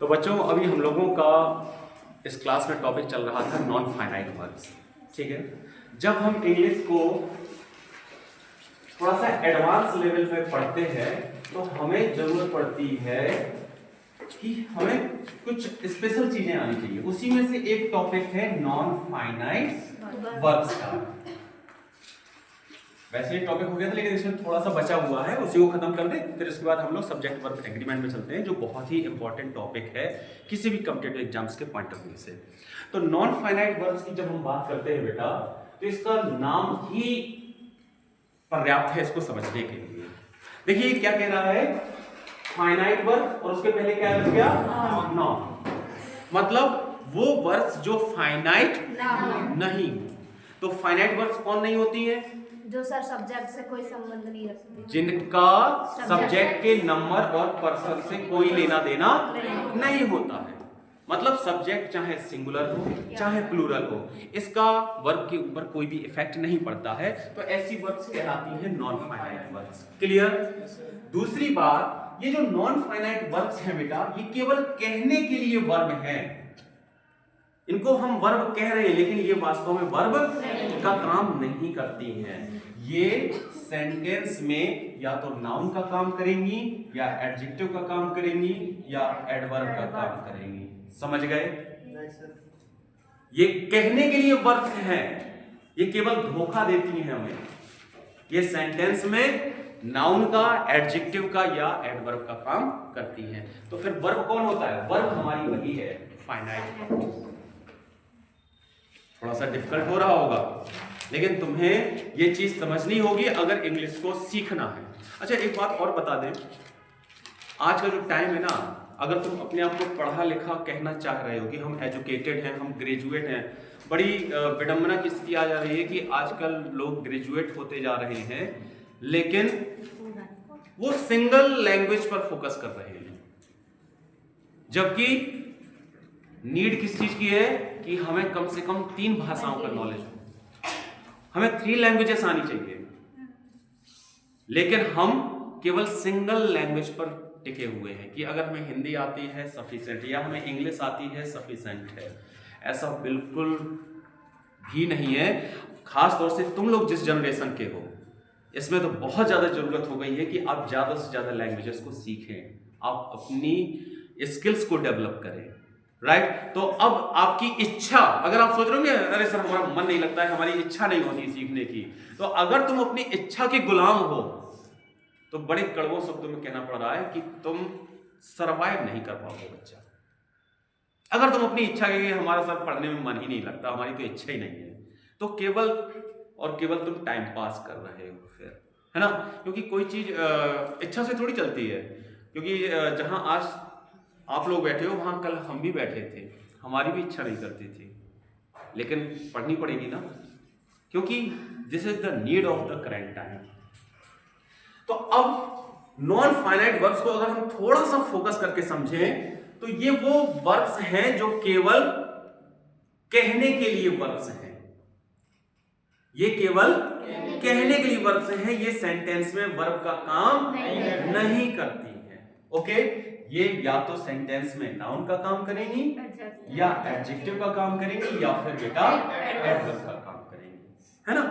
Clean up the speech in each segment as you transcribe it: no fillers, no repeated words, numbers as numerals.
तो बच्चों अभी हम लोगों का इस क्लास में टॉपिक चल रहा था नॉन फाइनाइट वर्ड्स। ठीक है, जब हम इंग्लिश को थोड़ा सा एडवांस लेवल पे पढ़ते हैं तो हमें जरूरत पड़ती है कि हमें कुछ स्पेशल चीजें आनी चाहिए। उसी में से एक टॉपिक है नॉन फाइनाइट वर्ड्स का। वैसे ही टॉपिक हो गया था लेकिन इसमें थोड़ा सा बचा हुआ है, उसी को खत्म कर दें। फिर उसके बाद हम लोग सब्जेक्ट वर्ब एग्रीमेंट में चलते हैं, जो बहुत ही इंपॉर्टेंट टॉपिक है किसी भी कॉम्पिटिटिव एग्जाम्स के पॉइंट ऑफ व्यू से। तो नॉन फाइनाइट वर्ब्स की जब हम बात करते हैं बेटा, तो इसका नाम ही पर्याप्त है इसको समझने के लिए। देखिए क्या कह रहा है, फाइनाइट वर्ब और उसके पहले क्या लग गया, नॉन। मतलब वो वर्ड्स जो फाइनाइट नहीं। तो फाइनाइट वर्ड्स कौन नहीं होती है? जो सर सब्जेक्ट से कोई संबंध नहीं रखती, जिनका सब्जेक्ट के नंबर और पर्सन से कोई लेना देना नहीं होता है। मतलब सब्जेक्ट चाहे सिंगुलर हो चाहे प्लूरल हो, इसका वर्ब के ऊपर कोई भी इफेक्ट नहीं पड़ता है। तो ऐसी वर्ब्स कहलाती हैं नॉन फाइनाइट वर्ब्स। क्लियर? दूसरी बात, ये जो नॉन फाइनाइट वर्ब्स हैं बेटा, ये केवल कहने के लिए वर्ब है। इनको हम वर्ब कह रहे हैं लेकिन ये वास्तव में वर्ब का काम नहीं करती हैं। ये सेंटेंस में या तो नाउन का काम करेंगी, या एडजेक्टिव का काम करेंगी, या एडवर्ब का काम करेंगी। समझ गए? ये कहने के लिए वर्ब हैं, ये केवल धोखा देती हैं हमें। ये सेंटेंस में नाउन का, एडजेक्टिव का या एडवर्ब का काम करती हैं। तो फिर वर्ब कौन होता है? वर्ब हमारी वही है, फाइनाइट। थोड़ा सा डिफिकल्ट हो रहा होगा लेकिन तुम्हें ये चीज समझनी होगी अगर इंग्लिश को सीखना है। अच्छा एक बात और बता दें, आज का जो टाइम है ना, अगर तुम अपने आप को पढ़ा लिखा कहना चाह रहे हो कि हम एजुकेटेड हैं, हम ग्रेजुएट हैं, बड़ी विडंबना की स्थिति आ जा रही है कि आजकल लोग ग्रेजुएट होते जा रहे हैं लेकिन वो सिंगल लैंग्वेज पर फोकस कर रहे हैं, जबकि नीड किस चीज की है कि हमें कम से कम 3 भाषाओं का नॉलेज हो, हमें 3 लैंग्वेजेस आनी चाहिए। लेकिन हम केवल सिंगल लैंग्वेज पर टिके हुए हैं कि अगर हमें हिंदी आती है सफिशिएंट, या हमें इंग्लिश आती है सफिशिएंट है। ऐसा बिल्कुल भी नहीं है। खास तौर से तुम लोग जिस जनरेशन के हो, इसमें तो बहुत ज्यादा जरूरत हो गई है कि आप ज्यादा से ज्यादा लैंग्वेजेस को सीखें, आप अपनी स्किल्स को डेवलप करें। राइट? तो अब आपकी इच्छा, अगर आप सोच रहे हो अरे सर हमारा मन नहीं लगता है, हमारी इच्छा नहीं होती सीखने की, तो अगर तुम अपनी इच्छा के गुलाम हो तो बड़े कड़वों शब्दों में कहना पड़ रहा है कि तुम सरवाइव नहीं कर पाओगे बच्चा। अगर तुम अपनी इच्छा के हमारा सर पढ़ने में मन ही नहीं लगता, हमारी तो इच्छा ही नहीं है, तो केवल और केवल तुम टाइम पास कर रहे हो फिर, है ना? क्योंकि कोई चीज इच्छा से थोड़ी चलती है। क्योंकि जहां आज आप लोग बैठे हो वहां कल हम भी बैठे थे, हमारी भी इच्छा नहीं करती थी, लेकिन पढ़नी पड़ेगी ना, क्योंकि this is the need of the current time. तो अब नॉन फाइनाइट वर्ब्स को अगर हम थोड़ा सा फोकस करके समझें तो ये वो वर्ब्स हैं जो केवल कहने के लिए वर्ब्स हैं। ये केवल कहने के लिए वर्ब्स हैं, ये सेंटेंस में वर्ब का काम नहीं करती हैं। ओके? ये या तो सेंटेंस में नाउन का काम करेंगी, या एडजेक्टिव का काम करेंगी, या फिर बेटा एडवर्ब का काम करेंगी, है ना?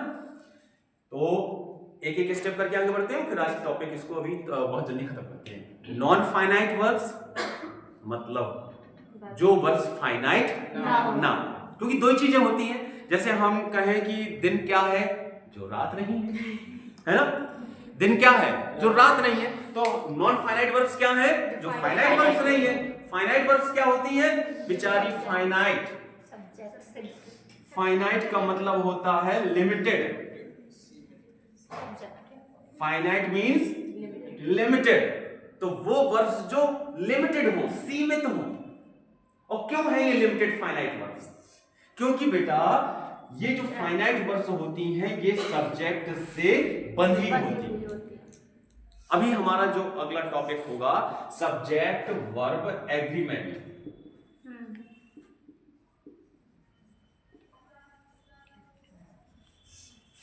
तो एक एक स्टेप करके आगे बढ़ते हैं, फिर आज टॉपिक इसको अभी बहुत जल्दी खत्म करते हैं। नॉन फाइनाइट वर्ब्स मतलब जो वर्ब्स फाइनाइट ना, क्योंकि 2 चीजें होती हैं। जैसे हम कहें कि दिन क्या है, जो रात नहीं है ना? दिन क्या है, जो रात नहीं है। तो नॉन फाइनाइट वर्ब्स क्या है, जो फाइनाइट वर्ब्स नहीं है। फाइनाइट वर्ब्स क्या होती है बेचारी? फाइनाइट। फाइनाइट का मतलब होता है लिमिटेड। Finite means limited. तो वो वर्ब्स जो लिमिटेड हो, सीमित हो। और क्यों है ये लिमिटेड फाइनाइट वर्ब्स? क्योंकि बेटा ये जो फाइनाइट वर्ब्स होती हैं ये सब्जेक्ट से बंधी होती है। अभी हमारा जो अगला टॉपिक होगा subject verb agreement.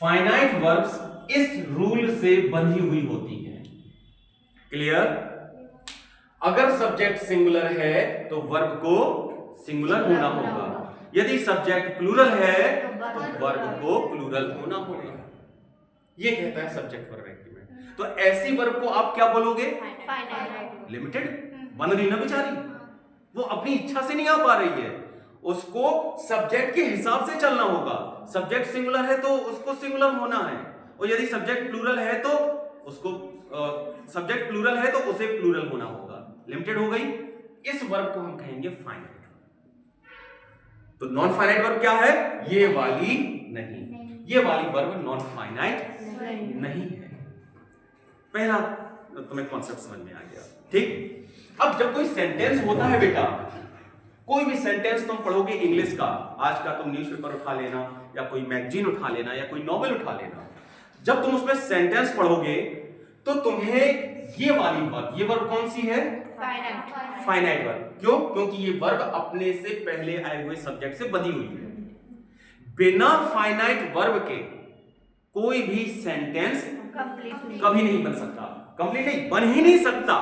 Finite verbs इस रूल से बंधी हुई होती हैं। क्लियर? अगर सब्जेक्ट सिंगुलर है तो वर्ब को सिंगुलर होना होगा, यदि सब्जेक्ट प्लूरल है तो वर्ब को प्लूरल होना होगा। ये कहता है सब्जेक्ट वर्ब एग्रीमेंट। तो ऐसी वर्ब को आप क्या बोलोगे? लिमिटेड। बन रही ना बेचारी, वो अपनी इच्छा से नहीं आ पा रही है, उसको सब्जेक्ट के हिसाब से चलना होगा। सब्जेक्ट सिंगुलर है तो उसको सिंगुलर होना है, और यदि सब्जेक्ट प्लूरल है तो उसको सब्जेक्ट प्लूरल है तो उसे प्लूरल होना होगा। लिमिटेड हो गई। इस वर्ब को हम कहेंगे फाइनाइट। तो नॉन फाइनाइट वर्ब क्या है? ये वाली नहीं, ये वाली वर्ब नॉन फाइनाइट नहीं है। पहला तुम्हें कॉन्सेप्ट समझ में आ गया, ठीक। अब जब कोई सेंटेंस होता है बेटा, कोई भी सेंटेंस तुम पढ़ोगे इंग्लिश का, आज का तुम न्यूज़पेपर उठा लेना या कोई मैगजीन उठा लेना या कोई नॉवेल उठा लेना, जब तुम उसमें सेंटेंस पढ़ोगे तो तुम्हें ये वाली वर्ब, ये वर्ब कौन सी है? Finite verb. क्यों? क्योंकि ये वर्ब अपने से पहले आए हुए सब्जेक्ट से बनी हुई है। बिना फाइनाइट वर्ब के कोई भी सेंटेंस कभी नहीं बन सकता, कंप्लीट नहीं, बन ही नहीं सकता।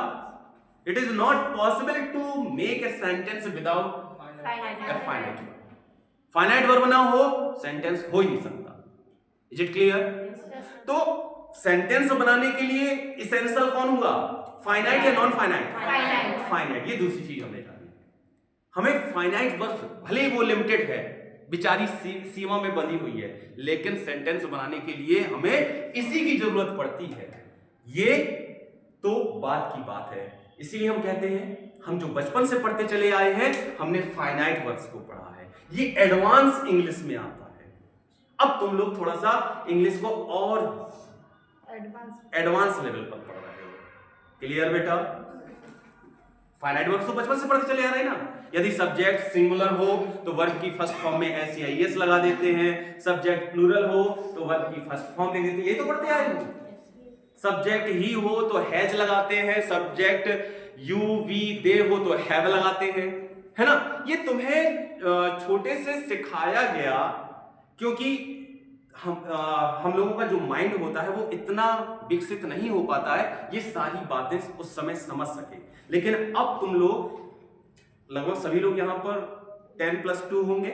It is not possible to make a sentence without a finite verb. Finite verb ना हो सेंटेंस हो ही नहीं सकता। Is it clear? तो सेंटेंस बनाने के लिए इसेंशियल कौन हुआ? फाइनाइट या नॉन फाइनाइट? फाइनाइट। ये दूसरी चीज हमने जानी। हमें फाइनाइट वर्ब भले वो लिमिटेड है, बेचारी सीमा में बंधी हुई है, लेकिन सेंटेंस बनाने के लिए हमें इसी की जरूरत पड़ती है। ये तो बात की बात है। इसीलिए हम कहते हैं, हम जो बचपन से पढ़ते चले आए हैं, हमने फाइनाइट वर्ब्स को पढ़ा है। ये एडवांस इंग्लिश में आता है। अब तुम लोग थोड़ा सा इंग्लिश को और एडवांस लेवल पर पढ़ रहे हो। क्लियर बेटा? फाइनाइट वर्ब्स तो बचपन से पढ़ते चले आ रहे हैं ना। यदि सब्जेक्ट सिंगुलर हो तो वर्ब की फर्स्ट फॉर्म में एस या एस लगा देते हैं, सब्जेक्ट प्लूरल हो तो वर्ब की फर्स्ट फॉर्म ले देते हैं। ये तो पढ़ते आए हो। सब्जेक्ट ही हो तो हैज लगाते हैं, सब्जेक्ट यू वी दे हो तो हैव लगाते हैं, है ना। ये तुम्हें छोटे से सिखाया गया, क्योंकि हम लोगों का जो माइंड होता है वो इतना विकसित नहीं हो पाता है ये सारी बातें उस समय समझ सके। लेकिन अब तुम लोग लगभग सभी लोग यहाँ पर 10+2 होंगे,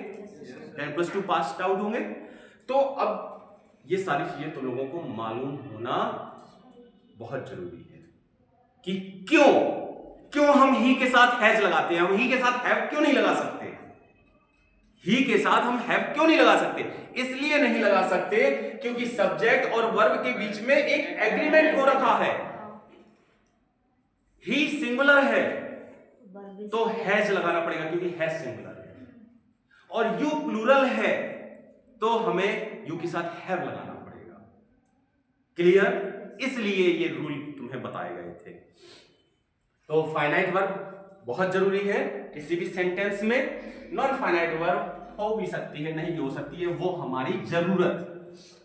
10+2 पास आउट होंगे, तो अब ये सारी चीजें तुम लोगों को मालूम होना बहुत जरूरी है कि क्यों हम ही के साथ हैज लगाते हैं, हम ही के साथ हैव क्यों नहीं लगा सकते। ही के साथ हम हैव क्यों नहीं लगा सकते? इसलिए नहीं लगा सकते क्योंकि सब्जेक्ट और वर्ब के बीच में एक एग्रीमेंट हो रखा है। ही सिंगुलर है तो हैज लगाना पड़ेगा क्योंकि हैज सिंगुलर है, और यू प्लूरल है तो हमें यू के साथ हैव लगाना पड़ेगा। क्लियर? इसलिए ये रूल तुम्हें बताए गए थे। तो फाइनाइट वर्ब बहुत जरूरी है किसी भी सेंटेंस में। नॉन फाइनाइट वर्ब हो भी सकती है, नहीं भी हो सकती है, वो हमारी जरूरत,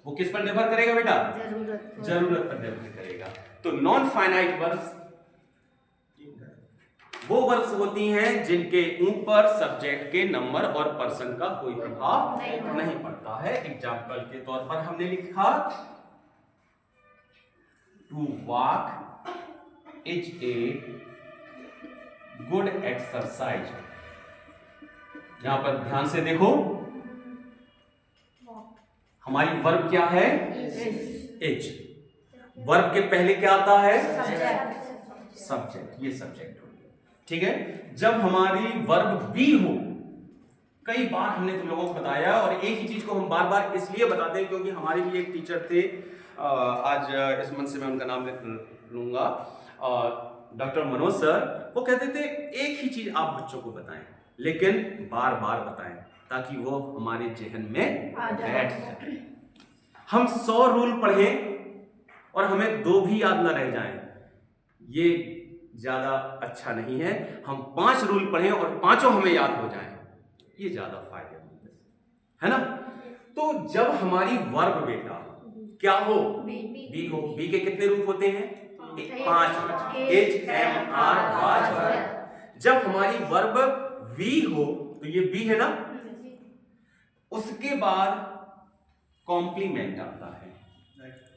वो किस पर निर्भर करेगा बेटा? जरूरत पर निर्भर करेगा। तो नॉन फाइनाइट वर्ब्स वो वर्ब्स होती हैं जिनके ऊपर सब्जेक्ट के नंबर और पर्सन का कोई प्रभाव नहीं पड़ता है। एग्जाम्पल के तौर पर हमने लिखा to walk is a good exercise. यहां पर ध्यान से देखो, हमारी वर्ब क्या है? इज। वर्ब के पहले क्या आता है? सब्जेक्ट। ये सब्जेक्ट हो गया, ठीक है। जब हमारी वर्ब बी हो, कई बार हमने तुम लोगों को बताया, और एक ही चीज को हम बार बार इसलिए बताते हैं क्योंकि हमारे लिए एक टीचर थे, आज इस मंच से मैं उनका नाम लूंगा, डॉक्टर मनोज सर। वो कहते थे एक ही चीज आप बच्चों को बताएं लेकिन बार बार बताएं ताकि वो हमारे जहन में बैठ जाए। हम 100 रूल पढ़ें और हमें 2 भी याद ना रह जाएं, ये ज्यादा अच्छा नहीं है। हम 5 रूल पढ़ें और 5 हमें याद हो जाएं, ये ज्यादा फायदेमंद है ना। तो जब हमारी वर्ब बेटा क्या हो? बी हो। बी के कितने रूप होते हैं? 5। Is am are was. जब हमारी वर्ब वी हो तो ये बी है ना, उसके बाद कॉम्प्लीमेंट आता है।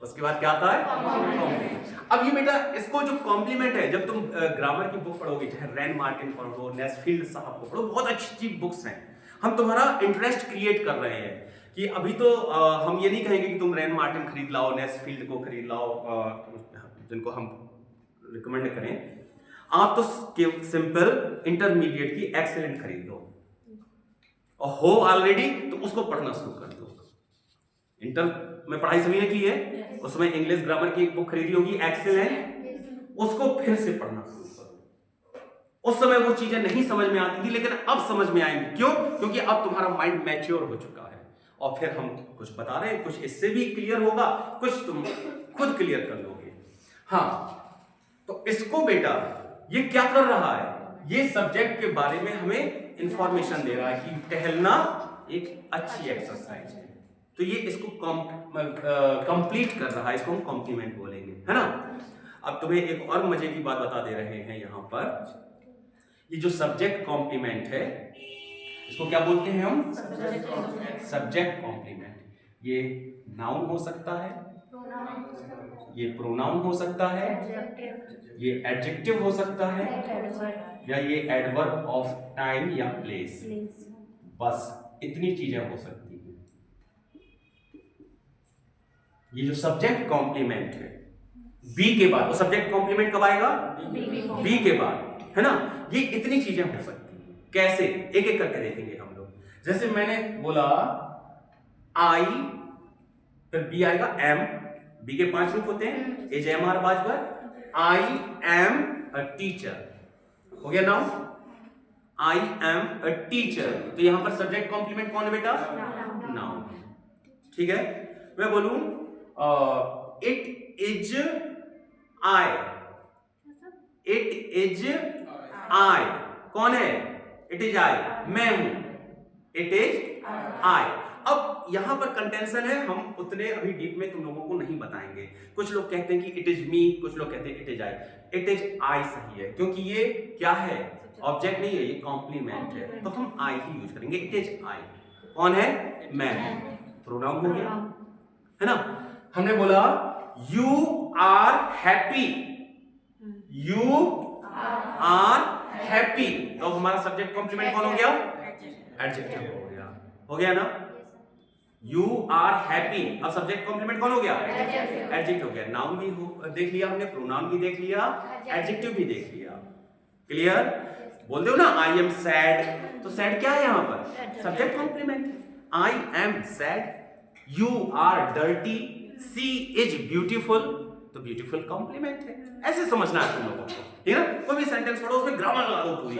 उसके बाद क्या आता है कॉम्प्लीमेंट। अब ये बेटा इसको जो कॉम्प्लीमेंट है, जब तुम ग्रामर की बुक पढ़ोगे, चाहे रैन मार्टिन पढ़ो, नेस्फील्ड साहब को पढ़ो, बहुत अच्छी बुक्स हैं। हम तुम्हारा इंटरेस्ट क्रिएट कर रहे हैं कि अभी तो हम ये नहीं कहेंगे कि तुम रैन मार्टिन खरीद लाओ, नेस्फील्ड को खरीद लाओ, जिनको हम रिकमेंड करें। आप तो सिंपल इंटरमीडिएट की एक्सेलेंट खरीद लो और हो ऑलरेडी तो उसको पढ़ना शुरू कर दो। इंटर में पढ़ाई सभी ने की है, उसमें इंग्लिश ग्रामर की एक बुक खरीदी होगी एक्सेलेंट, उसको फिर से पढ़ना शुरू करो। उस समय वो चीजें नहीं समझ में आती थी, लेकिन अब समझ में आएंगी। क्यों? क्योंकि अब तुम्हारा माइंड मैच्योर हो चुका है और फिर हम कुछ बता रहे हैं, कुछ इससे भी क्लियर होगा, कुछ तुम खुद क्लियर कर लोगे। हाँ, तो इसको बेटा ये क्या कर रहा है, ये सब्जेक्ट के बारे में हमें इंफॉर्मेशन दे रहा है कि टहलना एक अच्छी एक्सरसाइज है। तो ये इसको कंप्लीट कर रहा है, इसको हम कॉम्प्लीमेंट बोलेंगे, है ना। अब तुम्हें एक और मजे की बात बता दे रहे हैं यहां पर, ये जो सब्जेक्ट कॉम्प्लीमेंट है इसको क्या बोलते हैं हम? Subject complement. ये नाउन हो सकता है, ये प्रोनाउन हो सकता है, ये एडजेक्टिव हो सकता है, या ये एडवर्ब ऑफ टाइम या प्लेस। बस इतनी चीजें हो सकती हैं। ये जो सब्जेक्ट कॉम्प्लीमेंट है बी के बाद, वो सब्जेक्ट कॉम्प्लीमेंट कब आएगा? बी के बाद, है ना। ये इतनी चीजें हो सकती हैं। कैसे? एक एक करके देखेंगे हम लोग। जैसे मैंने बोला आई, फिर बी आएगा एम, बी के 5 रूप होते हैं, एज एम आर बाजवर। आई एम अ टीचर हो गया now, I am a teacher. तो यहां पर सब्जेक्ट कॉम्प्लीमेंट कौन है बेटा? नाउन। ठीक है, मैं बोलूं it is I, it is I, कौन है? इट इज आई, मैं हूं, इट इज आई। अब यहां पर कंटेंशन है, हम उतने अभी डीप में तुम लोगों को नहीं बताएंगे। कुछ लोग कहते हैं कि इट इज मी, कुछ लोग कहते हैं it is I. It is I सही है, क्योंकि ये क्या है? ऑब्जेक्ट नहीं है, ये कॉम्प्लीमेंट है, तो हम आई ही यूज करेंगे। इट इज आई, कौन है? मैं। प्रोनाउन हो गया, है ना। हमने बोला you are happy, you are happy, तो हमारा सब्जेक्ट कॉम्प्लीमेंट कौन हो गया? एडजेक्टिव हो गया, हो गया ना। यू आर हैप्पी, अब सब्जेक्ट कॉम्प्लीमेंट कौन हो गया? एडजेक्टिव हो गया। नाउन भी देख लिया हमने, प्रोनाउन भी देख लिया, एडजेक्टिव भी देख लिया। क्लियर? बोलते हो ना आई एम सैड, तो सैड क्या है यहां पर? Subject complement. I am sad, you are dirty, she is beautiful, तो ब्यूटीफुल कॉम्प्लीमेंट है। ऐसे समझना है तुम लोगों को, ठीक है ना। कोई भी सेंटेंस पढ़ो उसमें ग्रामर लगा दो पूरी।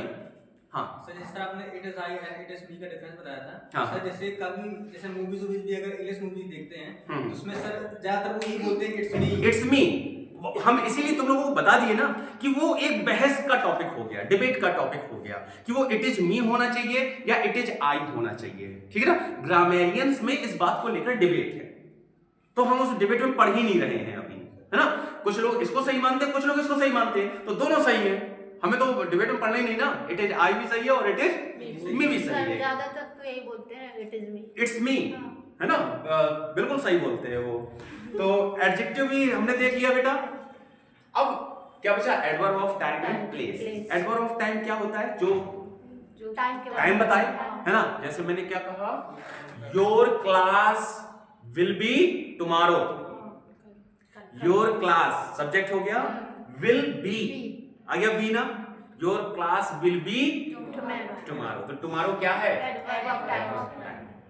हाँ सर, जिस तरह आपने it is I and it is me का डिफरेंस बताया था, हाँ। सर जैसे कभी जैसे मूवीज भी अगर इंग्लिश मूवीज देखते हैं हम्म। तो उसमें सर ज्यादातर वो यही बोलते हैं कि इट्स मी, इट्स मी। हम इसीलिए तुम लोगों को बता दिए ना कि वो एक बहस का टॉपिक हो गया, डिबेट का टॉपिक हो गया कि वो इट इज मी होना चाहिए या इट इज आई होना चाहिए, ठीक है ना। ग्रामेरियंस में इस बात को लेकर डिबेट है, तो हम उस डिबेट में पढ़ ही नहीं रहे हैं अभी, है ना। कुछ लोग इसको सही मानते हैं, कुछ लोग इसको सही मानते हैं, तो दोनों सही है। हमें तो डिबेट में पढ़ना ही नहीं ना। इट इज आई भी सही है और इट इज मी भी सही है। ज्यादातर तो यही बोलते हैं it is me, it's me, है ना। बिल्कुल सही बोलते हैं वो। तो एडजेक्टिव भी हमने देख लिया बेटा। अब क्या बचा? Adverb of time and place. Adverb of time क्या होता है? जो टाइम बताए, है ना। जैसे मैंने क्या कहा, your class will be tomorrow, your class subject हो गया, विल बी आ गया बी ना। Your class will be tomorrow, तो टुमारो क्या है?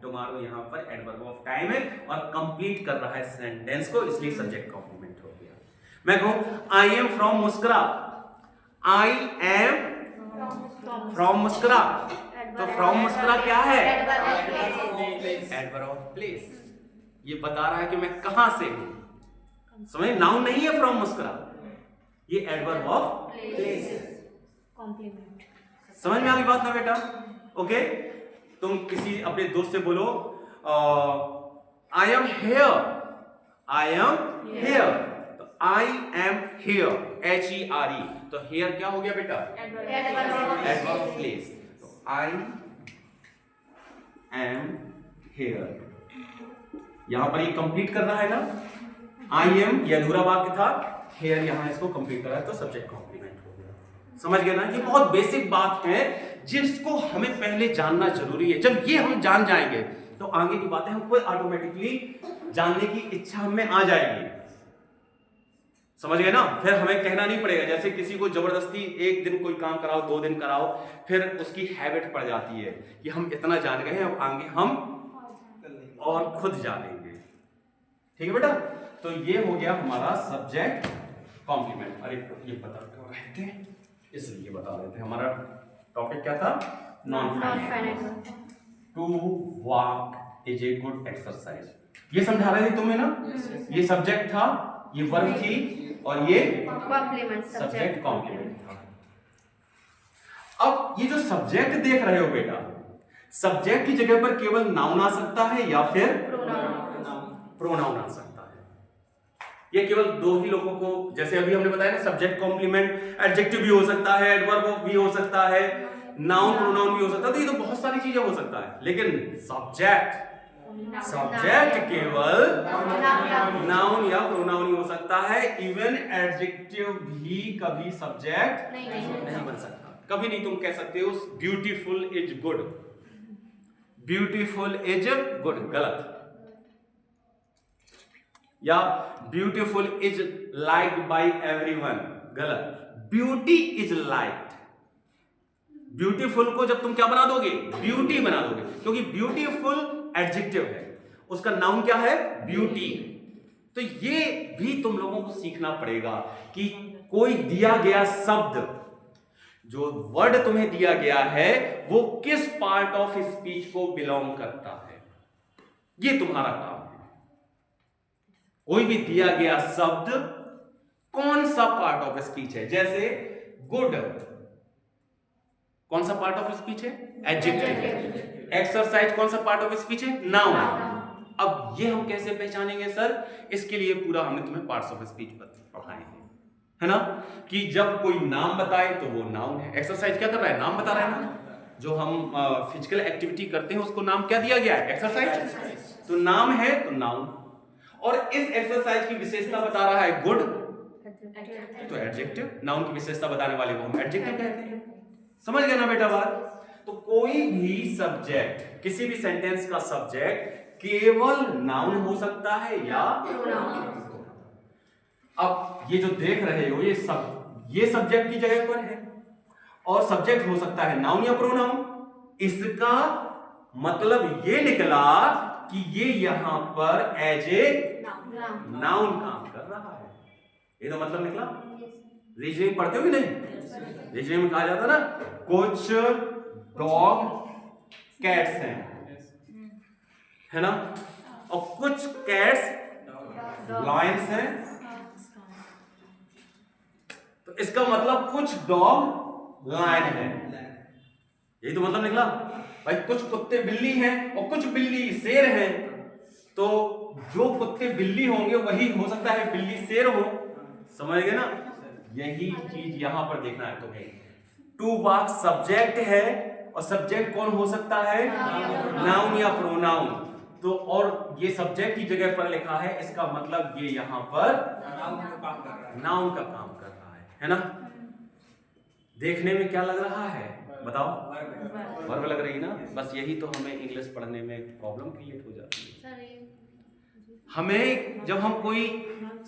टुमारो यहाँ पर एडवर्ब ऑफ टाइम है और कंप्लीट कर रहा है सेंटेंस को, इसलिए सब्जेक्ट कॉम्प्लीमेंट हो गया। मैं कहूं आई एम फ्रॉम मुस्कुरा, आई एम फ्रॉम मुस्कुरा, तो फ्रॉम मुस्कुरा क्या है? Adverb of place. ये बता रहा है कि मैं कहां से हूं, समझ। नाउन नहीं है फ्रॉम मुस्कुरा, ये एडवर्ब ऑफ प्लेस, कॉम्प्लीमेंट। समझ में आ गई बात ना बेटा? ओके। तुम किसी अपने दोस्त से बोलो I am here, I am here, तो आई एम हेयर, HERE, तो हेयर क्या हो गया बेटा? Adverb of place. तो आई एम हेयर, यहां पर ये कंप्लीट कर रहा है ना। आई एम ये अधूरा वाक्य था, हेयर यहाँ इसको कंप्लीट करा तो सब्जेक्ट कॉम्प्लीमेंट हो गया। समझ गए ना? ये बहुत बेसिक बात है जिसको हमें पहले जानना जरूरी है। जब ये हम जान जाएंगे तो आगे की बातें हमको ऑटोमेटिकली जानने की इच्छा हमें आ जाएगी। समझ गए ना? फिर हमें कहना नहीं पड़ेगा। जैसे किसी को जबरदस्ती एक दिन कोई काम कराओ, 2 दिन कराओ, फिर उसकी हैबिट पड़ जाती है कि हम इतना जान गए हैं, अब आगे हम और खुद जानेंगे। ठीक है बेटा? तो ये हो गया हमारा सब्जेक्ट कॉम्प्लीमेंट। अरे ये बता रहे थे इसलिए बता रहे थे, हमारा टॉपिक क्या था? Non finite. To walk is a good exercise. ये समझा रहे थे तुम्हें ना? ये सब्जेक्ट था, ये वर्ब थी, और ये कॉम्प्लीमेंट सब्जेक्ट कॉम्प्लीमेंट था। अब ये जो सब्जेक्ट देख रहे हो बेटा, सब्जेक्ट की जगह पर केवल नाउन आ सकता है या फिर प्रोनाउन आ सकता है। ये केवल 2 ही लोगों को, जैसे अभी हमने बताया ना, सब्जेक्ट कॉम्प्लीमेंट एडजेक्टिव भी हो सकता है, एडवर्ब भी हो सकता है, नाउन प्रोनाउन भी हो सकता है। तो ये तो बहुत सारी चीजें हो सकता है, लेकिन सब्जेक्ट केवल नाउन या प्रोनाउन ही हो सकता है। इवन एडजेक्टिव भी कभी सब्जेक्ट नहीं बन सकता। कभी नहीं तुम कह सकते हो beautiful is good, beautiful is good, गलत। या beautiful is liked by everyone, गलत। Beauty is liked. ब्यूटीफुल को जब तुम क्या बना दोगे? ब्यूटी बना दोगे, क्योंकि ब्यूटीफुल एडजेक्टिव है, उसका नाउन क्या है? ब्यूटी। तो ये भी तुम लोगों को सीखना पड़ेगा कि कोई दिया गया शब्द, जो वर्ड तुम्हें दिया गया है, वो किस पार्ट ऑफ स्पीच को बिलोंग करता है। ये तुम्हारा काम है। कोई भी दिया गया शब्द कौन सा पार्ट ऑफ स्पीच है। जैसे गुड कौन सा पार्ट ऑफ स्पीच है? एडजेक्टिव। एक्सरसाइज कौन सा पार्ट ऑफ स्पीच है? नाउन। अब ये हम कैसे पहचानेंगे सर? इसके लिए पूरा हमने तुम्हें पार्ट्स ऑफ स्पीच पढ़ाए हैं, है ना? कि जब कोई नाम बताए तो वो नाउन है। एक्सरसाइज क्या कर रहा है? नाम बता रहा है ना। जो हम फिजिकल एक्टिविटी करते हैं उसको नाम क्या दिया गया है? एक्सरसाइज। तो नाम है तो नाउन। और इस एक्सरसाइज की विशेषता बता रहा है गुड, तो एडजेक्टिव। नाउन की विशेषता बताने वाले को हम एडजेक्टिव कहते हैं। समझ गए ना बेटा बात? तो कोई भी सब्जेक्ट, किसी भी सेंटेंस का सब्जेक्ट केवल नाउन हो सकता है या प्रोनाउन। अब ये जो देख रहे हो ये सब्जेक्ट की जगह पर है, और सब्जेक्ट हो सकता है नाउन या प्रोनाउन। इसका मतलब ये निकला कि ये यहां पर एज ए नाउन काम कर रहा है। ये तो मतलब निकला। रीजनिंग पढ़ते हो कि नहीं? रीजनिंग में कहा जाता ना, कुछ डॉग कैट्स हैं, है ना, और कुछ कैट्स लायंस हैं। तो इसका मतलब कुछ डॉग लायन है। यही तो मतलब निकला भाई। कुछ कुत्ते बिल्ली हैं और कुछ बिल्ली शेर हैं। तो जो कुत्ते बिल्ली होंगे वही हो सकता है बिल्ली शेर हो। समझ गए ना? यही चीज यहां पर देखना है तुम्हें। टू वॉक सब्जेक्ट है, और सब्जेक्ट कौन हो सकता है? नाउन या प्रोनाउन। तो और ये सब्जेक्ट की जगह पर लिखा है, इसका मतलब ये यहां पर नाउन का काम कर रहा है ना? देखने में क्या लग रहा है बताओ? वर्ब लग रही ना? बस यही तो हमें इंग्लिश पढ़ने में प्रॉब्लम क्रिएट हो जाती है। हमें जब हम कोई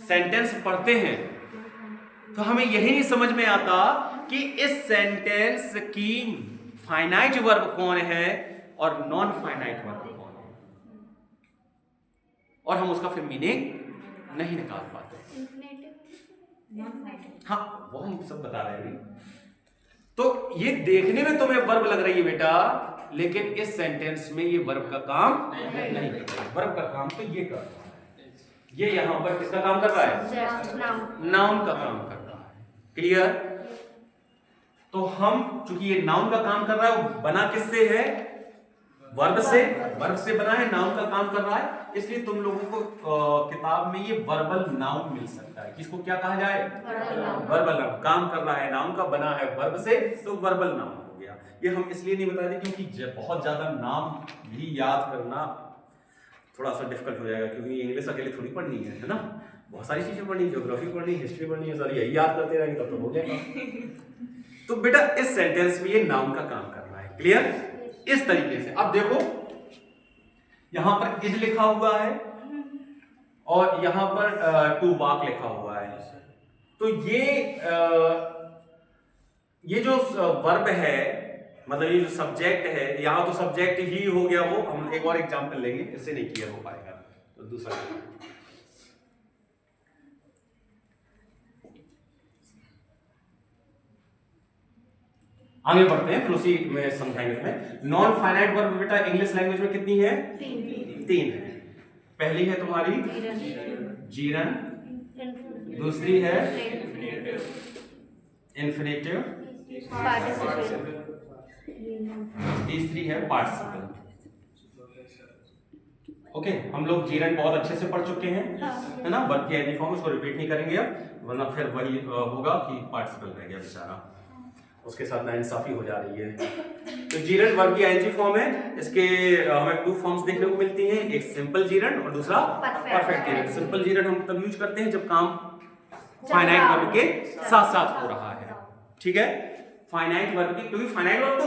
सेंटेंस पढ़ते हैं तो हमें यही नहीं समझ में आता कि इस सेंटेंस की फाइनाइट वर्ब कौन है और नॉन फाइनाइट वर्ब कौन है, और हम उसका फिर मीनिंग नहीं निकाल पाते। हाँ, वो हम सब बता रहे हैं। तो ये देखने में तुम्हें वर्ब लग रही है बेटा, लेकिन इस सेंटेंस में ये वर्ब का काम नहीं करता। वर्ब का काम तो ये कर रहा है। ये यहां पर किसका काम कर रहा है? नाउन का काम कर रहा है। क्लियर? तो हम चूंकि ये नाउन का काम कर रहा है, वो बना किससे है? वर्ब से। वर्ब से बना है, नाउन का काम कर रहा है। इसलिए तुम लोगों को किताब में ये वर्बल नाउन मिल सकता है। किसको क्या कहा जाए? Verbal noun. काम कर रहा है नाउन का, बना है वर्ब से, तो वर्बल नाउन हो गया। ये हम इसलिए नहीं बता रहे क्योंकि बहुत ज्यादा नाम भी याद करना थोड़ा सा डिफिकल्ट हो जाएगा, क्योंकि इंग्लिश अकेले थोड़ी पढ़नी है ना? बहुत सारी चीजें पढ़नी, ज्योग्राफी पढ़नी, हिस्ट्री पढ़नी है, सारी यही याद करते रहेंगे तब तो हो जाएगा। तो बेटा इस सेंटेंस में ये नाउन का काम करना है, क्लियर? इस तरीके से अब देखो यहां पर इज लिखा हुआ है और यहां पर टू वॉक लिखा हुआ है। तो ये जो वर्ब है, मतलब ये जो सब्जेक्ट है, यहां तो सब्जेक्ट ही हो गया। वो हम एक और एग्जांपल लेंगे, इससे नहीं क्लियर हो पाएगा, तो दूसरा आगे बढ़ते हैं, फिर उसी में समझाएंगे तुम्हें। नॉन फाइनाइट वर्ब बेटा इंग्लिश लैंग्वेज में कितनी है? तीन है। पहली है तुम्हारी जीरन, दूसरी है इन्फिनेटिव, तीसरी है पार्टिसिपल। ओके, हम लोग जीरन बहुत अच्छे से पढ़ चुके हैं, है ना? वर्ब की एनी फॉर्म, उसको रिपीट नहीं करेंगे अब, वरना फिर वही होगा कि पार्टिसिपल रह गया बेचारा, उसके साथ नाइंसाफी हो जा रही है। तो जीरन वर्ब की आईएनजी फॉर्म है। इसके हमें टू फॉर्म्स देखने को मिलती हैं, एक सिंपल जीरन और दूसरा परफेक्ट जीरन। सिंपल जीरन हम तब यूज करते हैं जब काम फाइनाइट वर्ब के साथ साथ हो रहा है, ठीक है? फाइनाइट वर्ब की, क्योंकि फाइनाइट वर्ब तो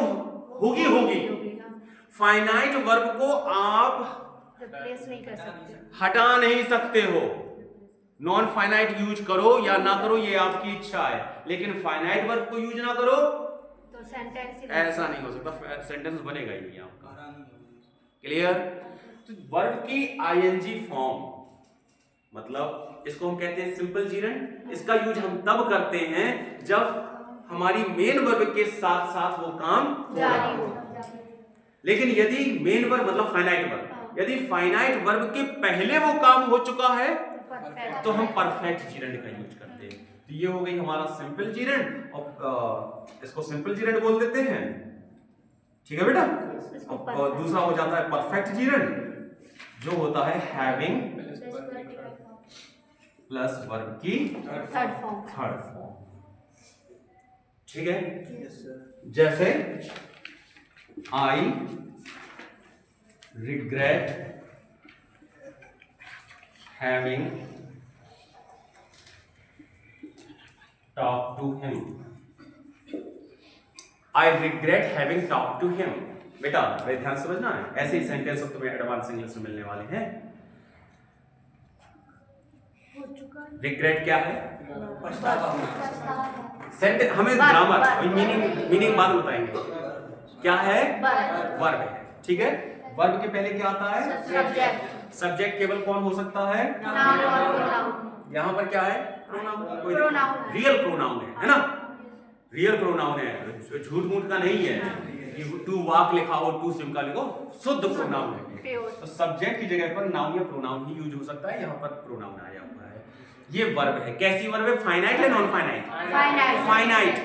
होगी, फाइनाइट वर्ब को आप रिप्लेस नहीं कर सकते, हटा नहीं सकते हो। नॉन फाइनाइट यूज करो या ना करो ये आपकी इच्छा है, लेकिन फाइनाइट वर्ब को यूज ना करो तो सेंटेंस ऐसा नहीं हो सकता, सेंटेंस बनेगा ही नहीं आपका, क्लियर? तो वर्ब की आईएनजी फॉर्म, मतलब इसको हम कहते हैं सिंपल जीरन। इसका यूज हम तब करते हैं जब हमारी मेन वर्ब के साथ साथ वो काम जारी हो। लेकिन यदि मेन वर्ब मतलब फाइनाइट वर्ब, यदि फाइनाइट वर्ब के पहले वो काम हो चुका है तो हम परफेक्ट जीरन का यूज करते हैं। तो ये हो गई हमारा सिंपल जीरन, और इसको सिंपल जीरन बोल देते हैं, ठीक है बेटा? और दूसरा हो जाता है परफेक्ट जीरन, जो होता है हैविंग प्लस वर्ब की थर्ड फॉर्म, ठीक है? जैसे आई regret having talked to him. I regret having talked to him. बेटा बड़े ध्यान से समझना है, ऐसे ही सेंटेंस अब तुम्हें एडवांस इंग्लिश में मिलने वाले हैं। रिग्रेट क्या है? सेंटेंस, हमें ग्रामर मीनिंग बाद में बताएंगे। क्या है? वर्ब है, ठीक है? वर्ब के पहले क्या आता है? सब्जेक्ट। सब्जेक्ट केवल कौन हो सकता है? नाउन और प्रोनाउन। यहाँ पर क्या है? प्रोनाउन। प्रोनाउन रियल प्रोनाउन है ना? रियल प्रोनाउन है, झूठ मूठ का नहीं है कि टू वॉक लिखा हो, टू स्विम का लिखो, शुद्ध प्रोनाउन है। तो सब्जेक्ट की जगह पर नाउन या प्रोनाउन ही यूज हो सकता है, यहाँ पर प्रोनाउन आया हुआ है। ये वर्ब है। कैसी वर्ब है? फाइनाइट या नॉन फाइनाइट? फाइनाइट।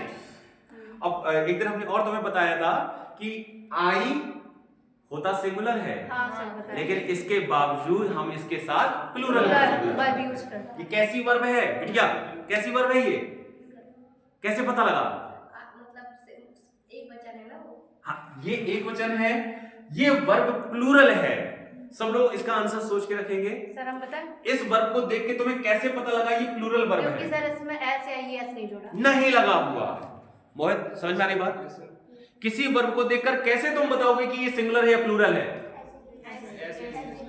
अब एक दिन हमने और तुम्हें बताया था कि आई होता सिंगुलर है, लेकिन इसके बावजूद हम इसके साथ प्लूरल वर्ब यूज करते हैं। ये कैसी वर्ब है बिटिया? कैसी वर्ब है ये? कैसे पता लगा? मतलब एक वचन है ना वो। हाँ, ये एक वचन है, ये वर्ब प्लूरल है। सब लोग इसका आंसर सोच के रखेंगे। सर हम बताएं, इस वर्ब को देख के तुम्हें कैसे पता लगा ये प्लूरल वर्ब है? क्योंकि सर इसमें एस या ईएस नहीं जुड़ा, नहीं लगा हुआ। मोहित समझ में आ रही बात? किसी वर्ब को देखकर कैसे तुम बताओगे कि ये सिंगुलर है या प्लूरल है?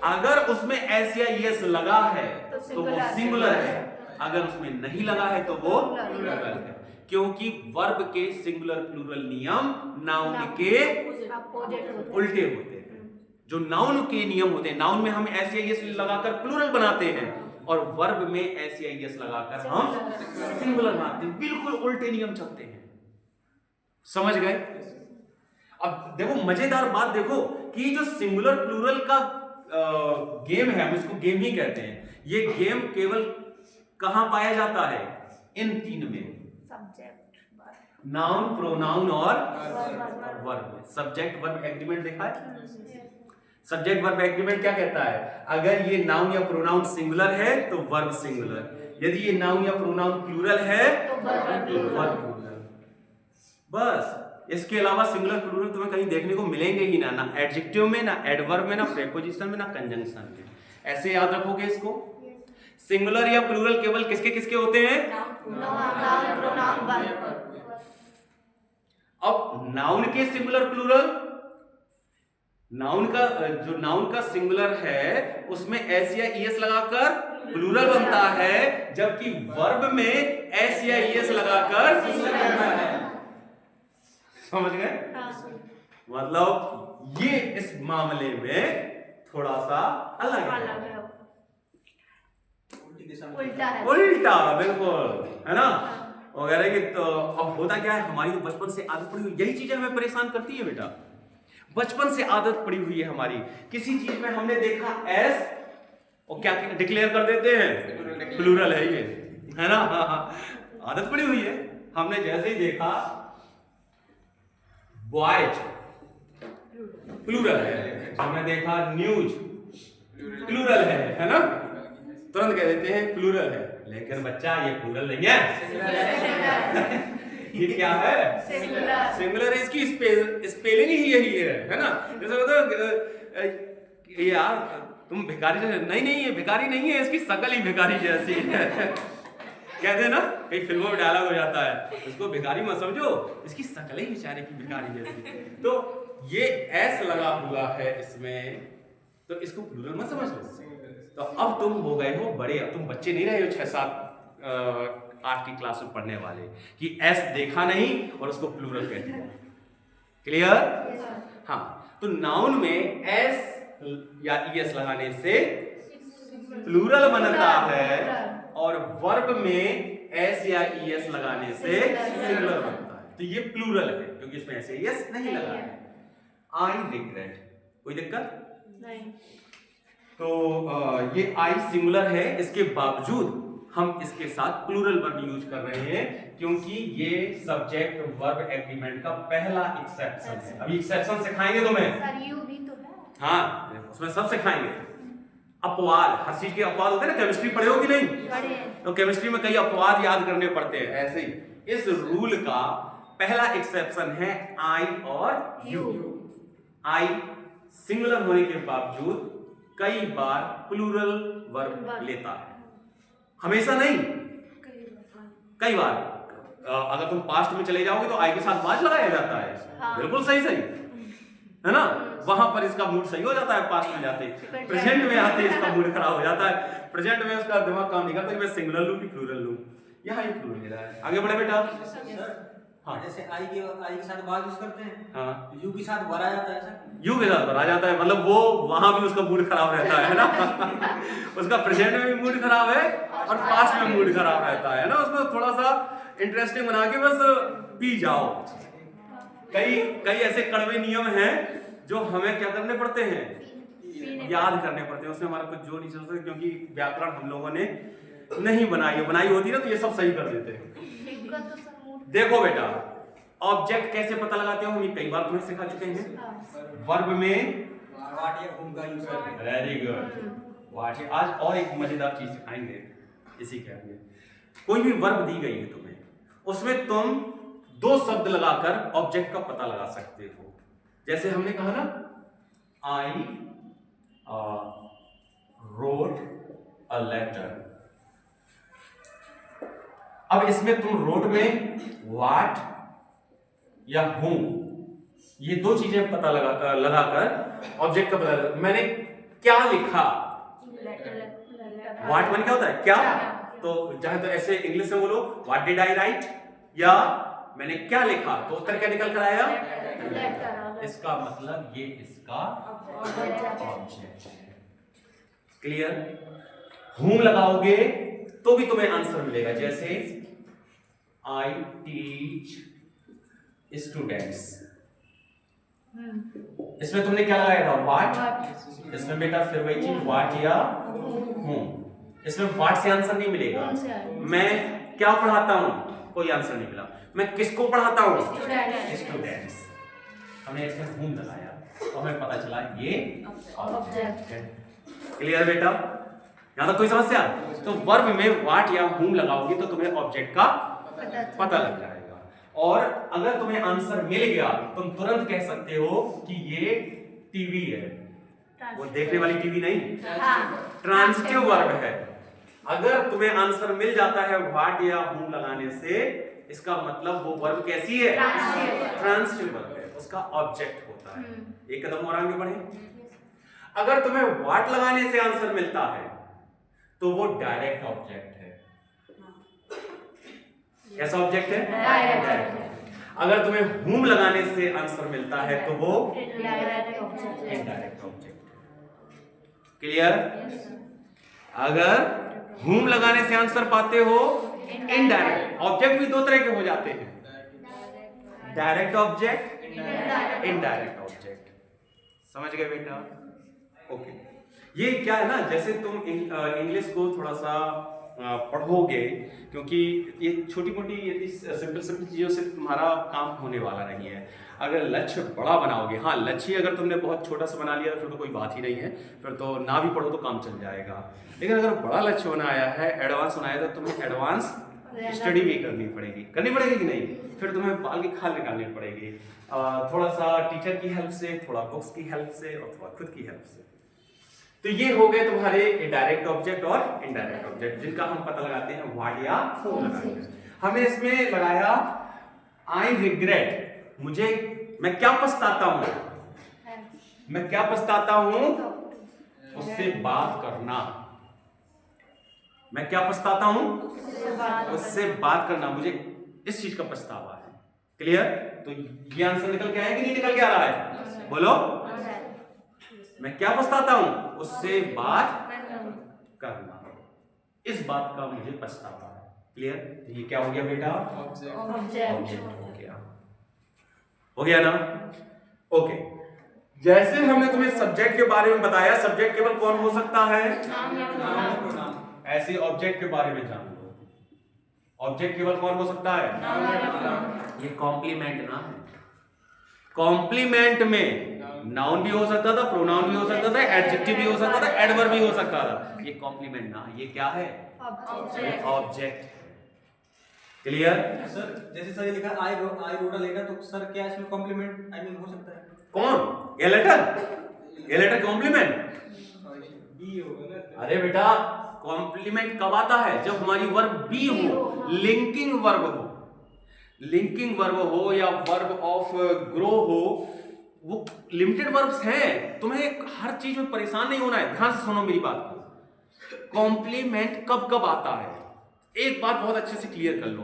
अगर उसमें एस या ईएस लगा है तो वो सिंगुलर है, अगर उसमें नहीं लगा है तो वो प्लूरल है, क्योंकि वर्ब के सिंगुलर प्लूरल नियम नाउन के उल्टे होते हैं। जो नाउन के नियम होते हैं, नाउन में हम एस या ईएस लगाकर प्लूरल बनाते हैं और वर्ब में एस या ईएस लगाकर हम सिंगुलर बनाते हैं। बिल्कुल उल्टे नियम चलते हैं, समझ गए? अब देखो मजेदार बात देखो कि जो सिंगुलर प्लूरल का गेम है, हम इसको गेम ही कहते हैं, ये गेम केवल कहां पाया जाता है? इन तीन में, नाउन, प्रोनाउन और वर्ब में। सब्जेक्ट वर्ब एग्रीमेंट देखा है? सब्जेक्ट वर्ब एग्रीमेंट क्या कहता है? अगर ये नाउन या प्रोनाउन सिंगुलर है तो वर्ब सिंगुलर, यदि ये नाउन या प्रोनाउन प्लूरल है तो वर्ब प्लूरल। बस, इसके अलावा सिंगुलर प्लूरल तुम्हें कहीं देखने को मिलेंगे ही ना, ना एडजेक्टिव में, ना एडवर्ब में, ना प्रेपोजिशन में, ना कंजंक्शन में। ऐसे याद रखोगे इसको। सिंगुलर या प्लूरल केवल किसके किसके होते हैं? Noun pronoun verb. अब नाउन के सिंगुलर प्लूरल, नाउन का जो नाउन का सिंगुलर है उसमें एस या ईएस लगाकर प्लूरल बनता है, जबकि वर्ब में एस या ईएस लगाकर समझ गए? मतलब ये इस मामले में थोड़ा सा अलग है, उल्टा है, उल्टा बिल्कुल, है ना? वगैरह की तो अब होता क्या है, हमारी तो बचपन से आदत पड़ी हुई, यही चीजें हमें परेशान करती है बेटा। बचपन से आदत पड़ी हुई है हमारी, किसी चीज में हमने देखा एस और क्या डिक्लेयर कर देते हैं प्लूरल है ये, है ना? आदत पड़ी हुई है। हमने जैसे ही देखा बॉयज प्लूरल है, हमने देखा न्यूज प्लूरल है ना? तुरंत कह देते हैं प्लूरल है, लेकिन बच्चा ये प्लूरल नहीं है। ये क्या है? सिंगुलर है, इसकी स्पेलिंग ही यही है ना? जैसे मतलब यार तुम भिखारी नहीं, ये भिखारी नहीं है, इसकी शकल ही भिखारी जैसी है। कहते हैं ना, कई फिल्मों में डायलॉग हो जाता है, इसको भिखारी मत समझो, इसकी शकल ही बेचारे की भिखारी जैसी। तो ये एस लगा हुआ है इसमें, तो इसको प्लूरल मत समझ लो। तो अब तुम हो गए हो बड़े, अब तुम बच्चे नहीं रहे हो 6-7 8 की क्लास में पढ़ने वाले कि एस देखा नहीं और उसको प्लूरल कहते हैं। क्लियर? हाँ, तो नाउन में एस या ईएस लगाने से प्लूरल बनता है और वर्ब में एस या ईएस लगाने से सिंगुलर बनता है। तो ये प्लूरल है क्योंकि इसमें एस या ईएस नहीं लगा है। आई रिग्रेट, कोई दिक्कत नहीं। तो ये आई सिंगुलर है, इसके बावजूद हम इसके साथ प्लूरल वर्ब यूज कर रहे हैं क्योंकि ये सब्जेक्ट वर्ब एग्रीमेंट का पहला एक्सेप्शन है। अभी एक्सेप्शन सिखाएंगे तुम्हें। सर यू भी तो है। हाँ, उसमें सब सिखाएंगे। अपवाद, हर चीज के अपवाद होते हैं ना, केमिस्ट्री पढ़े हो कि नहीं? तो केमिस्ट्री में कई अपवाद याद करने पड़ते हैं। ऐसे ही इस रूल का पहला एक्सेप्शन है आई और यू। आई सिंगुलर होने के बावजूद कई बार प्लूरल वर्ब लेता है, हमेशा नहीं, कई बार। अगर तुम पास्ट में चले जाओगे तो आई के साथ वाज लगाया जाता है। हाँ। बिल्कुल सही है ना? वहां पर इसका मूड सही हो जाता है, पास्ट में जाते प्रेजेंट में आते इसका मूड खराब हो जाता है। प्रेजेंट में उसका दिमाग काम नहीं करता कि मैं सिंगुलर लूं कि प्लूरल लूं। यहाँ ये प्लूरल ले रहा है। आगे बढ़े बेटा। हाँ, जैसे आई के साथ वाज यूज करते हैं, हाँ, यू के साथ वर आ जाता है सर। यू के साथ वर आ जाता है, मतलब वो वहां भी उसका मूड खराब रहता है ना? उसका प्रेजेंट में भी मूड खराब है और पास्ट में मूड खराब रहता है ना? उसको थोड़ा सा इंटरेस्टिंग बना के बस पी जाओ। कई ऐसे कड़वे नियम हैं जो हमें क्या करने पड़ते हैं, याद करने पड़ते हैं। उसमें हमारा कुछ जो नहीं चल सकता क्योंकि व्याकरण हम लोगों ने नहीं बनाई होती ना, तो ये सब सही कर देते हैं। देखो बेटा, ऑब्जेक्ट कैसे पता लगाते हो, हम ये कई बार तुम्हें सिखा चुके हैं। वर्ब में वाट या हुम का यूज करते हैं। वेरी गुड, वाट। आज और एक मजेदार चीज सिखाएंगे इसी के आगे। कोई भी वर्ब दी गई है तुम्हें, उसमें तुम 2 शब्द लगाकर ऑब्जेक्ट का पता लगा सकते हो। जैसे हमने कहा ना, आई रोट अ लेटर। अब इसमें तुम रोट में व्हाट या हूम, ये 2 चीजें पता लगाकर ऑब्जेक्ट का पता लगा। मैंने क्या लिखा, व्हाट मन क्या होता है, क्या? तो चाहे तो ऐसे इंग्लिश में बोलो व्हाट डिड आई राइट, या मैंने क्या लिखा, तो उत्तर क्या निकल कर आया? इसका मतलब ये इसका ऑब्जेक्ट है। क्लियर? हूम लगाओगे तो भी तुम्हें आंसर मिलेगा। जैसे आई टीच स्टूडेंट्स, इसमें तुमने क्या लगाया था, व्हाट। इसमें बेटा फिर वही चीज व्हाट या हूम। इसमें व्हाट से आंसर नहीं मिलेगा। मैं क्या पढ़ाता हूं, कोई आंसर नहीं मिला। मैं किसको पढ़ाता हूं, स्टूडेंट्स। हमने इसमें हूम लगाया तो हमें पता चला ये ऑब्जेक्ट है। क्लियर बेटा? यहां तक कोई समस्या? तो वर्ब में व्हाट या हूम लगाओगे तो तुम्हें ऑब्जेक्ट का पता लग जाएगा। और अगर तुम्हें आंसर मिल गया तुम तुरंत कह सकते हो कि ये टीवी है। वो देखने वाली टीवी नहीं, ट्रांजिटिव वर्ब है। अगर तुम्हें आंसर मिल जाता है व्हाट या हूम लगाने से, इसका मतलब वो वर्ब कैसी है? ट्रांसिटिव वर्ब है, उसका ऑब्जेक्ट होता है। एक कदम और आगे बढ़े। अगर तुम्हें व्हाट लगाने से आंसर मिलता है तो वो डायरेक्ट ऑब्जेक्ट है। कैसा ऑब्जेक्ट है? डायरेक्ट। अगर तुम्हें हूम लगाने से आंसर मिलता है तो वो इनडायरेक्ट ऑब्जेक्ट। क्लियर? अगर हूम लगाने से आंसर पाते हो इनडायरेक्ट। ऑब्जेक्ट भी दो तरह के हो जाते हैं, डायरेक्ट ऑब्जेक्ट, इनडायरेक्ट ऑब्जेक्ट। समझ गए बेटा? ओके। ये क्या है ना, जैसे तुम इंग्लिश को थोड़ा सा पढ़ोगे, क्योंकि ये छोटी मोटी यदि सिंपल सिंपल चीज़ों से तुम्हारा काम होने वाला नहीं है। अगर लक्ष्य बड़ा बनाओगे, हाँ लक्ष्य अगर तुमने बहुत छोटा सा बना लिया तो फिर तो कोई बात ही नहीं है, फिर तो ना भी पढ़ो तो काम चल जाएगा। लेकिन अगर बड़ा लक्ष्य बनाया है, एडवांस बनाया, तो तुम्हें एडवांस स्टडी भी करनी पड़ेगी कि नहीं? फिर तुम्हें बाल की खाल निकालनी पड़ेगी, थोड़ा सा टीचर की हेल्प से, थोड़ा बुक्स की हेल्प से और थोड़ा खुद की हेल्प से। तो ये हो गए तुम्हारे डायरेक्ट ऑब्जेक्ट और इनडायरेक्ट ऑब्जेक्ट, जिनका हम पता लगाते हैं व्हाट या हूम लगाते हैं। हमने इसमें लगाया आई रिग्रेट, मैं क्या पछताता हूं, उससे बात करना। मैं क्या पछताता हूं? उससे बात करना, मुझे इस चीज का पछतावा है। क्लियर? तो ये आंसर निकल के आया कि नहीं निकल के आ रहा है? बोलो। मैं क्या पछताता हूं? उससे बात करना, इस बात का मुझे पछतावा है। क्लियर? ये क्या हो गया बेटा? ऑब्जेक्ट हो गया ना? ओके। जैसे हमने तुम्हें सब्जेक्ट के बारे में बताया, सब्जेक्ट केवल कौन हो सकता है? ऐसे ऑब्जेक्ट के बारे में जान लो। ऑब्जेक्ट केवल कौन हो सकता है? ये कॉम्प्लीमेंट ना है। कॉम्प्लीमेंट में नाउन भी हो सकता था, प्रोनाउन भी हो सकता था, एडजेक्टिव भी हो सकता था, एडवर्ब भी हो सकता था। ये कॉम्प्लीमेंट ना, ये क्या है? ऑब्जेक्ट। क्लियर? सर जैसे सर ये लिखा आई रोट अ लेटर, तो सर क्या इसमें कॉम्प्लीमेंट हो सकता है? कौन? ये लेटर कॉम्प्लीमेंट? बी होगा ना? अरे बेटा, कॉम्प्लीमेंट कब आता है? जब हमारी वर्ब बी हो, लिंकिंग वर्ब हो या वर्ब ऑफ ग्रो हो। वो लिमिटेड वर्ब्स हैं, तुम्हें हर चीज में परेशान नहीं होना है। ध्यान से सुनो मेरी बात को। कॉम्प्लीमेंट कब आता है? एक बात बहुत अच्छे से क्लियर कर लो,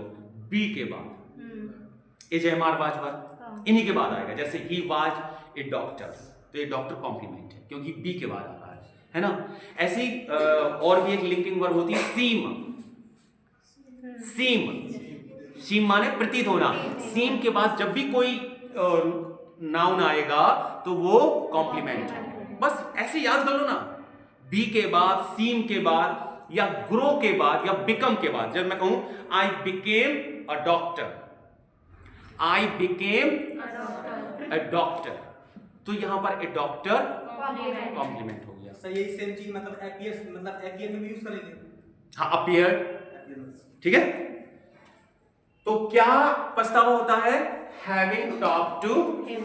बी के बाद। Is M are was verb इन्हीं के बाद आएगा। जैसे ही वाज ए डॉक्टर, तो ये डॉक्टर कॉम्प्लीमेंट है क्योंकि बी के बाद आ रहा है ना? ऐसे ही और भी एक लिंकिंग वर्ब होती है सीम माने प्रतीत होना। सीम के बाद जब भी कोई नाउन आएगा तो वो कॉम्प्लीमेंट है। बस ऐसे याद कर लो ना, बी के बाद, सीम के बाद, या ग्रो के बाद, या बिकम के बाद। जब मैं कहूं आई बिकेम अ डॉक्टर, तो यहां पर ए डॉक्टर कॉम्प्लीमेंट हो गया। सर यही सेम चीज मतलब अपीयर में भी यूज करेंगे? हाँ, अपीयर। ठीक है? तो क्या पछतावा होता है? हैविंग टॉक टू हिम,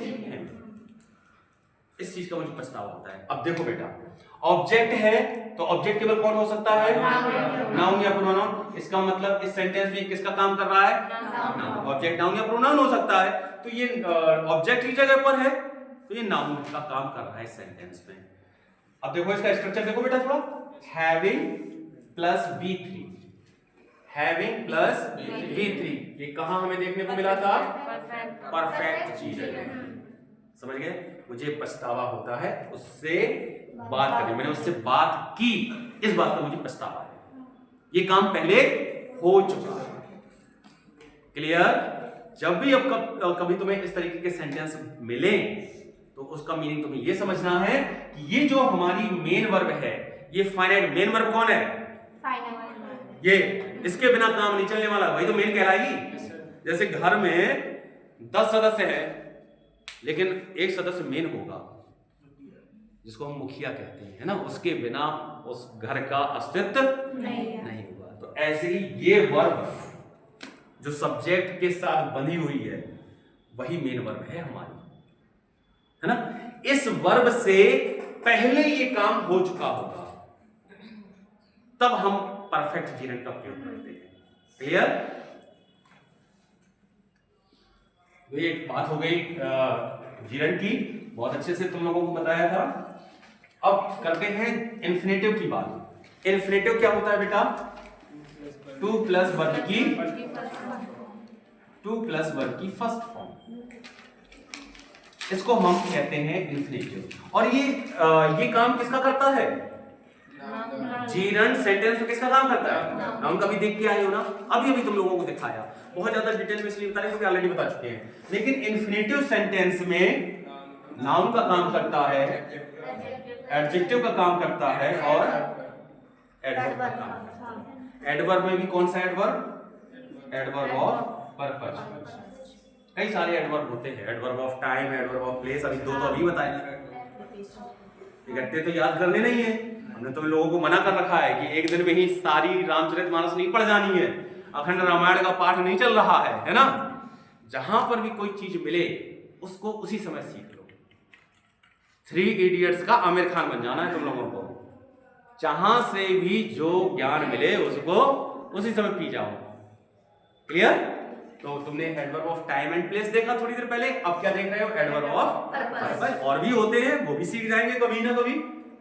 इस चीज का मुझे पछतावा होता है। अब देखो बेटा, ऑब्जेक्ट है तो ऑब्जेक्ट केवल कौन हो सकता है? नाउन या प्रोनाउन। इसका मतलब इस सेंटेंस में किसका काम कर रहा है? ऑब्जेक्ट नाउन या प्रोनाउन हो सकता है। तो ये ऑब्जेक्ट की जगह पर है, तो ये नाउन का काम कर रहा है इस सेंटेंस में। अब देखो इसका स्ट्रक्चर देखो बेटा थोड़ा। Having plus V3, having plus V3, ये कहां हमें देखने को मिला था? परफेक्ट चीज है। समझ गए? मुझे पछतावा होता है उससे बात करने, मैंने उससे बात की, इस बात का मुझे पछतावा है। ये काम पहले हो चुका है। क्लियर? जब भी अब कभी तुम्हें इस तरीके के सेंटेंस मिले तो उसका मीनिंग तुम्हें ये समझना है कि ये जो हमारी मेन वर्ब है, ये फाइनाइट मेन वर्ब कौन है? ये, इसके बिना काम नहीं चलने वाला, वही तो मेन कहलाएगी। जैसे घर में 10 सदस्य हैं, लेकिन एक सदस्य मेन होगा जिसको हम मुखिया कहते हैं, है ना? उसके बिना उस घर का अस्तित्व नहीं होगा। तो ऐसे ही ये वर्ब जो सब्जेक्ट के साथ बंधी हुई है, वही मेन वर्ब है हमारी, है ना? इस वर्ब से पहले ये काम हो चुका होगा, तब हम परफेक्ट जीरंड का प्रयोग करते हैं। क्लियर? तो ये एक बात हो गई जीरंड की, बहुत अच्छे से तुम लोगों को बताया था। अब करते हैं इन्फिनेटिव की बात। इन्फिनेटिव क्या होता है बेटा? 2 प्लस वर्ब की फर्स्ट फॉर्म, इसको हम कहते हैं इन्फिनेटिव। और ये काम किसका करता है? जीरंड सेंटेंस में किसका काम करता है? नाउन का भी देख के आए हो ना, अभी तुम लोगों को दिखाया। बहुत ज्यादा डिटेल में इसलिए बता रहे क्योंकि ऑलरेडी बता चुके हैं। लेकिन इन्फिनेटिव सेंटेंस में नाउन का काम करता है, एडजेक्टिव का काम करता है और एडवर्ब का काम करता है। एडवर्ब में भी कौन सा एडवर्ब? Adverb of purpose. कई सारे एडवर्ब होते हैं, adverb of time, adverb of place, अभी दो तो अभी बताए। इकट्ठे तो याद करने नहीं है, हमने तो लोगों को मना कर रखा है कि एक दिन में ही सारी रामचरितमानस नहीं पढ़ जानी है, अखंड रामायण का पाठ नहीं चल रहा है ना। जहां पर भी कोई चीज मिले उसको उसी समय सीख लो। 3 इडियट्स का आमिर खान बन जाना है तुम लोगों को। जहां से भी जो ज्ञान मिले उसको उसी समय पी जाओ। क्लियर? तो तुमने adverb of time and place देखा थोड़ी देर पहले, अब क्या देख रहे हो? Adverb of purpose. और भी होते हैं, वो भी सीख जाएंगे कभी ना कभी,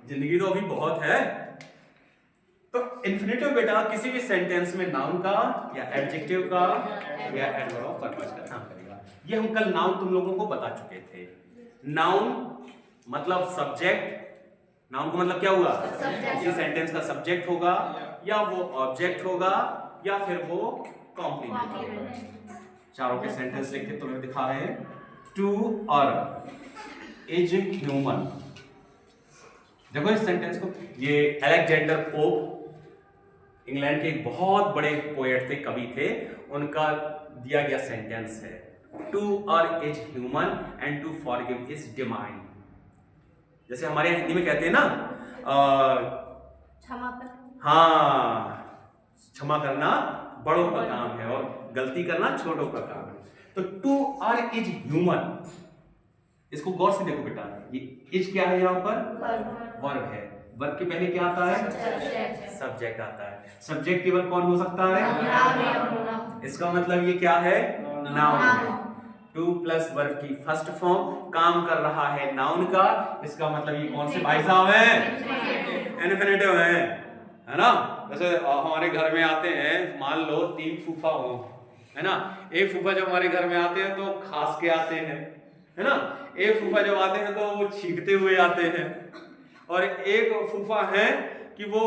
जिंदगी तो अभी बहुत है। तो इन्फिनेटिव बेटा किसी भी सेंटेंस में नाउन का या एडजेक्टिव का या एडवर्ब ऑफ पर्पस का काम करेगा। ये हम कल नाउन तुम लोगों को बता चुके थे। नाउन मतलब सब्जेक्ट, नाउन का मतलब क्या हुआ? किसी सेंटेंस का सब्जेक्ट होगा या वो ऑब्जेक्ट होगा या फिर वो कॉम्प्लीमेंट होगा। चारों के सेंटेंस लिख के तुम्हें दिखा रहे हैं। To err is human. देखो इस सेंटेंस को, ये अलेक्जेंडर पोप इंग्लैंड के एक बहुत बड़े पोएट थे, कवि थे, उनका दिया गया सेंटेंस है। To err is human and to forgive is divine. जैसे हमारे हिंदी में कहते हैं ना, हाँ, क्षमा करना बड़ों का काम है और गलती करना छोटों का काम है। तो टू अर्न इज ह्यूमन, इसको गौर से देखो बेटा, ये इज क्या है? यहाँ पर वर्ब है। वर्ब के पहले क्या आता है? सब्जेक्ट आता है। सब्जेक्ट केवल कौन हो सकता है? इसका मतलब ये क्या है? नाउन। 2 प्लस वर्ब की फर्स्ट फॉर्म, काम कर रहा है नाउन का, इसका मतलब ये कौन से भाई साहब है? इन्फिनेटिव है ना। जैसे हमारे घर में आते हैं, मान लो 3 फूफा हो, है ना। एक फूफा जब हमारे घर में आते हैं तो खास के आते हैं, है ना। एक फूफा जब आते हैं तो वो छींकते हुए आते हैं, और एक फूफा है कि वो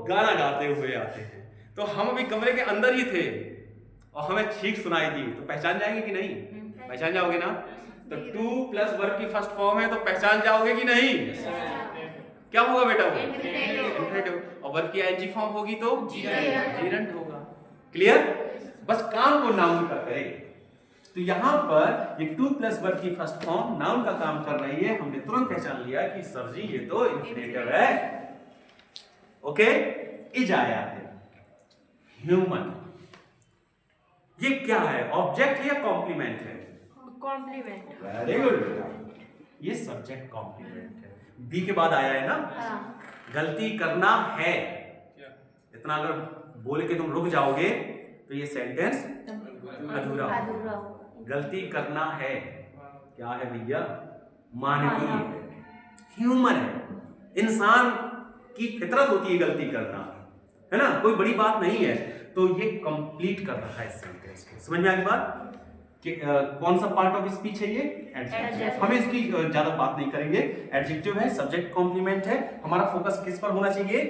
गाना गाते हुए आते हैं। तो हम अभी कमरे के अंदर ही थे और हमें छींक सुनाई दी, तो पहचान जाएंगे कि नहीं? पहचान जाओगे ना। तो 2 प्लस वर्ब की फर्स्ट फॉर्म है, तो पहचान जाओगे कि नहीं? क्या होगा बेटा? वो इन्फिनेटिव। और वर्ब की आईएनजी फॉर्म होगी तो जीरंड होगा। क्लियर? बस काम को नाउन का करे। तो यहां पर ये 2 प्लस वर्ब की फर्स्ट फॉर्म नाउन का काम कर रही है। हमने तुरंत पहचान लिया कि सर जी ये तो इन्फिनेटिव है। ओके, इज आया है। ह्यूमन, ये क्या है? ऑब्जेक्ट है या कॉम्प्लीमेंट है? कॉम्प्लीमेंट। वेरी गुड, ये सब्जेक्ट कॉम्प्लीमेंट है। बी के बाद आया है ना। गलती करना है, इतना अगर बोल के तुम रुक जाओगे तो ये सेंटेंस अधूरा होगा। गलती करना है क्या है भैया? मानवीय है, ह्यूमन है। इंसान की फितरत होती है गलती करना, है ना, कोई बड़ी बात नहीं है। तो ये कंप्लीट कर रहा है इस सेंटेंस को। समझ में आ गई बात कि कौन सा पार्ट ऑफ स्पीच है ये? एडजेक्टिव। हम इसकी ज्यादा बात नहीं करेंगे। एडजेक्टिव है, सब्जेक्ट कॉम्प्लीमेंट है। हमारा फोकस किस पर होना चाहिए?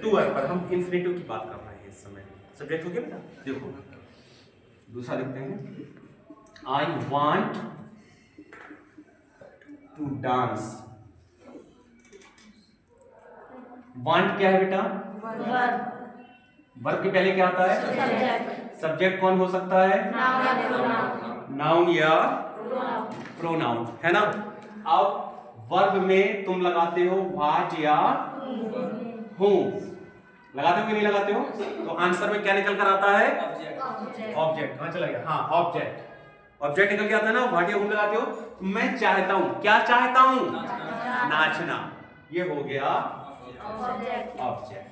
टू पर। हम इन्फिनेटिव की बात कर रहे हैं इस समय। सब्जेक्ट हो गया बेटा? देखो दूसरा देखते हैं। I want to dance. Want क्या है बेटा? वर्ब के पहले क्या आता है? सब्जेक्ट कौन हो सकता है? नाउन या प्रोनाउन, है ना। अब वर्ब में तुम लगाते हो व्हाट या हूं, लगाते हो कि नहीं लगाते हो? तो आंसर में क्या निकल कर आता है? ऑब्जेक्ट। कहां चला गया? हाँ, ऑब्जेक्ट। ऑब्जेक्ट निकल के आता है ना। व्हाट या हूं लगाते हो। मैं चाहता हूं, क्या चाहता हूं? नाचना। ये हो गया ऑब्जेक्ट।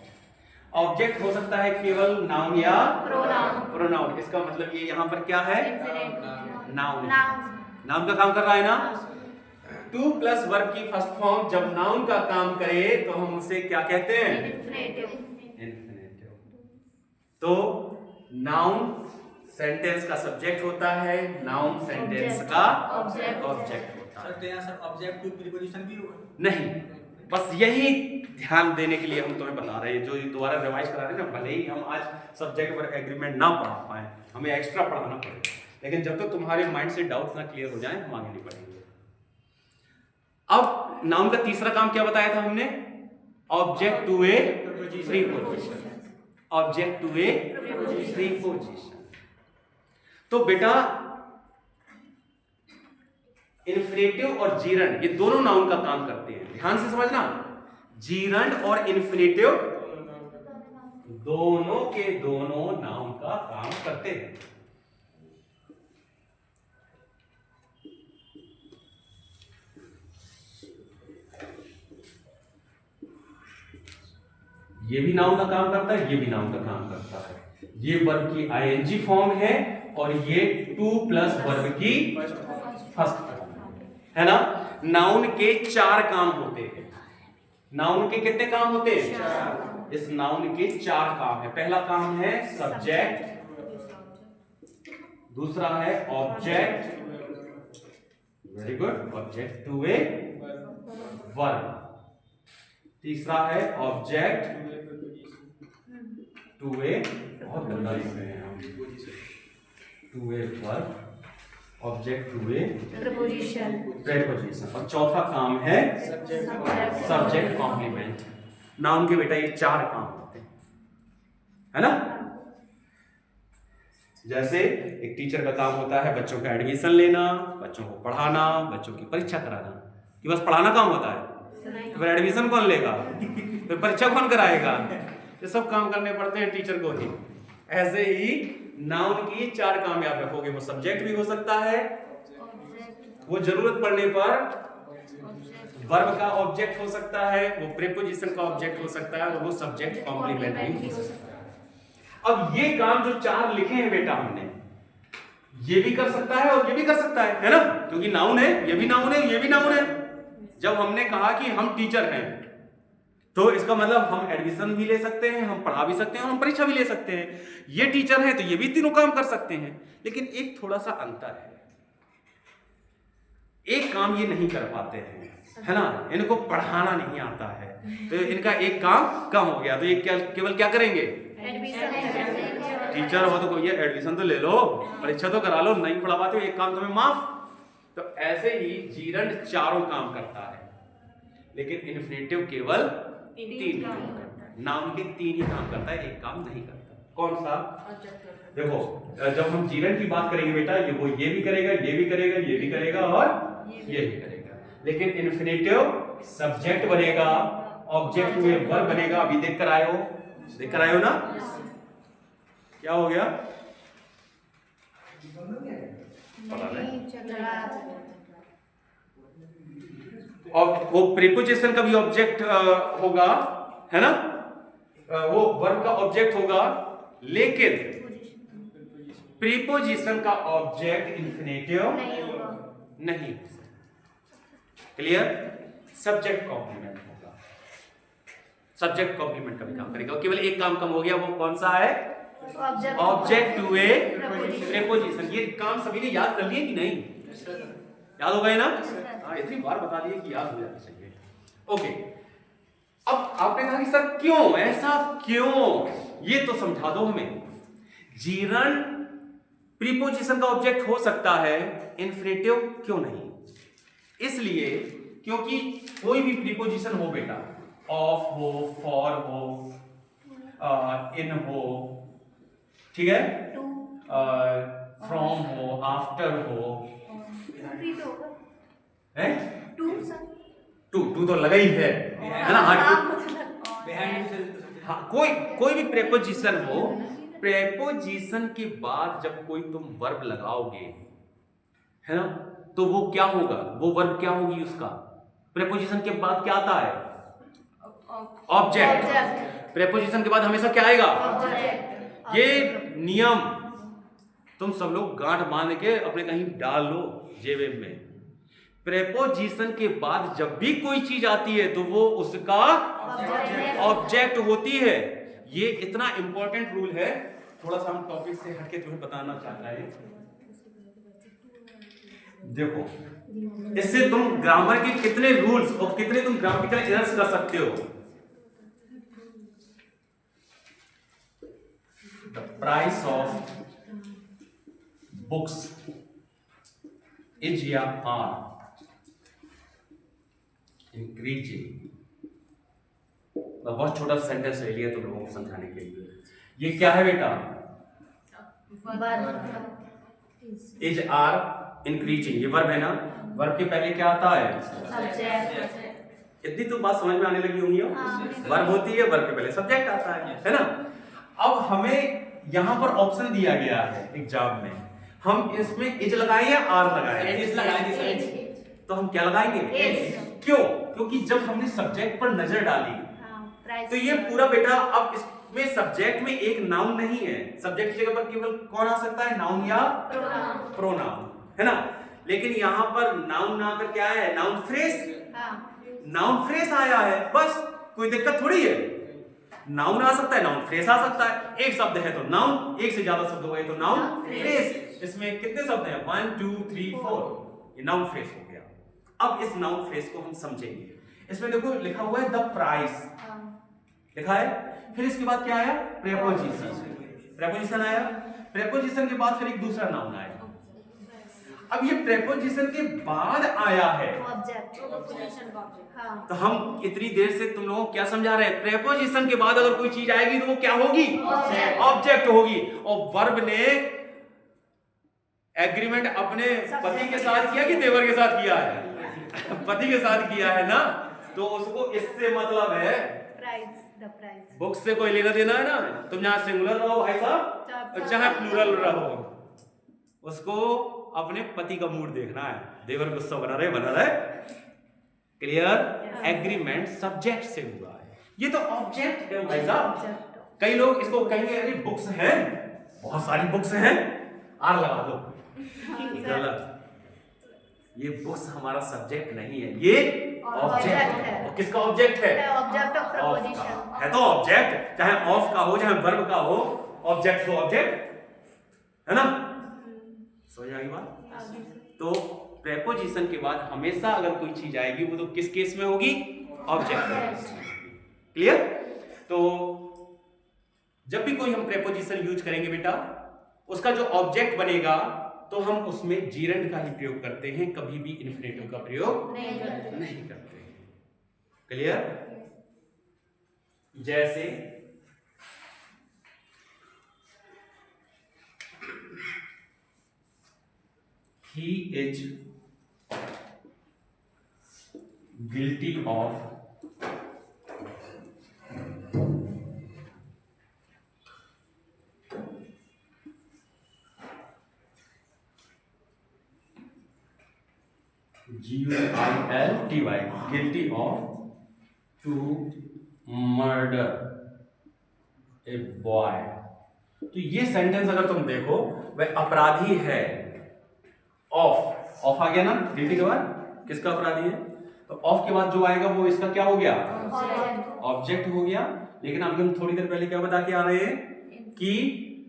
ऑब्जेक्ट हो सकता है केवल नाउन या प्रोनाउन प्रोनाउन। इसका मतलब ये यहाँ पर क्या है, इंफिनिटिव नाउन। नाउन नाउन का काम कर रहा है ना। टू प्लस वर्ब की फर्स्ट फॉर्म जब नाउन का काम करे तो हम उसे क्या कहते हैं, इंफिनिटिव इन्फिनेटिव। तो नाउन सेंटेंस का सब्जेक्ट होता है, नाउन सेंटेंस का ऑब्जेक्ट ऑब्जेक्ट होता सर है। तो यहाँ सर ऑब्जेक्ट टू प्रीपोजिशन भी होगा? नहीं, बस यही ध्यान देने के लिए हम तुम्हें बता रहे हैं, जो दोबारा रिवाइज करा रहे हैं ना। भले ही हम आज सब्जेक्ट वर्ब एग्रीमेंट ना पढ़ा पाए, हमें एक्स्ट्रा पढ़ाना पड़ेगा, लेकिन जब तक तुम्हारे माइंड से डाउट्स ना क्लियर हो जाए हम आगे नहीं बढ़ेंगे। अब नाउन का तीसरा काम क्या बताया था हमने, object to a preposition, object to a preposition. तो बेटा इन्फिनेटिव और जीरंड ये दोनों नाउन का काम करते हैं, ध्यान से समझना। जीरंड और इन्फिनेटिव दोनों के दोनों नाउन का काम करते हैं। ये भी नाउन का काम करता है, ये भी नाउन का काम करता है। ये वर्ब की आईएनजी फॉर्म है और ये टू प्लस वर्ब की फर्स्ट फॉर्म है ना। नाउन के 4 काम होते हैं। नाउन के कितने काम होते हैं? इस नाउन के 4 काम है। पहला काम है सब्जेक्ट, दूसरा है object, very good, object to a verb, तीसरा है ऑब्जेक्ट टू ए, बहुत गंदा लिख रहे हैं हम, to a verb, object to a preposition preposition, और चौथा काम है सब्जेक्ट कॉम्प्लीमेंट। नाउन के बेटा ये 4 काम होते हैं, है ना। जैसे एक टीचर का काम होता है बच्चों का एडमिशन लेना, बच्चों को पढ़ाना, बच्चों की परीक्षा कराना, कि बस पढ़ाना काम होता है, तो फिर एडमिशन कौन लेगा, फिर परीक्षा कौन कराएगा, ये सब काम करने पड़ते हैं टीचर को ही। ऐसे ही नाउन की 4 काम याद रखोगे। वो सब्जेक्ट भी हो सकता है, वो जरूरत पड़ने पर वर्ब का ऑब्जेक्ट हो सकता है, वो प्रीपोजिशन का ऑब्जेक्ट हो सकता है, और वो सब्जेक्ट कॉम्प्लीमेंट भी हो सकता है। अब ये काम जो 4 लिखे हैं बेटा हमने, ये भी कर सकता है और ये भी कर सकता है ना, क्योंकि नाउन है, ये भी नाउन है, ये भी नाउन है। जब हमने कहा कि हम टीचर हैं तो इसका मतलब हम एडमिशन भी ले सकते हैं, हम पढ़ा भी सकते हैं और हम परीक्षा भी ले सकते हैं। ये टीचर है तो ये भी तीनों काम कर सकते हैं, लेकिन एक थोड़ा सा अंतर है, एक काम ये नहीं कर पाते हैं, है ना, इनको पढ़ाना नहीं आता है, तो इनका एक काम कम हो गया, तो ये केवल क्या करेंगे, टीचर हो तो कोई ये एडमिशन तो ले लो, परीक्षा तो करा लो, नहीं पढ़ा पाते हो एक काम तुम्हें माफ। तो ऐसे ही जीरंड 4 काम करता है, लेकिन इन्फिनेटिव केवल 3 काम करता है। नाउन के 3 ही काम करता है, एक काम नहीं करता। कौन सा? देखो जब हम जीरंड की बात करेंगे बेटा, ये भी करेगा, ये भी करेगा, ये भी करेगा और ये भी करेगा, लेकिन इन्फिनेटिव सब्जेक्ट बनेगा, ऑब्जेक्ट में वर्ब बनेगा। अभी देख कर आए हो ना, क्या हो गया, पता नहीं। और वो प्रीपोजिशन का भी ऑब्जेक्ट होगा, है ना, वो वर्ब का ऑब्जेक्ट होगा, लेकिन प्रीपोजिशन का ऑब्जेक्ट इन्फिनेटिव नहीं। क्लियर? सब्जेक्ट कॉम्प्लीमेंट होगा, सब्जेक्ट कॉम्प्लीमेंट का भी काम करेगा। केवल एक काम कम हो गया, वो कौन सा है, ऑब्जेक्ट टू ए प्रीपोजिशन। ये काम सभी ने याद कर लिए कि नहीं, याद हो गए ना? हाँ, इतनी बार बता दिए कि याद हो जाना चाहिए। ओके, अब आपने कहा कि सर क्यों ऐसा, क्यों, ये तो समझा दो हमें। जीरंड प्रीपोजिशन का ऑब्जेक्ट हो सकता है, इन्फिनेटिव क्यों नहीं? इसलिए क्योंकि कोई भी प्रीपोजिशन हो बेटा, ऑफ हो, फॉर हो, इन हो, ठीक है, फ्रॉम हो, आफ्टर हो, टू तो लगा ही है ना। हाँ, कोई भी प्रेपोजिशन हो, प्रेपोजिशन के बाद जब कोई तुम वर्ब लगाओगे, है ना, तो वो क्या होगा, वो वर्ब क्या होगी उसका, प्रेपोजिशन के बाद क्या आता है, ऑब्जेक्ट। प्रेपोजिशन के बाद हमेशा क्या आएगा? ऑब्जेक्ट। ये नियम तुम सब लोग गांठ बांध के अपने कहीं डाल लो जेब में। प्रेपोजिशन के बाद जब भी कोई चीज आती है तो वो उसका ऑब्जेक्ट होती है। ये इतना इंपॉर्टेंट रूल है। थोड़ा सा हम टॉपिक से हटके तुम्हें बताना चाहता है। देखो, इससे तुम ग्रामर के कितने रूल्स और कितने तुम ग्रामेटिकल एरर्स कर सकते हो। The price of books is या आर इंक्रीजिंग। बहुत छोटा सेंटेंस ले लिया तुम लोगों को समझाने के लिए। ये क्या है बेटा? Is are increasing. ये वर्ब है ना? वर्ब के पहले क्या आता है? सब्जेक्ट। इतनी तो बात समझ में आने लगी होंगी। वर्ब होती है, वर्ब के पहले सब्जेक्ट आता है ना? अब हमें यहाँ पर ऑप्शन दिया गया है एग्जाम में, हम इसमें इज लगाएं या आर लगाएं? इज लगाएंगे सर। तो हम क्या लगाएंगे? क्यों? क्योंकि जब हमने सब्जेक्ट पर नजर डाली तो ये पूरा बेटा, अब इसमें सब्जेक्ट में एक नाउन नहीं है। सब्जेक्ट की जगह पर केवल कौन आ सकता है? नाउन या प्रोनाउन, है ना? लेकिन यहाँ पर नाउन ना आकर क्या है? Noun phrase. नाउन फ्रेज आया है, बस कोई दिक्कत थोड़ी है। नाउन आ सकता है, नाउन फ्रेज आ सकता है। एक शब्द है तो नाउन, एक से ज्यादा शब्द हो गए तो नाउन फ्रेज। इसमें कितने शब्द हैं? 1 2 3 4। ये नाउन फ्रेज हो गया। अब इस नाउन फ्रेज को हम समझेंगे। इसमें देखो लिखा हुआ है द प्राइस, लिखा है। फिर इसके बाद क्या आया? प्रेपोजिशन। प्रेपोजिशन आया। प्रेपोजिशन के बाद फिर एक दूसरा नाउन आया। अब ये प्रेपोजिशन के बाद आया है तो हम इतनी देर से तुम लोगों को क्या समझा रहे हैं? प्रेपोजिशन के बाद अगर कोई चीज आएगी तो वो क्या होगी? ऑब्जेक्ट होगी। और वर्ब ने एग्रीमेंट अपने पति के साथ किया कि देवर के साथ किया है? पति के साथ किया है ना? तो उसको इससे मतलब है बुक से कोई लेना देना है ना। तुम यहाँ सिंगुलर रहो भाई साहब और चाहे प्लूरल रहो, उसको अपने पति का मूड देखना है। देवर गुस्सा बना रहे। क्लियर? एग्रीमेंट सब्जेक्ट से हुआ है, ये तो ऑब्जेक्ट है भाई साहब। कई लोग इसको कहेंगे अरे बुक्स हैं, बहुत सारी बुक्स हैं, आर लगा दो। गलत। ये बुक्स हमारा सब्जेक्ट नहीं है, ये ऑब्जेक्ट है। और किसका ऑब्जेक्ट है? ऑब्जेक्ट ऑफ प्रपोजिशन है। तो ऑब्जेक्ट चाहे ऑफ का हो चाहे वर्ब का हो, ऑब्जेक्ट तो ऑब्जेक्ट है ना? समझ आई बात? तो प्रेपोजिशन के बाद हमेशा अगर कोई चीज आएगी वो तो किस केस में होगी? ऑब्जेक्ट। क्लियर? तो जब भी कोई हम प्रेपोजिशन यूज करेंगे बेटा, उसका जो ऑब्जेक्ट बनेगा तो हम उसमें जीरंड का ही प्रयोग करते हैं, कभी भी इन्फिनेटिव का प्रयोग नहीं करते हैं। क्लियर? जैसे he is guilty of G-U-I-L-T-Y, guilty of to murder a boy। तो ये सेंटेंस अगर तुम देखो, वह अपराधी है। ऑफ आ गया ना गिल्टी के बाद? किसका अपराधी है? तो ऑफ के बाद जो आएगा वो इसका क्या हो गया? ऑब्जेक्ट हो गया। लेकिन अभी हम थोड़ी देर पहले क्या बता के आ रहे हैं कि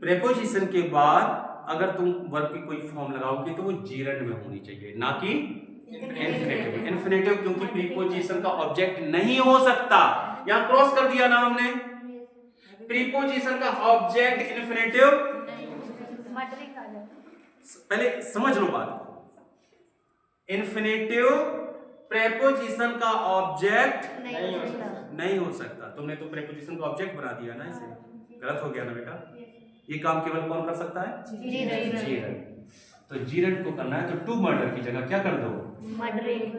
प्रेपोजिशन के बाद अगर तुम वर्ब की कोई फॉर्म लगाओगे तो वो जीरंड में होनी चाहिए, ना कि इन्फिनेटिव। इन्फिनेटिव क्योंकि प्रीपोजिशन का ऑब्जेक्ट नहीं हो सकता। यहां क्रॉस कर दिया ना हमने। प्रीपोजिशन का ऑब्जेक्ट इन्फिनेटिव। पहले समझ लो बात। इन्फिनेटिव प्रेपोजिशन का ऑब्जेक्ट नहीं हो सकता। तुमने तो प्रेपोजिशन का ऑब्जेक्ट बना दिया ना, इसे गलत हो गया ना बेटा। ये काम केवल कौन कर सकता है? जीरंड। तो जीरंड को करना है तो टू मर्डर की जगह क्या कर दो? मर्डरिंग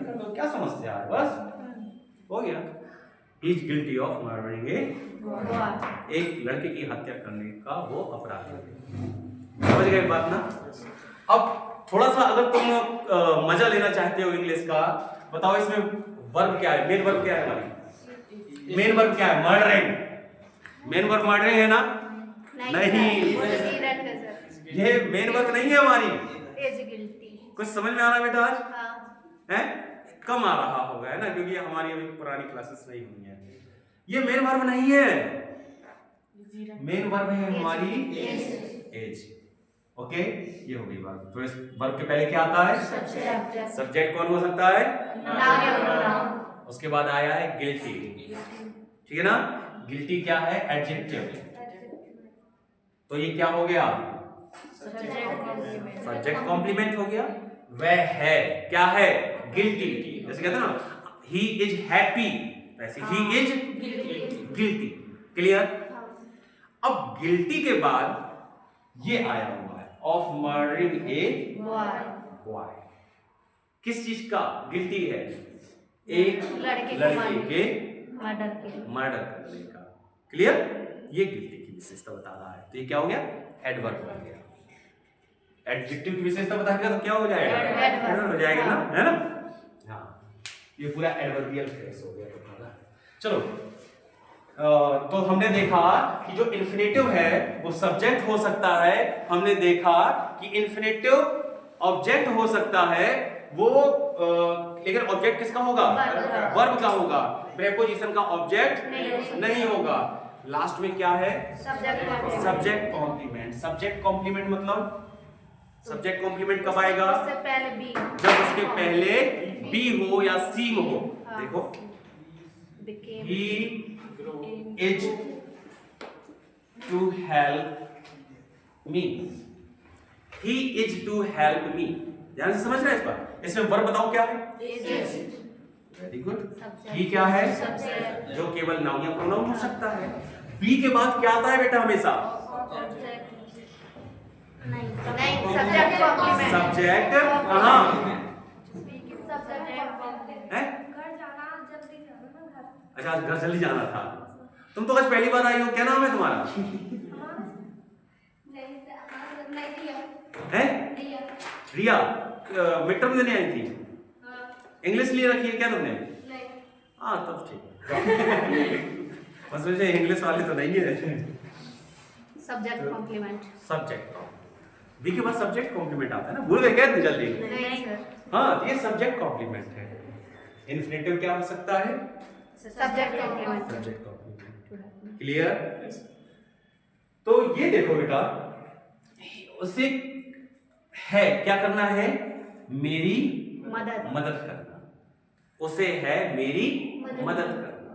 कर दो। क्या समस्या है? बस हो गया। इज गिल्टी ऑफ मर्डरिंग एक लड़के की हत्या करने का वो अपराधी है। समझ गए बात ना? अब थोड़ा सा अगर तुम मजा लेना चाहते हो इंग्लिश का, बताओ इसमें वर्ब क्या है? मेन वर्ब क्या है हमारी? मेन वर्ब क्या है? मर्डरिंग। मेन वर्ब मर्डरिंग है ना? नहीं। वो जीरट है सर। ये मेन वर्ब नहीं है हमारी। Is guilty. कुछ समझ में आ रहा है बेटा आज? हाँ। है? कम आ रहा होगा है ना, क्योंकि हमारी अभी पुरानी क्लासेस नहीं हुई है। ये मेन वर्ब नहीं है, मेन वर्ब है हमारी एज। ओके, ये हो गई वर्ब। तो इस वर्ब के पहले क्या आता है? सब्जेक्ट। सब्जेक्ट कौन हो सकता है? नाउन या प्रोनाउन। उसके बाद आया है गिल्टी, ठीक है ना? गिल्टी क्या है? एडजेक्टिव। तो ये क्या हो गया? सब्जेक्ट कॉम्प्लीमेंट हो गया। वह है, क्या है? गिल्टी। जैसे कहते हैं ना, ही इज हैप्पी, वैसे ही इज गिल्टी। क्लियर? अब गिल्टी के बाद ये आया हुआ है ऑफ मर्डरिंग ए बॉय। किस चीज का गिल्टी है? एक लड़के के मर्डर करने का। क्लियर? ये गिल्टी की विशेषता बता रहा है। तो ये क्या हो गया? एडवर्ब हो गया। एडजेक्टिव की विशेषता बताएगा तो क्या हो जाएगा? एडवर्ब हो जाएगा ना, है ना? हाँ, ये पूरा एडवर्बियल फ्रेज हो गया तुम्हारा। चलो, तो हमने देखा कि जो इन्फिनेटिव है वो सब्जेक्ट हो सकता है। हमने देखा कि इन्फिनेटिव ऑब्जेक्ट हो सकता है वो, लेकिन ऑब्जेक्ट किसका होगा? वर्ब का होगा। प्रेपोजिशन का ऑब्जेक्ट नहीं होगा। लास्ट में क्या है? Subject complement. सब्जेक्ट कॉम्प्लीमेंट मतलब सब्जेक्ट कॉम्प्लीमेंट कब आएगा? उससे पहले बी। जब उसके पहले बी हो या सीम हो। देखो, he is to help me, he is to help me। ध्यान से समझ रहे हैं इस बार? इसमें वर्ब बताओ क्या है? Very good. ही क्या है? जो केवल नाउन या प्रोनाउन हो सकता है। बी के बाद क्या आता है बेटा हमेशा? नहीं, सब्जेक्ट कॉम्प्लीमेंट। सब्जेक्ट कहाँ है? अच्छा, आज घर जल्दी जाना था। तुम तो आज पहली बार आई हो, क्या नाम है तुम्हारा? है? रिया। मिड टर्म देने आई थी? इंग्लिश लिए रखी है क्या तुमने? हाँ, तब ठीक। बस मुझे इंग्लिश वाले तो नहीं है। Subject complement. सब्जेक्ट बी के बाद सब्जेक्ट कॉम्प्लीमेंट आता है ना, भूल गए क्या इतनी जल्दी? नहीं सर। हाँ, तो ये सब्जेक्ट कॉम्प्लीमेंट है। इन्फिनेटिव क्या हो सकता है? Subject complement. Subject complement. Clear? तो ये देखो बेटा, उसे है क्या करना है? मेरी मदद करना। उसे है मेरी मदद करना।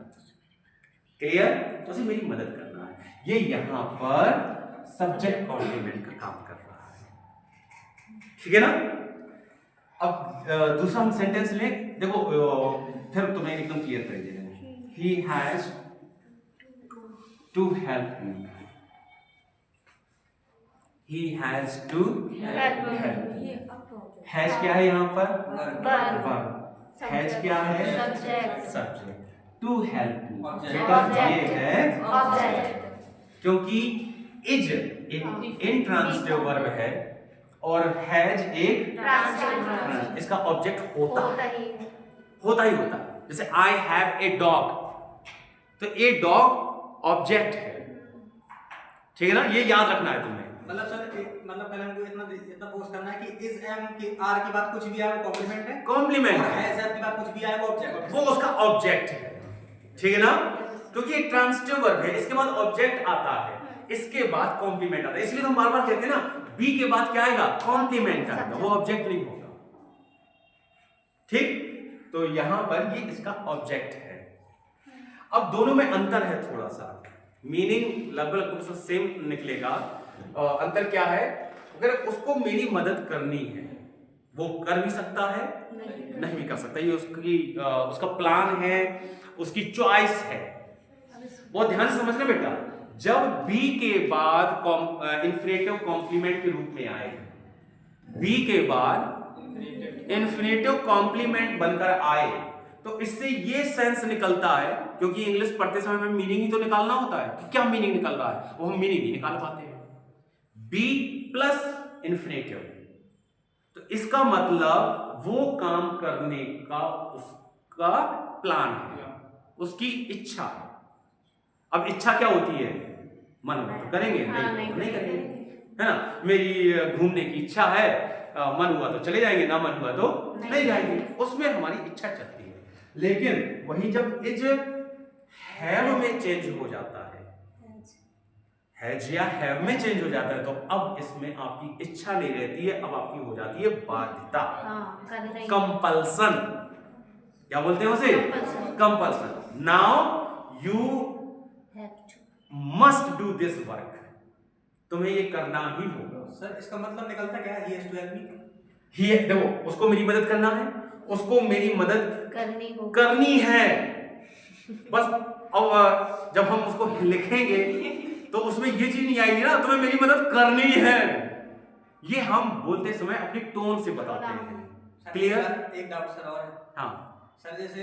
क्लियर? उसे मेरी मदद करना है। ये यहां पर सब्जेक्ट कॉम्प्लीमेंट का काम कर रहा है। ठीक है ना? अब दूसरा हम सेंटेंस लें। देखो, फिर तुम्हें एकदम क्लियर कर देना। He has to help me. He has to help me. Has क्या है यहाँ पर? Verb. Has क्या है? Subject. To help me. बेटा ये है ऑब्जेक्ट। क्योंकि is एक इंट्रांसिटिव वर्ब है और has एक ट्रांसिटिव। इसका ऑब्जेक्ट होता ही होता। जैसे I have a dog, तो ए डॉग ऑब्जेक्ट है। ठीक है ना? ये याद रखना है तुम्हें। मतलब सर, मतलब पहले हमको इतना फोर्स करना है कि इज एम की आर की बात कुछ भी आए वो कॉम्प्लीमेंट है। कॉम्प्लीमेंट है। एज एम की बात कुछ भी आए वो ऑब्जेक्ट, वो उसका ऑब्जेक्ट है। ठीक है ना? क्योंकि ये ट्रांसिटिव वर्ब है, इसके बाद ऑब्जेक्ट आता है, इसके बाद कॉम्प्लीमेंट आता है। इसलिए हम बार बार कहते हैं ना, बी के बाद क्या आएगा? कॉम्प्लीमेंट आएगा, वो ऑब्जेक्ट नहीं होगा। ठीक? तो यहां पर ये इसका ऑब्जेक्ट है। अब दोनों में अंतर है थोड़ा सा, मीनिंग लगभग सेम निकलेगा। अंतर क्या है? अगर उसको मेरी मदद करनी है, वो कर भी सकता है, नहीं भी कर सकता। ये उसका प्लान है, उसकी चॉइस है। बहुत ध्यान से समझना बेटा, जब बी के बाद इन्फिनेटिव कॉम्प्लीमेंट के रूप में आए, बी के बाद इन्फिनेटिव कॉम्प्लीमेंट बनकर आए, तो इससे ये सेंस निकलता है, क्योंकि इंग्लिश पढ़ते समय में मीनिंग ही तो निकालना होता है कि क्या मीनिंग निकल रहा है, वो हम मीनिंग नहीं निकाल पाते हैं। बी प्लस इन्फिनेटिव, तो इसका मतलब वो काम करने का उसका प्लान है, उसकी इच्छा। अब इच्छा क्या होती है? मन हुआ तो करेंगे, नहीं तो नहीं करेंगे, है ना। मेरी घूमने की इच्छा है, मन हुआ तो चले जाएंगे, ना मन हुआ तो नहीं जाएंगे, उसमें हमारी इच्छा चलती है। लेकिन वही जब इज हैव में चेंज हो जाता है, हैज या हैव में चेंज हो जाता है, तो अब इसमें आपकी इच्छा नहीं रहती है, अब आपकी हो जाती है बाध्यता, कंपल्सन। क्या बोलते हैं उसे? Compulsion. Now you must do this work, तुम्हें ये करना ही होगा। सर इसका मतलब निकलता क्या है? He has to help me? ही देखो, उसको मेरी मदद करना है, उसको मेरी मदद करनी है बस। अब जब हम उसको लिखेंगे तो उसमें ये चीज नहीं आएगी ना, तुम्हें मेरी मदद करनी है। ये हम बोलते समय अपनी टोन से बताते हैं। क्लियर? एक डाउट सर और है। हाँ सर, जैसे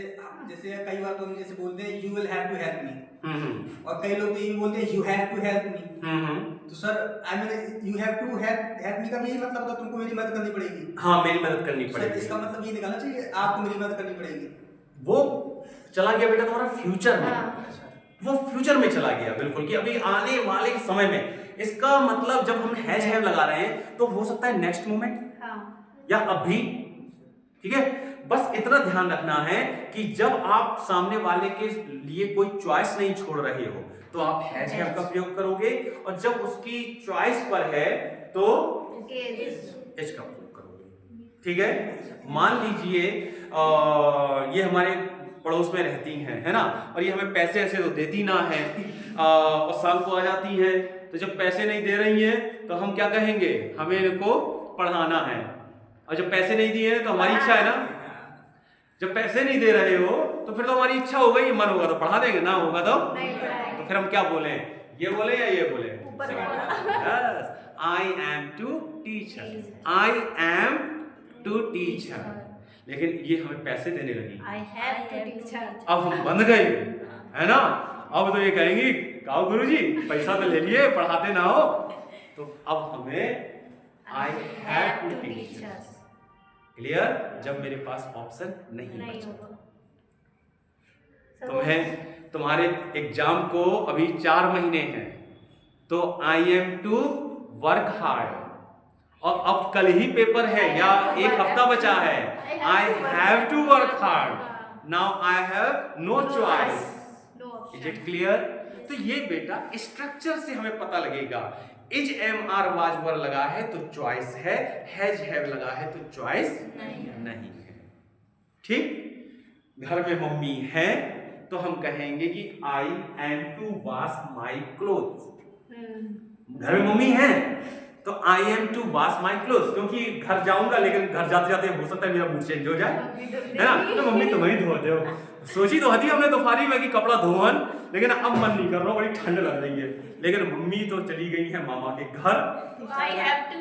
कई बार तो हम जैसे बोलते हैं you will have to help me, और कई लोग ये भी बोलते हैं you have to help me. तो sir I mean you have to help me का यही मतलब होता है तुमको मेरी मदद करनी पड़ेगी। हाँ, मेरी मदद करनी सर पड़ेगी। इसका मतलब ये निकालना चाहिए आपको मेरी मदद करनी पड़ेगी। वो चला गया बेटा तुम्हारा फ्यूचर में, वो फ्यूचर में चला गया बिल्कुल, कि अभी आने वाले समय में। इसका मतलब जब हम हैज हैव लगा रहे हैं तो हो सकता है नेक्स्ट मोमेंट या अभी, ठीक है। बस इतना ध्यान रखना है कि जब आप सामने वाले के लिए कोई चॉइस नहीं छोड़ रहे हो तो आप हैज हैव का प्रयोग करोगे, और जब उसकी चॉइस पर है तो एज का प्रयोग करोगे, ठीक है। मान लीजिए ये हमारे पड़ोस में रहती हैं, है ना, और ये हमें पैसे ऐसे तो देती ना है, और शाम को आ जाती है, तो जब पैसे नहीं दे रही है तो हम क्या कहेंगे? हमें इनको पढ़ाना है। और जब पैसे नहीं दिए तो हमारी इच्छा है ना, जब पैसे नहीं दे रहे हो तो फिर तो हमारी इच्छा हो गई, मन होगा तो पढ़ा देंगे, ना होगा तो फिर हम क्या बोले? ये बोले या ये बोले? I am to teacher, I am to teacher. लेकिन ये हमें पैसे देने लगी, अब हम बंद गए, है ना। अब तो ये कहेंगी काओ गुरुजी पैसा तो ले लिए, पढ़ाते ना हो, तो अब हमें I have to teach. Clear? जब मेरे पास ऑप्शन नहीं बचा। तुम्हारे एग्जाम को अभी 4 महीने हैं, तो I am to work hard, और अब कल ही पेपर है या एक हफ्ता बचा है, I have to work hard, now I have no choice. Is it clear? तो ये बेटा स्ट्रक्चर से हमें पता लगेगा। Is am are was were लगा है तो चॉइस है, हैज हैव लगा है तो चॉइस नहीं है, ठीक। घर में मम्मी है तो हम कहेंगे कि I am to wash my cloth. घर में मम्मी है तो I am to wash my cloth, क्योंकि घर जाऊंगा, लेकिन घर जाते जाते हो सकता है मेरा मूड चेंज हो जाए, है ना। तो मम्मी तुम ही धो दो। सोची तो हती हमने दोपहरी में कि कपड़ा धोवन, लेकिन अब मन नहीं कर रहा, बड़ी ठंड लग रही है, लेकिन मम्मी तो चली गई है मामा के घर, I have to।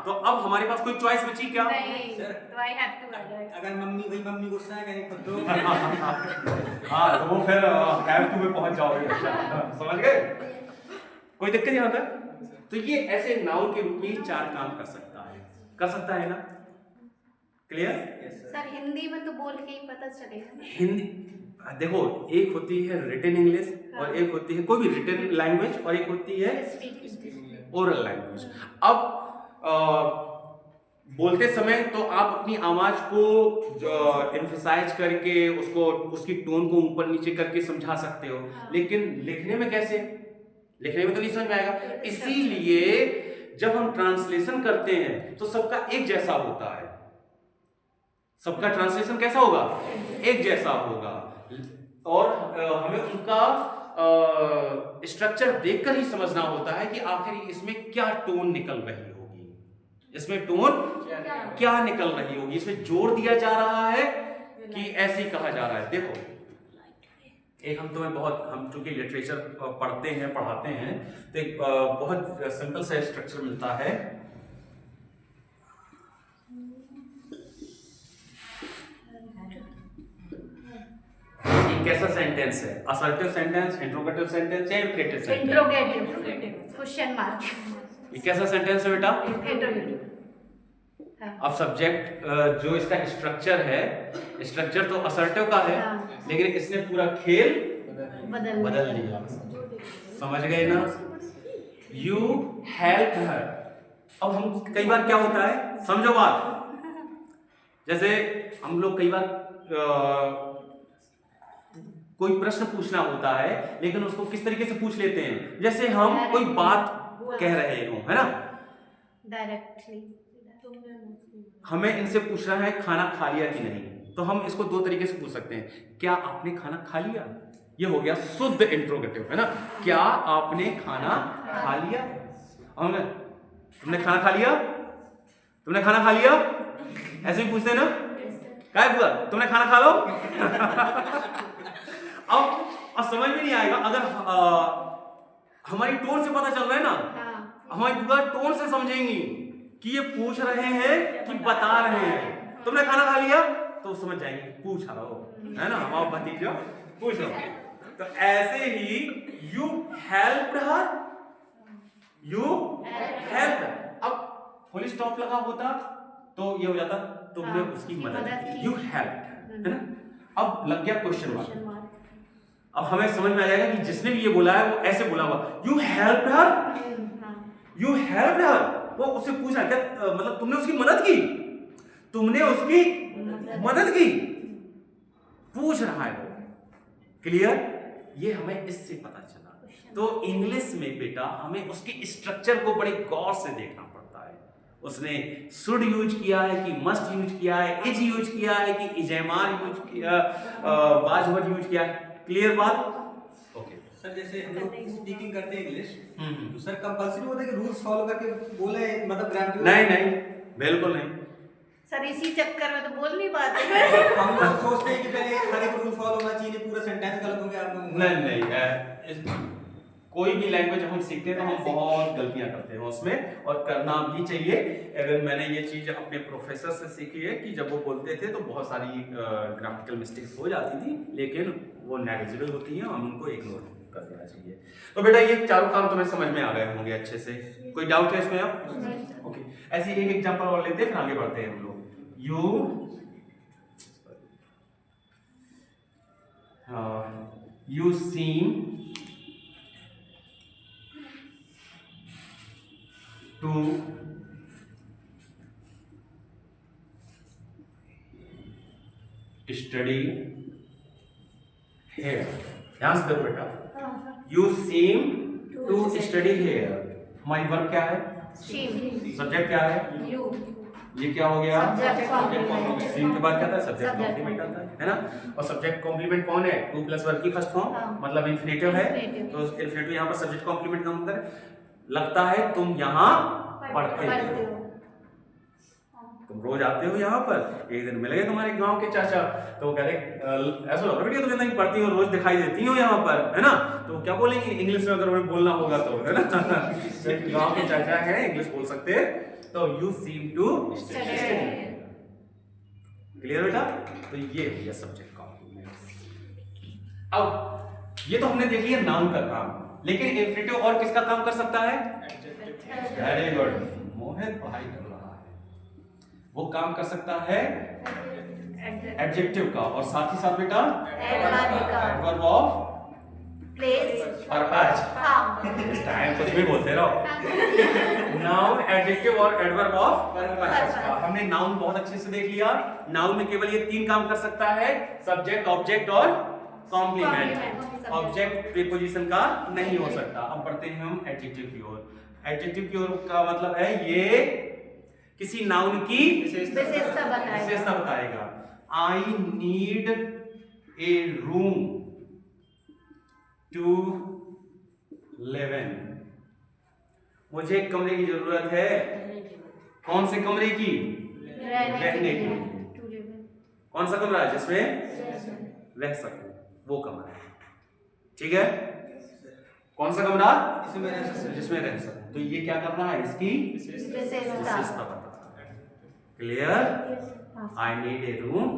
तो अब हमारे पास कोई चॉइस बची क्या? नहीं, तो I have to आ जाएगा। अगर मम्मी गुस्सा है कहीं खुद दो। हाँ, तो वो फिर हैव टू में पहुंच जाओगे, समझ गए? कोई दिक्कत यहाँ तक? तो ये ऐसे नाउन के रूप में 4 काम कर सकता है ना। क्लियर? सर हिंदी में तो बोल के ही पता चलेगा। हिंदी देखो, एक होती है रिटन इंग्लिश, और एक होती है कोई भी रिटन लैंग्वेज, और एक होती है ओरल लैंग्वेज। अब बोलते समय तो आप अपनी आवाज को एम्फसाइज करके उसकी टोन को ऊपर नीचे करके समझा सकते हो, लेकिन लिखने में कैसे? लिखने में तो नहीं समझ में आएगा। इसीलिए जब हम ट्रांसलेशन करते हैं तो सबका एक जैसा होता है, सबका ट्रांसलेशन कैसा होगा? एक जैसा होगा, और हमें उनका स्ट्रक्चर देखकर ही समझना होता है कि आखिर इसमें क्या टोन निकल रही होगी, इसमें टोन क्या निकल रही होगी, इसमें जोर दिया जा रहा है कि ऐसे ही कहा जा रहा है। देखो, एक हम चूंकि लिटरेचर पढ़ते हैं पढ़ाते हैं, तो एक बहुत सिंपल सा स्ट्रक्चर मिलता है। कैसा सेंटेंस है? असर्टिव सेंटेंस, इंट्रोगेटिव सेंटेंस या imperative sentence? Interrogative, question mark. ये कैसा सेंटेंस है बेटा? इंट्रोगेटिव। हाँ। अब सब्जेक्ट जो इसका स्ट्रक्चर है, स्ट्रक्चर तो असर्टिव का है, हाँ। लेकिन इसने पूरा खेल बदल दिया। समझ गए ना? यू हेल्प हर। अब हम कई बार क्या होता है, समझो बात, जैसे हम लोग कई बार कोई प्रश्न पूछना होता है, लेकिन उसको किस तरीके से पूछ लेते हैं, जैसे हम कोई बात कह रहे हो, है ना, डायरेक्टली हमें इनसे पूछना है खाना खा लिया कि नहीं, तो हम इसको दो तरीके से पूछ सकते हैं, क्या आपने खाना खा लिया? ये हो गया शुद्ध इंट्रोगेटिव, है ना, क्या आपने खाना खा लिया? और तुमने खाना खा लिया? तुमने खाना खा लिया? ऐसे भी पूछते हैं ना, क्या हुआ, तुमने खाना खा लो? अब समझ में नहीं आएगा, अगर हमारी टोन से पता चल रहा है ना, हमारी बुआ टोन से समझेंगी कि ये पूछ रहे हैं कि बता रहे हैं। तुमने खाना खा लिया? तो समझ जाएंगे पूछ रहा हो, है ना, हमारा भतीजा पूछ रहा हो। तो ऐसे ही you help her, you help. अब फुल स्टॉप लगा होता तो ये हो जाता तुमने उसकी मदद की, यू हेल्प, है ना। अब लग गया क्वेश्चन मार्क। अब हमें समझ में आ जाएगा कि जिसने भी ये बोला है वो ऐसे बोला हुआ, you help her, you help हर। वो उससे पूछा क्या, मतलब तुमने उसकी मदद की, तुमने उसकी मदद की, पूछ रहा है वो। क्लियर? ये हमें इससे पता चला। तो इंग्लिश में बेटा हमें उसके स्ट्रक्चर को बड़े गौर से देखना पड़ता है। उसने शुड यूज किया है कि मस्ट यूज किया है, इज यूज किया है कि इजेमार यूज किया, वाजवर यूज किया है। क्लियर बात? ओके सर, जैसे हम लोग स्पीकिंग करते हैं इंग्लिश, तो सर कंपल्सरी होता है कि रूल्स फॉलो करके बोले, मतलब ग्रामर? नहीं, बिल्कुल नहीं सर, इसी चक्कर में तो बोल नहीं पाते। हम लोग सोचते हैं कि पहले हर एक रूल फॉलो होना चाहिए, पूरा सेंटेंस गलत हो गया आप लोगों का। नहीं, कोई भी लैंग्वेज हम सीखते हैं तो हम बहुत गलतियां करते हैं उसमें, और करना भी चाहिए। अगर मैंने ये चीज अपने प्रोफेसर से सीखी है कि जब वो बोलते थे तो बहुत सारी ग्रामेटिकल मिस्टेक्स हो जाती थी, लेकिन वो नेग्लिजिबल होती हैं, हम उनको इग्नोर कर देना चाहिए। तो बेटा ये चारों काम तुम्हें समझ में आ गए होंगे अच्छे से, कोई डाउट है इसमें? आप ओके, ऐसे एक एग्जांपल और लेते हैं, फिर आगे बढ़ते हैं हम लोग। You seem to study here. ध्यान से देखो बेटा, you seem to study here। हमारी वर्ब क्या है? सब्जेक्ट क्या है? यू। ये क्या हो गया? सब्जेक्ट सीम के बाद क्या था? सब्जेक्ट कॉम्प्लीमेंट आता है ना। और सब्जेक्ट कॉम्प्लीमेंट कौन है? टू प्लस वर्ब की फर्स्ट फॉर्म, मतलब इन्फिनेटिव है। तो इन्फिनेटिव यहाँ पर सब्जेक्ट कॉम्प्लीमेंट काम करे। लगता है तुम यहाँ पढ़ते हो, तुम रोज आते हो यहाँ पर। एक दिन मिल गए तुम्हारे गांव के चाचा, तो वो कह रहे ऐसा लग रहा है तुम नहीं पढ़ती हो, रोज दिखाई देती हो यहाँ पर, है ना। तो क्या बोलेंगे इंग्लिश में, अगर उन्हें बोलना होगा तो, है ना। गांव के चाचा है, इंग्लिश बोल सकते हैं। तो you seem to study. Clear बेटा? तो ये हो गया सब्जेक्ट कॉम्प्लीमेंट। अब ये तो हमने देख लिया नाउन का काम, लेकिन इन्फिनेटिव और किसका काम कर सकता है? वेरी गुड, मोहित पढ़ाई कर रहा है। वो काम कर सकता है एडजेक्टिव का, और साथ ही साथ बेटा एडवर्ब ऑफ प्लेस, पर्पस। इस टाइम कुछ भी बोलते रहो। नाउन, एडजेक्टिव और एडवर्ब ऑफ पर्पस। हमने नाउन बहुत अच्छे से देख लिया। नाउन में केवल ये तीन काम कर सकता है, सब्जेक्ट, ऑब्जेक्ट और कॉम्प्लीमेंट। ऑब्जेक्ट प्रीपोजिशन का नहीं हो सकता। अब बढ़ते हैं हम एडजेक्टिव की ओर। एडजेक्टिव की ओर का मतलब है ये किसी नाउन की विशेषता बताएगा। I need a room to live in. मुझे एक कमरे की जरूरत है। कौन से कमरे की? रहने की। कौन सा कमरा है जिसमें रह सकूं, वो कमरा है। ठीक है, कौन सा कमरा? जिसमें रह सकूं। तो ये क्या करना है? इसकी विशेषता बताना है। Clear? I need a room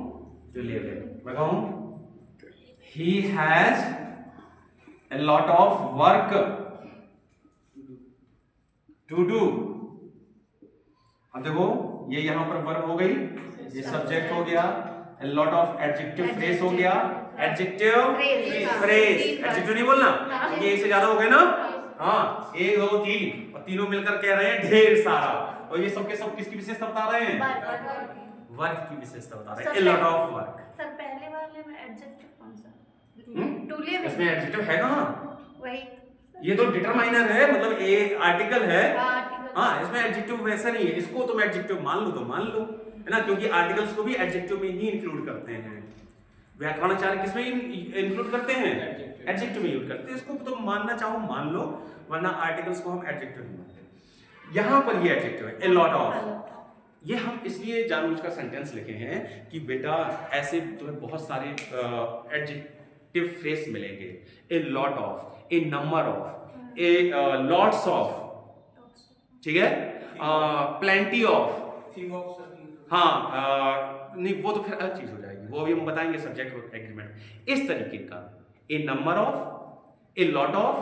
to live in. मैं कहूं he has a lot of work to do। अब देखो ये यहाँ पर वर्ब हो गई, ये सब्जेक्ट हो गया, लॉट ऑफ एडजेक्टिव फ्रेज हो गया, एडजेक्टिव फ्रेज, एडजेक्टिव नहीं बोलना, ये एक से ज्यादा हो गए ना, हाँ 1 2 3 और तीनों मिलकर कह रहे हैं ढेर सारा, और ये सब के सब किसकी विशेषता बता रहे हैं? वर्क की विशेषता बता रहे हैं, ए लॉट ऑफ वर्क। सर पहले वाले में एडजेक्टिव कौन सा? टूले में इसमें एडजेक्टिव है कहाँ? वही ये तो डिटरमाइनर है, मतलब एक आर्टिकल है, आर्टिकल। हाँ इसमें एडजेक्टिव वैसा नहीं है, इसको तुम एडजेक्टिव मान लो तो मान लो, है ना, क्योंकि आर्टिकल्स को भी एडजेक्टिव में ही इंक्लूड करते हैं। व्याकरणाचार्य किसमें इंक्लूड करते हैं? एडजेक्टिव में यूज करते हैं, इसको तुम मानना चाहो मान लो, वरना आर्टिकल्स को हम एडजेक्टिव नहीं मानते। यहाँ पर ये एडजेक्टिव है, ए लॉट ऑफ, ये हम इसलिए जानबूझकर सेंटेंस लिखे हैं कि बेटा ऐसे तुम्हें बहुत सारे एडजेक्टिव फ्रेज मिलेंगे, ए lot of, A number of, A lots of, ठीक है, plenty of, few of sir, हाँ नहीं वो तो फिर अलग चीज हो जाएगी, वो भी हम बताएंगे सब्जेक्ट एग्रीमेंट। इस तरीके का a number of, a lot of,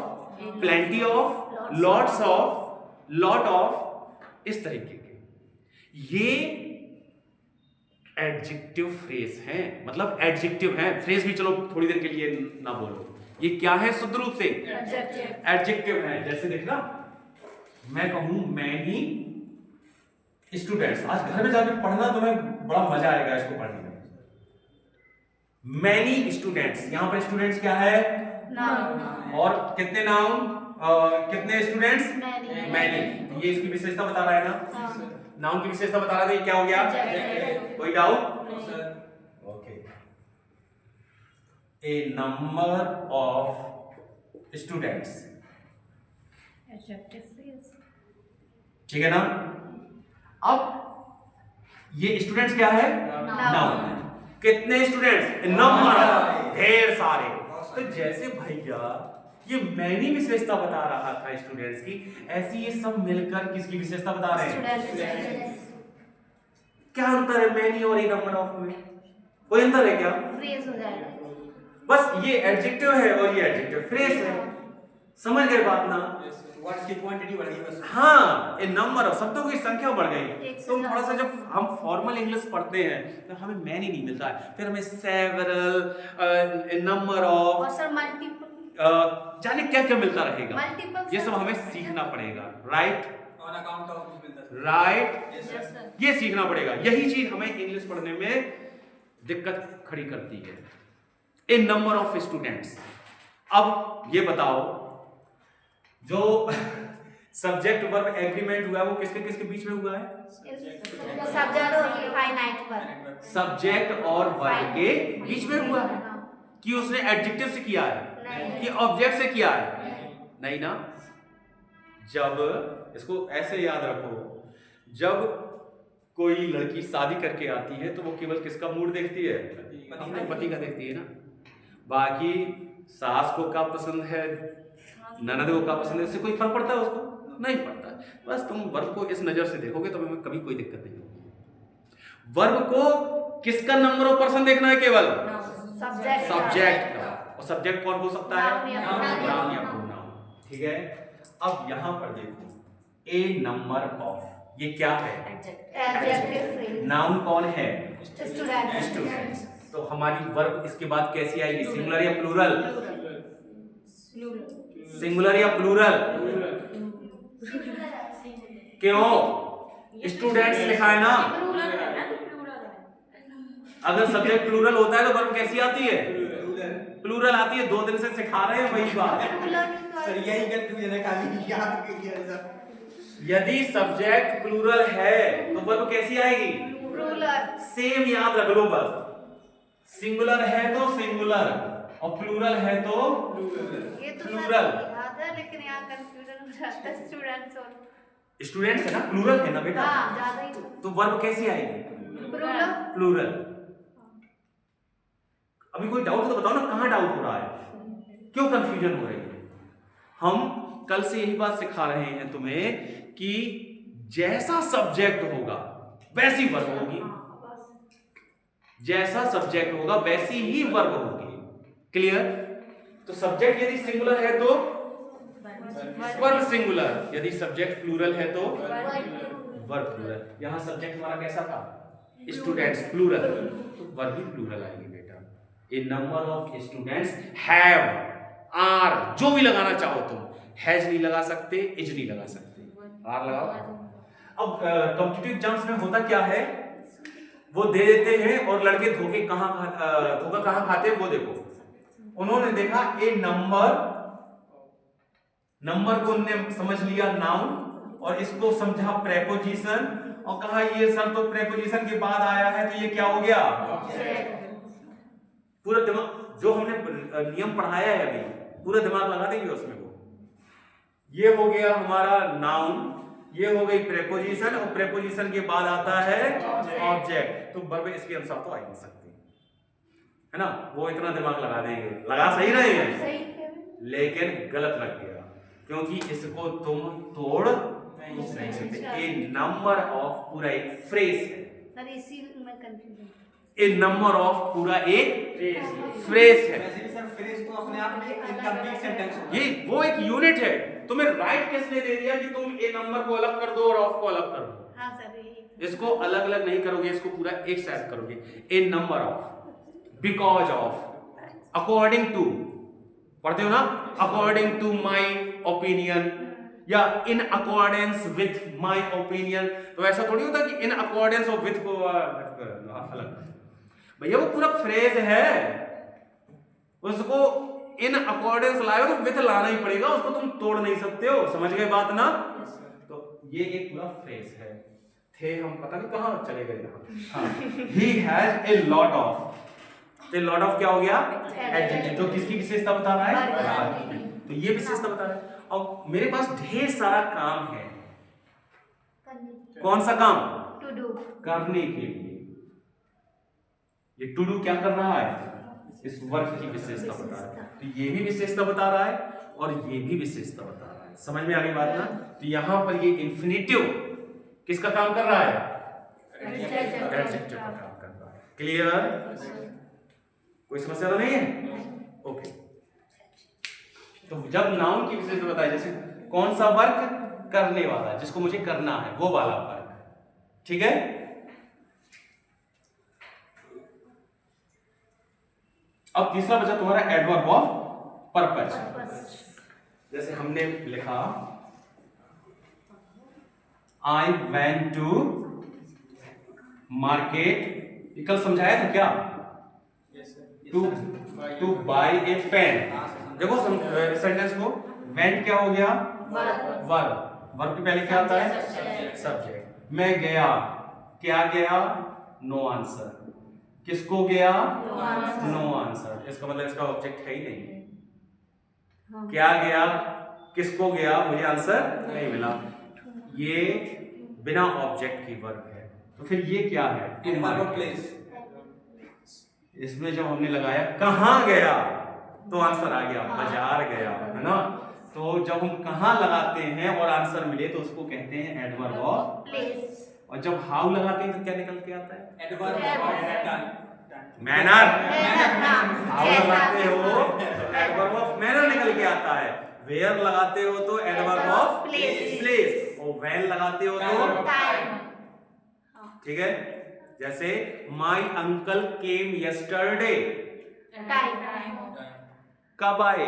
plenty of, lots of, lot of, इस तरीके के ये एडजेक्टिव फ्रेज हैं, मतलब एडजेक्टिव हैं, फ्रेज भी चलो थोड़ी देर के लिए ना बोलो, ये क्या है शुद्ध रूप से? एडजेक्टिव है। जैसे देखना, मैं कहूं मैनी स्टूडेंट्स, आज घर में जाकर पढ़ना तुम्हें बड़ा मजा आएगा इसको पढ़ने में। मैनी स्टूडेंट्स, यहां पर स्टूडेंट्स क्या है? नाउन। और कितने नाउन, कितने स्टूडेंट्स? मैनी, ये इसकी विशेषता बता रहा है ना, नाउन की विशेषता बता रहा है, तो ये क्या हो गया? कोई doubt? Okay, A number of students, ठीक है ना। अब ये स्टूडेंट्स क्या है? नाउन। कितने स्टूडेंट्स? नंबर, ढेर सारे। तो जैसे भैया ये मैनी विशेषता बता रहा था स्टूडेंट्स की, ऐसी ये सब मिलकर किसकी विशेषता बता रहे हैं? क्या अंतर है मैनी और ए नंबर ऑफ में? कोई अंतर है क्या? फ्रेज हो जाएगा। बस ये एडजेक्टिव है और ये एडजेक्टिव फ्रेज है, समझ गए बात ना? वर्ड्स की क्वांटिटी बढ़ गई बस। हाँ, ए नंबर ऑफ, शब्दों की संख्या बढ़ गई। एक से तो थोड़ा सा जब हम फॉर्मल इंग्लिश पढ़ते हैं तो हमें मैनी नहीं मिलता है, फिर हमें सेवरल, नंबर ऑफ, और सर मल्टीपल, जाने क्या क्या मिलता रहेगा, मल्टीपल ये सब हमें सीखना पड़ेगा, राइट? ऑन अकाउंट ऑफ कुछ मिलता है। Right, yes sir. ये सीखना पड़ेगा, यही चीज हमें इंग्लिश पढ़ने में दिक्कत खड़ी करती है। ए नंबर ऑफ स्टूडेंट्स, अब ये बताओ जो सब्जेक्ट वर्ब एग्रीमेंट हुआ है वो किसके किसके बीच में हुआ है? सब्जेक्ट और फाइनाइट पर, सब्जेक्ट और वर्ब के बीच में हुआ है। कि उसने एडजेक्टिव से किया है कि ऑब्जेक्ट से किया है? नहीं ना। जब इसको ऐसे याद रखो, जब कोई लड़की शादी करके आती है तो वो केवल किसका मूड देखती है? अपने पति का देखती है ना। बाकी सास को क्या पसंद है, ननद को क्या पसंद है, इससे कोई फर्क पड़ता है उसको? नहीं पड़ता। बस तुम वर्ब को इस नजर से देखोगे तो तुम्हें कभी कोई दिक्कत नहीं होगी। वर्ब को किसका नंबर ऑफ पर्सन देखना है? केवल सब्जेक्ट का। और सब्जेक्ट कौन हो सकता है? नाउन या प्रोनाउन, ठीक है। अब यहां पर देखो, ए नंबर ऑफ, ये क्या है? Adjective phrase. नाउन कौन है? स्टूडेंट। स्टूडेंट्स। तो हमारी वर्ब इसके बाद कैसी आएगी? सिंगुलर या प्लूरल? सिंगुलर या प्लूरल? क्यों? स्टूडेंट्स लिखा है ना। अगर सब्जेक्ट प्लूरल होता है तो वर्ब कैसी आती है? प्लूरल आती है। 2 दिन से सिखा रहे हैं वही बात। सर यही कंफ्यूजन है, काफी याद कर लिया सर। यदि सब्जेक्ट प्लूरल है तो वर्ब कैसी आएगी? प्लूरल। सेम याद रख लो बस। सिंगुलर है तो सिंगुलर और प्लूरल है तो ये तो प्लूरल। याद है, लेकिन यहाँ कंफ्यूजन हो जाता है स्टूडेंट्स और स्टूडेंट्स है ना, प्लूरल है ना बेटा। हाँ, ज्यादा ही तो वर्ब कैसी आएगी? प्लूरल। प्लूरल। अभी कोई डाउट हो तो बताओ ना, कहां डाउट हो रहा है, क्यों कंफ्यूजन हो रही है? हम कल से यही बात सिखा रहे हैं तुम्हें कि जैसा सब्जेक्ट होगा वैसी वर्ब होगी, जैसा सब्जेक्ट होगा वैसी ही वर्ब होगी। क्लियर? तो सब्जेक्ट यदि सिंगुलर है तो वर्ब सिंगुलर, यदि सब्जेक्ट प्लूरल है तो वर्ब प्लूरल। यहाँ सब्जेक्ट हमारा कैसा था? स्टूडेंट्स प्लूरल, तो वर्ब भी प्लूरल आएगी बेटा। A number of students have, are, जो भी लगाना चाहो तुम, हैज नहीं लगा सकते, इज नहीं लगा सकते, आर लगाओ। अब कॉम्पिटिटिव एग्जाम्स में होता क्या है, वो दे देते हैं और लड़के धोखा कहाँ खाते हैं वो देखो। उन्होंने देखा ए नंबर को उन्होंने समझ लिया नाउन और इसको समझा प्रेपोजिशन और कहा ये सर तो प्रेपोजिशन के बाद आया है तो ये क्या हो गया? पूरा दिमाग जो हमने नियम पढ़ाया है अभी पूरा दिमाग लगा देंगे उसमें। वो ये हो गया हमारा नाउन, ये हो गई प्रेपोजिशन और प्रेपोजिशन के बाद आता है ऑब्जेक्ट, तो वर्ब इसके अनुसार तो आ ही नहीं सकती है ना। वो इतना दिमाग लगा देंगे, लगा सही रहे हैं लेकिन गलत लग गया क्योंकि इसको तुम तोड़ नहीं सकते। ए नंबर ऑफ पूरा एक फ्रेज है सर, इसी में कंफ्यूजन। ए नंबर ऑफ पूरा एक फ्रेज है। वैसे भी सर फ्रेज तो अपने आप में एक इनकम्प्लीट सेंटेंस होता है। ये वो एक यूनिट है। तुम्हें राइट किसने दे दिया कि तुम ए नंबर को अलग कर दो और ऑफ को अलग कर दो? हाँ सर, यही। इसको अलग अलग नहीं करोगे, इसको पूरा एक साथ करोगे। A number of, because of, according to, पढ़ते हो ना, अकॉर्डिंग टू माई ओपिनियन या in accordance with my opinion. तो ऐसा थोड़ी होता कि इन अकॉर्डेंस और विथ को अलग, भैया वो पूरा फ्रेज है, उसको इन अकॉर्डेंस लाए हो तो विथ लाना ही पड़ेगा, उसको तुम तोड़ नहीं सकते हो। समझ गए बात ना? तो ये एक पूरा फ्रेज है। थे हम पता नहीं कहां चले गए यहाँ। He has a lot of, तो लॉट ऑफ क्या हो गया? एडजेक्टिव, जो किसकी विशेषता बता रहा है? तो ये विशेषता बता रहा है। और मेरे पास ढेर सारा काम है। कौन सा काम? टू डू, करने के लिए। ये टू डू क्या कर रहा है? इस वर्ग की विशेषता बता रहा है। तो ये भी विशेषता बता रहा है और ये भी विशेषता बता रहा है। समझ में आ गई बात ना? तो यहां पर ये इंफिनिटिव किसका काम कर रहा है? एडजेक्टिव का काम कर रहा है। क्लियर? कोई समस्या तो नहीं है? ओके। तो जब नाउन की विशेषता बताए, जैसे कौन सा वर्क करने वाला, जिसको मुझे करना है वो वाला वर्क, ठीक है। अब तीसरा बचा तुम्हारा एडवर्ब ऑफ पर्पस। जैसे हमने लिखा आई वेंट टू मार्केट, कल समझाया था क्या? To buy a pen. देखो सेंटेंस को, वेंट क्या हो गया? वर्ब। वर्ब के पहले क्या आता है? सब्जेक्ट। मैं गया, क्या गया? No answer. किसको गया? No answer. इसका मतलब इसका ऑब्जेक्ट है ही नहीं। क्या गया? किसको गया? मुझे आंसर नहीं मिला। ये बिना ऑब्जेक्ट की वर्ब है। तो फिर ये क्या है? Adverb of place. इसमें जब हमने लगाया कहां गया तो आंसर आ गया, बाजार गया, है ना। तो जब हम कहां लगाते हैं और आंसर मिले तो उसको कहते हैं एडवर्ब ऑफ प्लेस। और जब हाउ लगाते हैं तो क्या निकल के आता है? Adverb of manner. हाउ लगाते हो तो एडवर्ब ऑफ मैनर निकल के आता है। वेयर लगाते हो तो एडवर्ब ऑफ प्लेस और व्हेन लगाते हो तो टाइम। ठीक है। जैसे my uncle came yesterday, time. कब आए?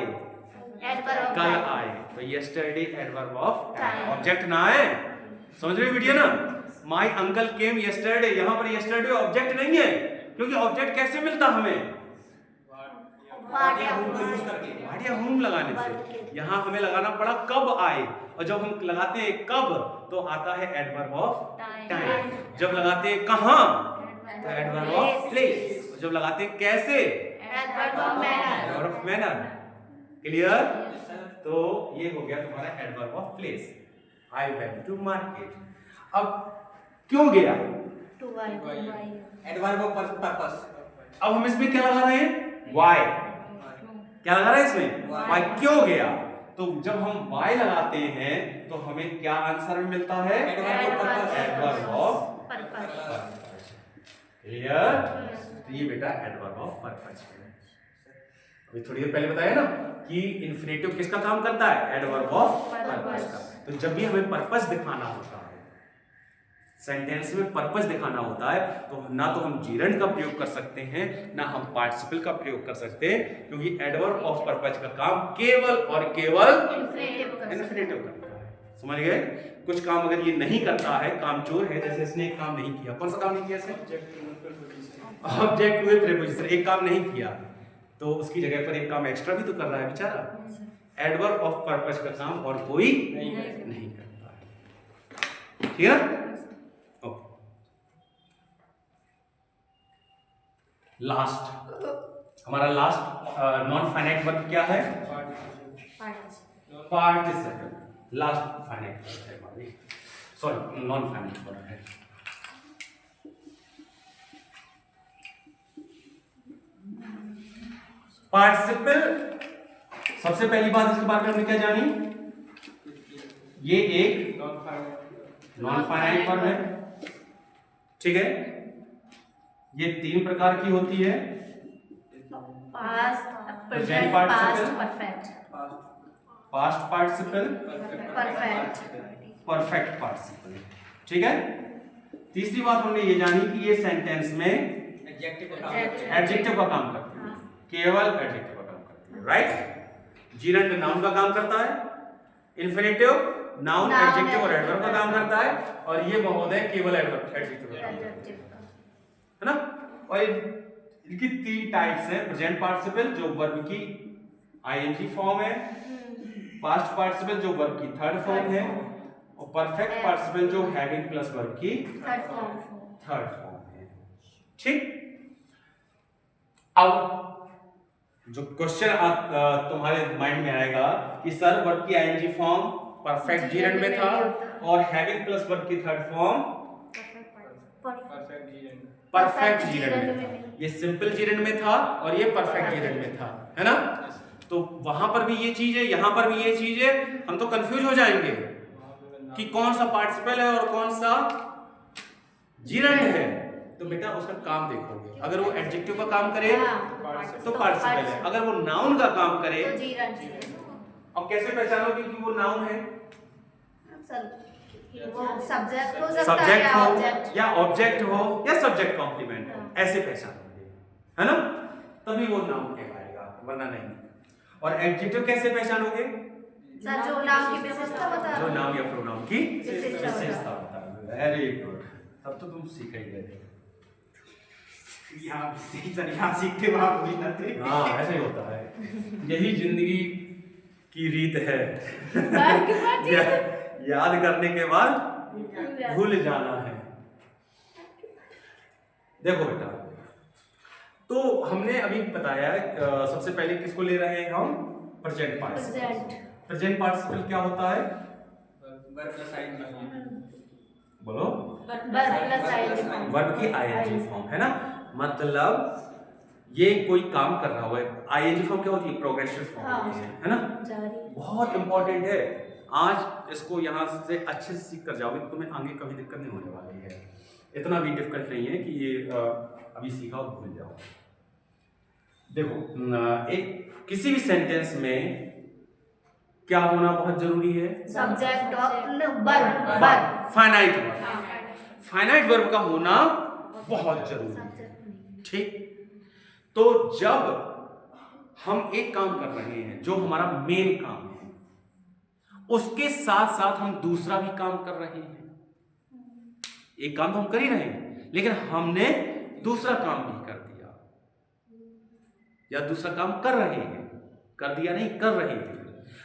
एडवर्ब कल आए। तो यस्टरडे एडवर्ब ऑफ ऑब्जेक्ट ना है। समझ रहे वीडियो ना? माई अंकल केम यस्टरडे, यहां पर यस्टरडे ऑब्जेक्ट नहीं है क्योंकि ऑब्जेक्ट कैसे मिलता हमें? व्हाट या होम लगाने से। यहां हमें लगाना पड़ा कब आए, और जब हम लगाते हैं कब तो आता है एडवर्ब ऑफ टाइम। जब लगाते हैं कहां तो एडवर्ब ऑफ प्लेस। जब लगाते हैं कैसे? Adverb of manner. Adverb of manner. Clear? तो ये हो गया तुम्हारा adverb of place. I went to market. अब क्यों गया? To buy. Adverb of purpose. अब हम इसमें क्या लगा रहे हैं? वाई। क्या लगा रहे हैं इसमें? वाई। क्यों गया? तो जब हम वाई लगाते हैं तो हमें क्या आंसर मिलता है? Adverb of purpose. क्लियर? तो ये बेटा एडवर्ब ऑफ पर्पस है। अभी थोड़ी देर पहले बताया ना कि इन्फिनेटिव किसका काम करता है? एडवर्ब ऑफ पर्पस का। तो जब भी हमें पर्पस दिखाना होता है सेंटेंस में पर्पस दिखाना होता है, तो ना तो हम जीरंड का प्रयोग कर सकते हैं, ना हम पार्टिसिपल का प्रयोग कर सकते हैं, क्योंकि एडवर्ब ऑफ पर्पस का काम केवल और केवल इन्फिनेटिव करता है। समझ गए? कुछ काम अगर ये नहीं करता है, काम चोर है, जैसे इसने एक काम नहीं किया। कौन सा काम नहीं किया इसने? ऑब्जेक्ट टू प्रीपोजिशन, एक काम नहीं किया, तो उसकी जगह पर एक काम एक्स्ट्रा भी तो कर रहा है बेचारा। एडवर्ब ऑफ पर्पस का काम और कोई नहीं करता है। ठीक है? ओके, लास्ट, हमारा लास्ट नॉन फाइनाइट वर्ब क्या है? पार्टिसिपल। लास्ट फाइनाइट वर्ब है हमारी, सॉरी नॉन फाइनाइट वर्ब है। पार्टिसिपल, सबसे पहली बात इसके बारे में हमने क्या जानी? ये एक नॉन फाइनाइट वर्ब है, ठीक है? ये 3 प्रकार की होती है। Past, present perfect, past participle, perfect, perfect participle, ठीक है? तीसरी बात हमने ये जानी कि ये सेंटेंस में एडजेक्टिव का काम करती है, केवल एडजेक्टिव का काम करती है, राइट? जीरंड नाउन का काम करता है, इन्फिनेटिव नाउन एडजेक्टिव और एडवर्ब का काम करता है, और ये महोदय केवल एडवर्ब एडजेक्टिव का काम करता है ना? और इनकी 3 टाइप्स हैं। प्रेजेंट पार्टिसिपल जो वर्ब की आईएनजी फॉर्म है, पास्ट पार्टिसिपल जो वर्ब की 3rd फॉर्म है, और परफेक्ट पार्टिसिपल जो हैविंग प्लस वर्ब की 3rd फॉर्म है। ठीक? अब जो क्वेश्चन तुम्हारे माइंड में आएगा कि सर वर्ब की आईएनजी फॉर्म परफेक्ट जीरंड में था और हैविंग प्लस वर्ब की 3rd फॉर्म परफेक्ट जीरंड में था। ये सिंपल जीरंड में था और ये परफेक्ट जीरंड में था, है ना? तो वहां पर भी ये चीज है, यहां पर भी ये चीज है, हम तो कंफ्यूज हो जाएंगे कि कौन सा पार्टिसिपल है और कौन सा जीरंड है। तो बेटा उसका काम देखोगे, अगर वो एडजेक्टिव का काम करे तो पार्टिसिपल है, अगर वो नाउन का काम करे तो जीरंड। अब कैसे पहचानोगे कि वो नाउन है? सब्जेक्ट हो सकता सब्जेक्ट है हो या ऑब्जेक्ट हो या सब्जेक्ट कॉम्प्लीमेंट हो, ऐसे पहचानोगे, है ना? तभी वो नाउन कहलाएगा, वरना नहीं। और एडजेक्टिव कैसे पहचानोगे? सर जो नाम की विशेषता बता, जो नाम या प्रोनाउन की विशेषता बता। वेरी गुड, तब तो तुम सीख ही गए। यहाँ सीखते वहाँ भूल जाते। हाँ, ऐसे ही होता है, यही जिंदगी की रीत है। याद करने के बाद भूल जाना है। देखो बेटा, तो हमने अभी बताया सबसे पहले किसको ले रहे हैं हम? Present participle. प्रेजेंट पार्टिसिपल क्या होता है? बोलो। वर्ब की आईएनजी फॉर्म, है ना? मतलब ये कोई काम कर रहा है। आईएनजी फॉर्म क्या होती है? प्रोग्रेसिव फॉर्म होती है ना? बहुत इंपॉर्टेंट है। आज इसको यहाँ से अच्छे से सीख कर जाओगे, तुम्हें आगे कभी दिक्कत नहीं होने वाली है। इतना भी डिफिकल्ट नहीं है कि ये अभी सीखा और भूल जाओ। देखो, एक किसी भी सेंटेंस में क्या होना बहुत जरूरी है? Subject verb, finite verb. Finite verb का होना बहुत जरूरी है, ठीक? तो जब हम एक काम कर रहे हैं जो हमारा मेन काम है, उसके साथ साथ हम दूसरा भी काम कर रहे हैं। एक काम तो हम कर ही रहे हैं, लेकिन हमने दूसरा काम भी कर दिया, या दूसरा काम कर रहे हैं, कर दिया नहीं, कर रहे हैं।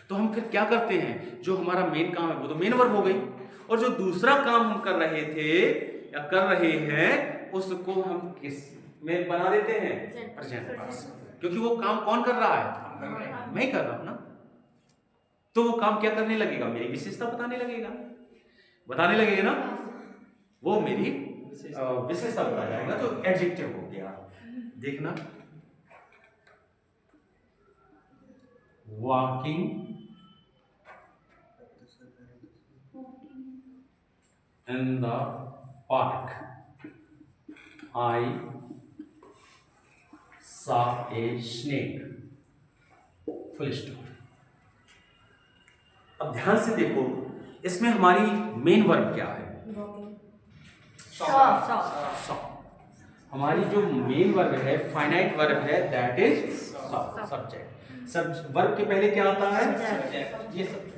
तो हम फिर क्या करते हैं? जो हमारा मेन काम है वो तो मेन वर्ब हो गई, और जो दूसरा काम हम कर रहे थे या कर रहे हैं उसको हम किस में बना देते हैं? Present participle. क्योंकि वो काम कौन कर रहा है? मैं ही कर रहा हूं ना। तो वो काम क्या करने लगेगा? मेरी विशेषता बताने लगेगा, ना? वो मेरी विशेषता बता जाएगा, तो एडजेक्टिव हो गया। देखना, walking in the park I saw a snake. Full stop. अब ध्यान से देखो, इसमें हमारी मेन वर्ब क्या है? सॉ। हमारी जो मेन वर्ब है, फाइनाइट वर्ब है, दैट इज सब्जेक्ट। वर्ब के पहले क्या आता है? ये सब्जेक्ट।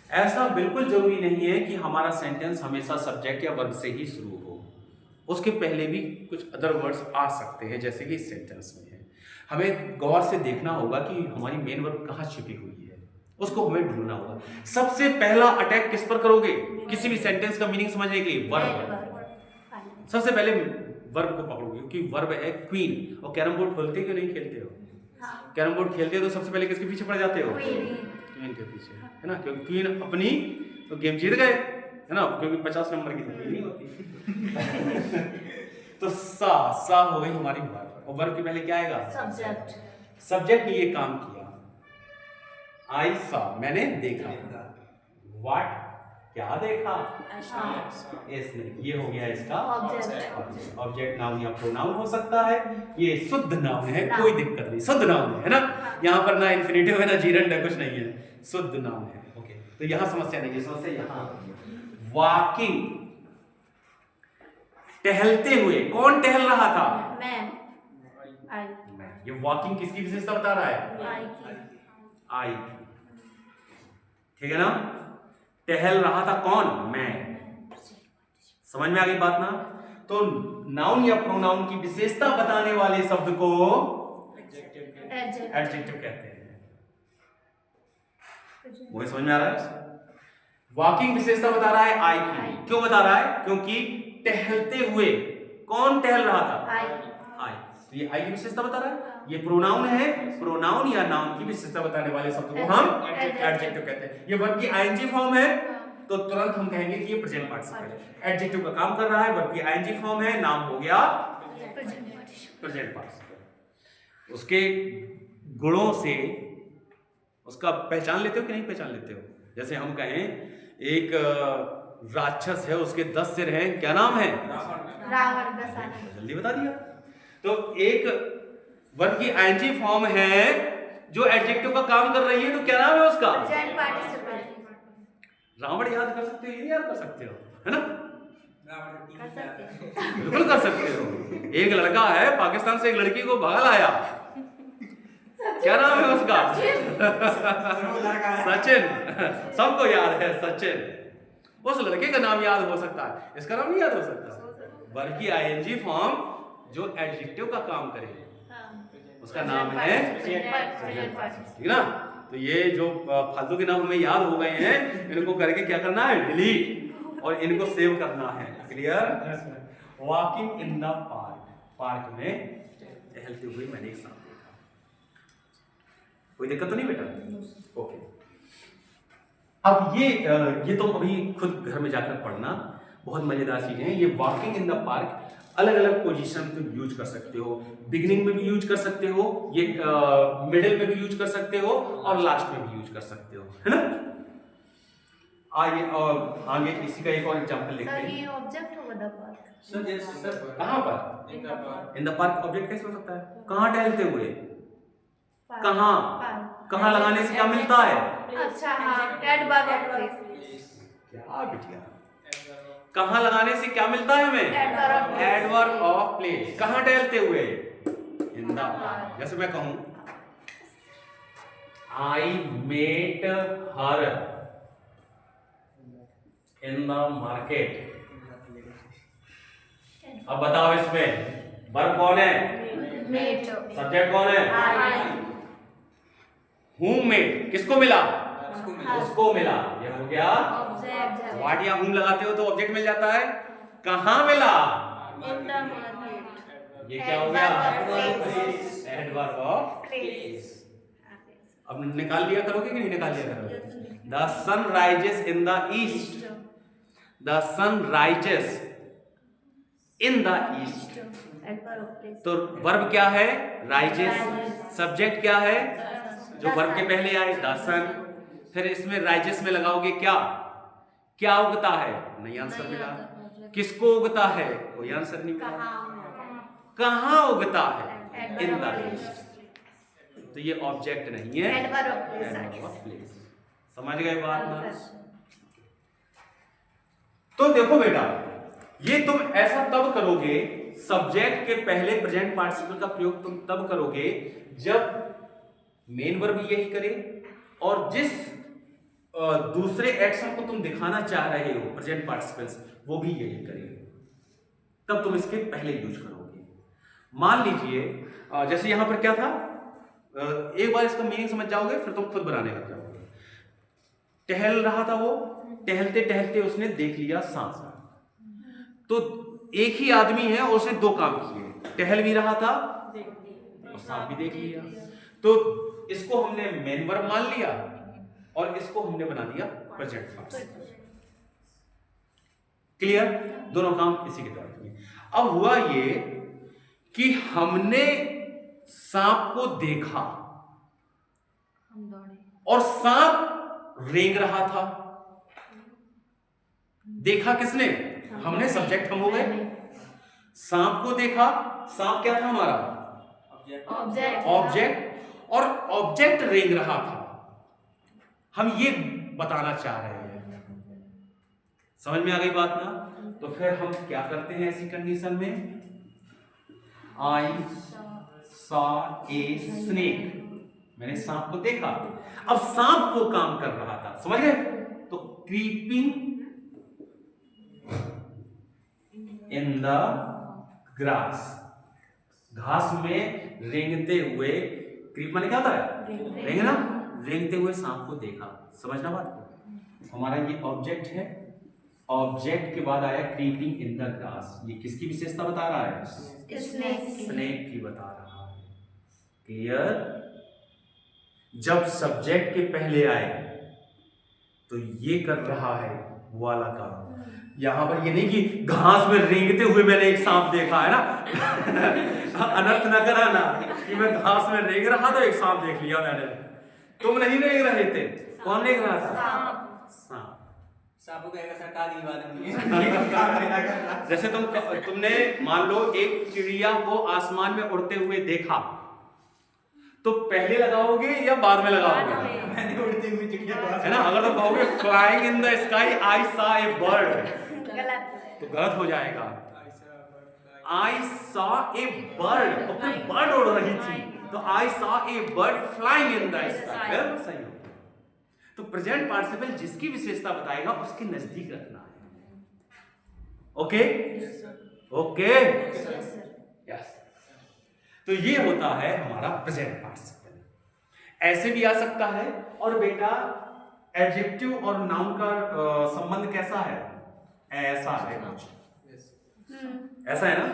ऐसा बिल्कुल जरूरी नहीं है कि हमारा सेंटेंस हमेशा सब्जेक्ट या वर्ब से ही शुरू हो, उसके पहले भी कुछ अदर वर्ड्स आ सकते हैं, जैसे कि इस सेंटेंस में है। हमें गौर से देखना होगा कि हमारी मेन वर्ब कहाँ छिपी हुई है, उसको हमें ढूंढना होगा। सबसे पहला अटैक किस पर करोगे किसी भी सेंटेंस का मीनिंग समझने के लिए? वर्ब। सबसे पहले वर्ब को पकड़ोगे, क्योंकि वर्ब है क्वीन। और कैरम बोर्ड खेलते क्यों नहीं खेलते हो? कैरम बोर्ड खेलते हो तो सबसे पहले किसके पीछे पड़ जाते हो? क्वीन के पीछे, है ना, क्योंकि क्वीन अपनी तो गेम जीत गए, है ना, क्योंकि 50 नंबर की तो क्वीन नहीं होती। तो सा हो गई हमारी वर्ब, और वर्ब के पहले क्या आएगा? सब्जेक्ट। सब्जेक्ट ने ये काम किया, आई सा, मैंने देखा। व्हाट, क्या देखा? इसने, ये हो गया इसका ऑब्जेक्ट। नाउन या प्रोनाउन हो सकता है, ये शुद्ध नाउन है, कोई दिक्कत नहीं, शुद्ध नाउन है ना। यहाँ पर ना इन्फिनेटिव है ना जीरंड है, कुछ नहीं है, शुद्ध नाउन है। ओके, तो यहाँ समस्या नहीं है, समस्या यहाँ वॉकिंग, टहलते हुए। कौन टहल रहा था? मैं। ये वॉकिंग किसकी विशेषता बता रहा है? आई, ठीक है ना। टहल रहा था कौन? मैं। समझ में आ गई बात ना। तो नाउन या प्रोनाउन की विशेषता बताने वाले शब्द को एडजेक्टिव कहते हैं। वही समझ में आ रहा है? वॉकिंग विशेषता बता रहा है आई की। क्यों बता रहा है? क्योंकि टहलते हुए कौन टहल रहा था? आई। तो ये आई की विशेषता बता रहा है। ये प्रोनाउन है, प्रोनाउन या नाउन की विशेषता बताने वाले शब्द को हम एडजेक्टिव कहते हैं। ये वर्ब की आईएनजी फॉर्म है, तो तुरंत हम कहेंगे कि ये प्रेजेंट पार्टिसिपल है। एडजेक्टिव का काम कर रहा है, वर्ब की आईएनजी फॉर्म है, नाम हो गया प्रेजेंट पार्टिसिपल। उसके गुणों से उसका पहचान लेते हो कि नहीं पहचान लेते हो? जैसे हम कहें एक राक्षस है, उसके 10 सिर हैं, क्या नाम है? रावण। जल्दी बता दिया। तो एक वर्ब की आईएनजी फॉर्म है जो एडजेक्टिव का काम कर रही है, तो क्या नाम है उसका? Present participle. रावण याद कर सकते हो, ये याद कर सकते हो, है ना? कर सकते हो, बिल्कुल कर सकते हो। एक लड़का है, पाकिस्तान से एक लड़की को भगा लाया, क्या नाम है उसका? सचिन। सबको याद है सचिन। उस लड़के का नाम याद हो सकता है, इसका नाम नहीं याद हो सकता। वर्ब की आईएनजी फॉर्म जो एडजेक्टिव का काम करे, उसका नाम है प्रेजेंट पार्टिसिपल, ठीक ना। तो ये जो फालतू के नाम हमें याद हो गए हैं, इनको करके क्या करना है? डिलीट, और इनको सेव करना है। Clear? Walking in the park, park में टहलते हुए मैंने एक सांप देखा। कोई दिक्कत तो नहीं बेटा? ओके। अब ये तो अभी खुद घर में जाकर पढ़ना, बहुत मजेदार चीजें हैं। ये वॉकिंग इन द पार्क अलग अलग पोजीशन पे यूज कर सकते हो। बिगिनिंग में भी यूज कर सकते हो, ये मिडिल में भी यूज कर सकते हो, और लास्ट में भी यूज कर सकते हो, है ना। आगे और आगे इसी का एक और एग्जांपल देखते हैं। ये ऑब्जेक्ट होगा द पार्क। सर कहां पर? इन द पार्क ऑब्जेक्ट कैसे हो सकता है? कहां टहलते हुए? कहां? कहां लगाने से क्या मिलता है? अच्छा, हाँ, एडवर्ब ऑफ प्लेस। क्या बिटिया, कहां लगाने से क्या मिलता है हमें? Adverb of place. कहां टहलते हुए? In the park. जैसे मैं कहूं I met her in the market. अब बताओ इसमें वर्ब कौन है? मेट। सब्जेक्ट कौन है? आई। हूम मेट किसको मिला? उसको मिला। ये हो गया ऑब्जेक्ट। व्हाट या हूम लगाते हो तो ऑब्जेक्ट मिल जाता है। कहां मिला? In the market. ये क्या हो गया? Adverb of place. अब निकाल लिया करोगे कि नहीं निकाल लिया करोगे? The sun rises in the east. The sun rises in the east. Adverb of place. तो वर्ब क्या है? राइजेस। सब्जेक्ट क्या है? जो वर्ब के पहले आए, द सन। फिर इसमें राइजेस में लगाओगे क्या? क्या उगता है? नहीं आंसर मिला। किसको उगता है? कोई आंसर नहीं मिला। कहां उगता है? इन द ईस्ट। तो ये ऑब्जेक्ट नहीं है, एडवर्ब ऑफ प्लेस। समझ गए बात ना? तो देखो बेटा, ये तुम ऐसा तब करोगे, सब्जेक्ट के पहले प्रेजेंट पार्टिसिपल का प्रयोग तुम तब करोगे जब मेन वर्ब यही करे और जिस दूसरे एक्शन को तुम दिखाना चाह रहे हो प्रेजेंट पार्टिसिपल्स वो भी यही करे, तब तुम इसके पहले यूज करोगे। मान लीजिए जैसे यहां पर क्या था, एक बार इसका मीनिंग समझ जाओगे फिर तुम खुद बनाने लग जाओगे। टहल रहा था वो, टहलते टहलते उसने देख लिया सांप। तो एक ही आदमी है और उसने दो काम किए, टहल भी रहा था और सांप भी देख लिया। तो इसको हमने मेन वर्ब मान लिया और इसको हमने बना दिया प्रेजेंट पार्टिसिपल। क्लियर? दोनों काम इसी के तहत किए। अब हुआ ये कि हमने सांप को देखा और सांप रेंग रहा था। देखा किसने? हमने, सब्जेक्ट हम हो गए। सांप को देखा, सांप क्या था हमारा? ऑब्जेक्ट। और ऑब्जेक्ट रेंग रहा था, हम ये बताना चाह रहे हैं। समझ में आ गई बात ना? तो फिर हम क्या करते हैं ऐसी कंडीशन में? आई सॉ ए स्नेक, मैंने सांप को देखा। अब सांप वो काम कर रहा था, समझ गए? तो क्रीपिंग इन द ग्रास, घास में रेंगते हुए, क्रीप माने क्या होता है? रेंगना। रेंगते हुए सांप को देखा। समझना बात को? हमारा ये ऑब्जेक्ट है, ऑब्जेक्ट के बाद आया क्रीपिंग इन द ग्रास। ये किसकी विशेषता बता रहा है? स्नेक की बता रहा है। क्लियर? जब सब्जेक्ट के पहले आए तो ये कर रहा है वो वाला काम। यहां पर ये नहीं कि घास में रेंगते हुए मैंने एक सांप देखा, है ना? अनर्थ न कराना कि मैं घास में रेंग रहा तो एक सांप देख लिया मैंने। तुम नहीं रेंग रहे थे, कौन रेंग रहा था? सांप। सांप कहेगा सरकार की बात नहीं है। जैसे तुमने मान लो एक चिड़िया को आसमान में उड़ते हुए देखा, तो पहले लगाओगे या बाद में लगाओगे? मैंने उड़ती हुई चिड़िया को, है ना? अगर तो कहोगे flying in the sky I saw a bird, तो गलत हो जाएगा। आई सॉ ए बर्ड, तो कोई बर्ड उड़ रही थी, तो I saw a bird flying in the sky, बिल्कुल सही हो। तो प्रेजेंट पार्टिसिपल जिसकी विशेषता बताएगा उसके नजदीक रखना है। ओके? ओके? यस। तो ये होता है हमारा प्रेजेंट पार्टिसिपल। ऐसे भी आ सकता है। और बेटा एडजेक्टिव और नाउन का संबंध कैसा है? ऐसा है कुछ, ऐसा है ना?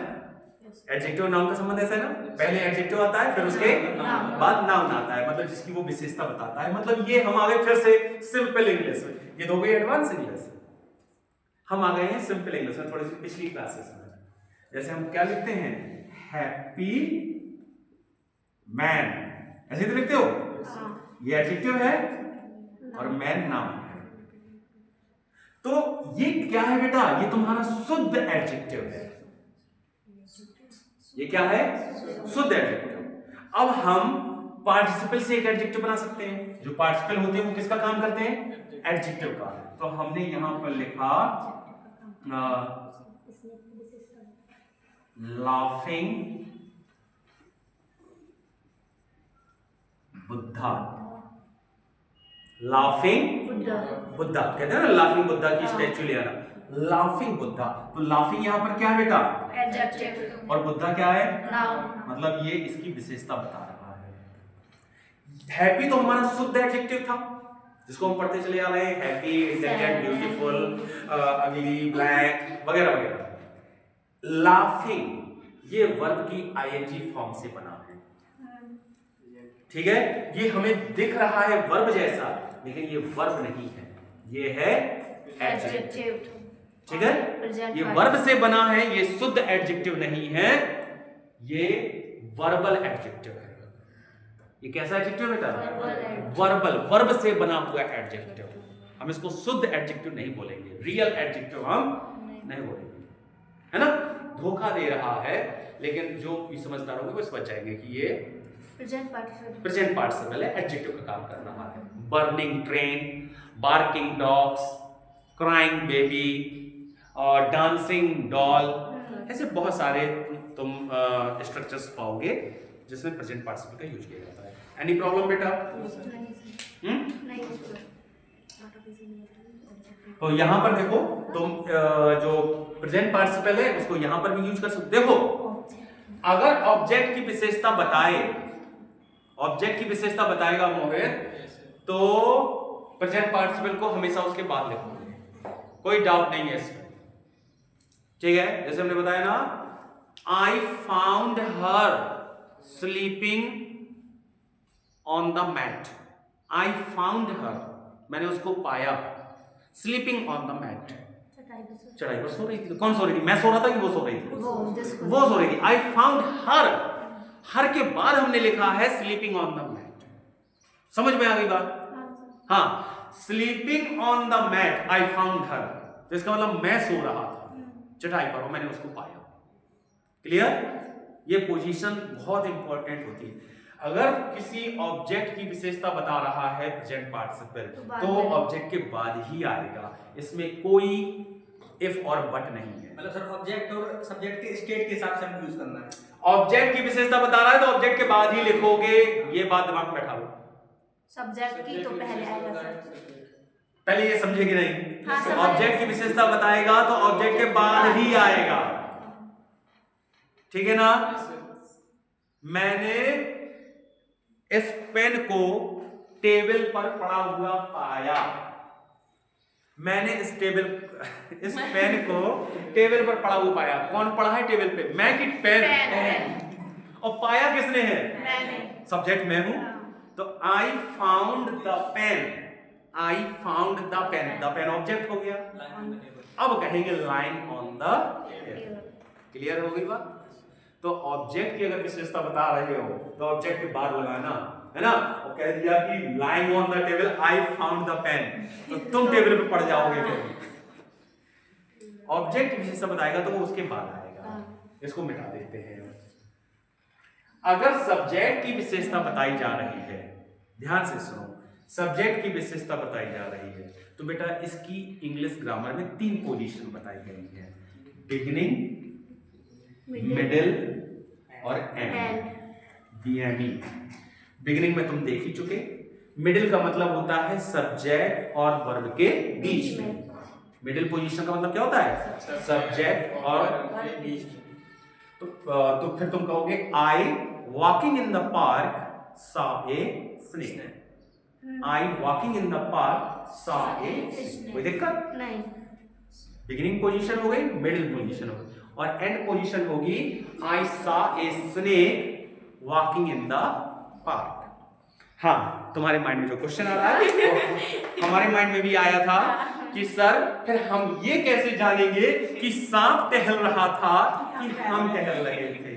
एडजेक्टिव और नाउन का संबंध ऐसा है ना? पहले एडजेक्टिव आता है, फिर उसके बाद नाउन आता है, मतलब जिसकी वो विशेषता बताता है। मतलब ये हम आ गए फिर से सिंपल इंग्लिश में, ये तो गई एडवांस इंग्लिश। हम आ गए हैं सिंपल इंग्लिश में, थोड़ी सी पिछली क्लासेस में। जैसे हम क्या लिखते हैं? हैप्पी मैन, ऐसे तो लिखते हो। ये एडजेक्टिव है और मैन नाउन है। तो ये क्या है बेटा? ये तुम्हारा शुद्ध एडजेक्टिव है। ये क्या है? शुद्ध एडजेक्टिव। अब हम पार्टिसिपल से एक एडजेक्टिव बना सकते हैं। जो पार्टिसिपल होते हैं वो किसका काम करते हैं? एडजेक्टिव का। तो हमने यहां पर लिखा लाफिंग बुद्धा। लाफिंग बुद्धा कहते हैं ना, लाफिंग बुद्धा की स्टैचू ले आना, लाफिंग बुद्धा। तो लाफिंग यहां पर क्या है बेटा? एडजेक्टिव। और बुद्धा क्या है? नाउन। मतलब ये इसकी विशेषता बता रहा है। हैप्पी तो हमारा शुद्ध एडजेक्टिव था जिसको हम पढ़ते चले आ रहे हैं, हैप्पी, इंटेलिजेंट, ब्यूटीफुल, अगली, ब्लैक वगैरह वगैरह। लाफिंग ये वर्ब की आईएनजी फॉर्म से बना है। ठीक है? ये हमें दिख रहा है वर्ब जैसा, लेकिन ये वर्ब नहीं है, ये है एडजेक्टिव। ठीक है? ये वर्ब से बना है, ये शुद्ध एडजेक्टिव नहीं है, ये वर्बल एडजेक्टिव है। ये कैसा एडजेक्टिव बेटा? वर्बल, वर्ब से बना हुआ एडजेक्टिव। हम इसको शुद्ध एडजेक्टिव नहीं बोलेंगे, रियल एडजेक्टिव हम नहीं बोलेंगे, है ना? धोखा दे रहा है, लेकिन जो भी समझदार होंगे वो समझ जाएंगे कि ये प्रेजेंट पार्टिसिपल है, एडजेक्टिव का काम कर रहा है। Burning train, barking dogs, crying baby, और डांसिंग डॉल, ऐसे बहुत सारे तुम स्ट्रक्चर्स पाओगे जिसमें प्रेजेंट पार्टिसिपल का यूज किया जाता है। एनी प्रॉब्लम बेटा? तो यहाँ पर देखो तुम जो प्रेजेंट पार्टिसिपल है उसको यहाँ पर भी यूज कर सकते हो। अगर ऑब्जेक्ट की विशेषता बताए, ऑब्जेक्ट की विशेषता बताएगा मोहित, तो प्रेजेंट पार्टिसिपल को हमेशा उसके बाद लिखोगे, कोई डाउट नहीं है इसमें, ठीक है। जैसे हमने बताया ना, I found her sleeping on the mat, I found her, मैंने उसको पाया, स्लीपिंग ऑन द मैट, चढ़ाई पर सो रही थी। तो कौन सो रही थी? मैं सो रहा था कि वो सो रही थी? वो सो रही थी। आई फाउंड हर, हर के बाद हमने लिखा है स्लीपिंग ऑन द मैट। समझ में आ गई बात? हाँ, sleeping on the mat I found her, तो इसका मतलब मैं सो रहा था चटाई पर और मैंने उसको पाया। क्लियर? ये पोजीशन बहुत इंपॉर्टेंट होती है। अगर किसी ऑब्जेक्ट की विशेषता बता रहा है प्रेजेंट पार्टिसिपल, तो ऑब्जेक्ट के बाद ही आएगा, इसमें कोई इफ और बट नहीं है। मतलब सर ऑब्जेक्ट और सब्जेक्ट के स्टेट के हिसाब से हम यूज करना है। ऑब्जेक्ट की विशेषता बता रहा है तो ऑब्जेक्ट के बाद ही लिखोगे, ये बात दिमाग में बैठा लो। सब्जेक्ट की तो पहले आएगा सर। पहले ये समझेगी नहीं? हाँ, तो ऑब्जेक्ट की विशेषता बताएगा तो ऑब्जेक्ट के बाद ही आएगा, ठीक है ना। मैंने इस पेन को टेबल पर पड़ा हुआ पाया, मैंने इस पेन को टेबल पर पड़ा हुआ पाया। कौन पड़ा है टेबल पे? मैं कि पेन? और पाया किसने है? मैंने। सब्जेक्ट मैं हूं। तो I found the pen, I found the pen, the pen object हो गया। अब कहेंगे lying on the table. Clear हो गई बात? तो ऑब्जेक्ट की अगर विशेषता बता रहे हो तो ऑब्जेक्ट के बाद लगाना है ना। और कह दिया कि lying on the table I found the pen, तो तुम टेबल पे पड़ जाओगे फिर। ऑब्जेक्ट की विशेषता बताएगा तो वो उसके बाद आएगा। इसको मिटा देते हैं। अगर सब्जेक्ट की विशेषता बताई जा रही है, ध्यान से सुनो, सब्जेक्ट की विशेषता बताई जा रही है तो बेटा इसकी इंग्लिश ग्रामर में 3 पोजीशन बताई गई है, बिगिनिंग, मिडिल और एंड। बीएमई। बिगिनिंग में तुम देख ही चुके। मिडिल का मतलब होता है सब्जेक्ट और वर्ब के बीच में। मिडिल पोजीशन का मतलब क्या होता है? सब्जेक्ट और बीच में। तो फिर तुम कहोगे I walking in the park saw a snake, I walking in the park saw a snake. कोई दिक्कत नहीं। बिगिनिंग पोजीशन हो गई, मिडिल पोजीशन हो गई, और एंड पोजीशन होगी I saw a snake walking in the park. हाँ, तुम्हारे माइंड में जो क्वेश्चन आ रहा है हमारे माइंड में भी आया था कि सर फिर हम ये कैसे जानेंगे कि सांप टहल रहा था कि हम टहल रहे थे।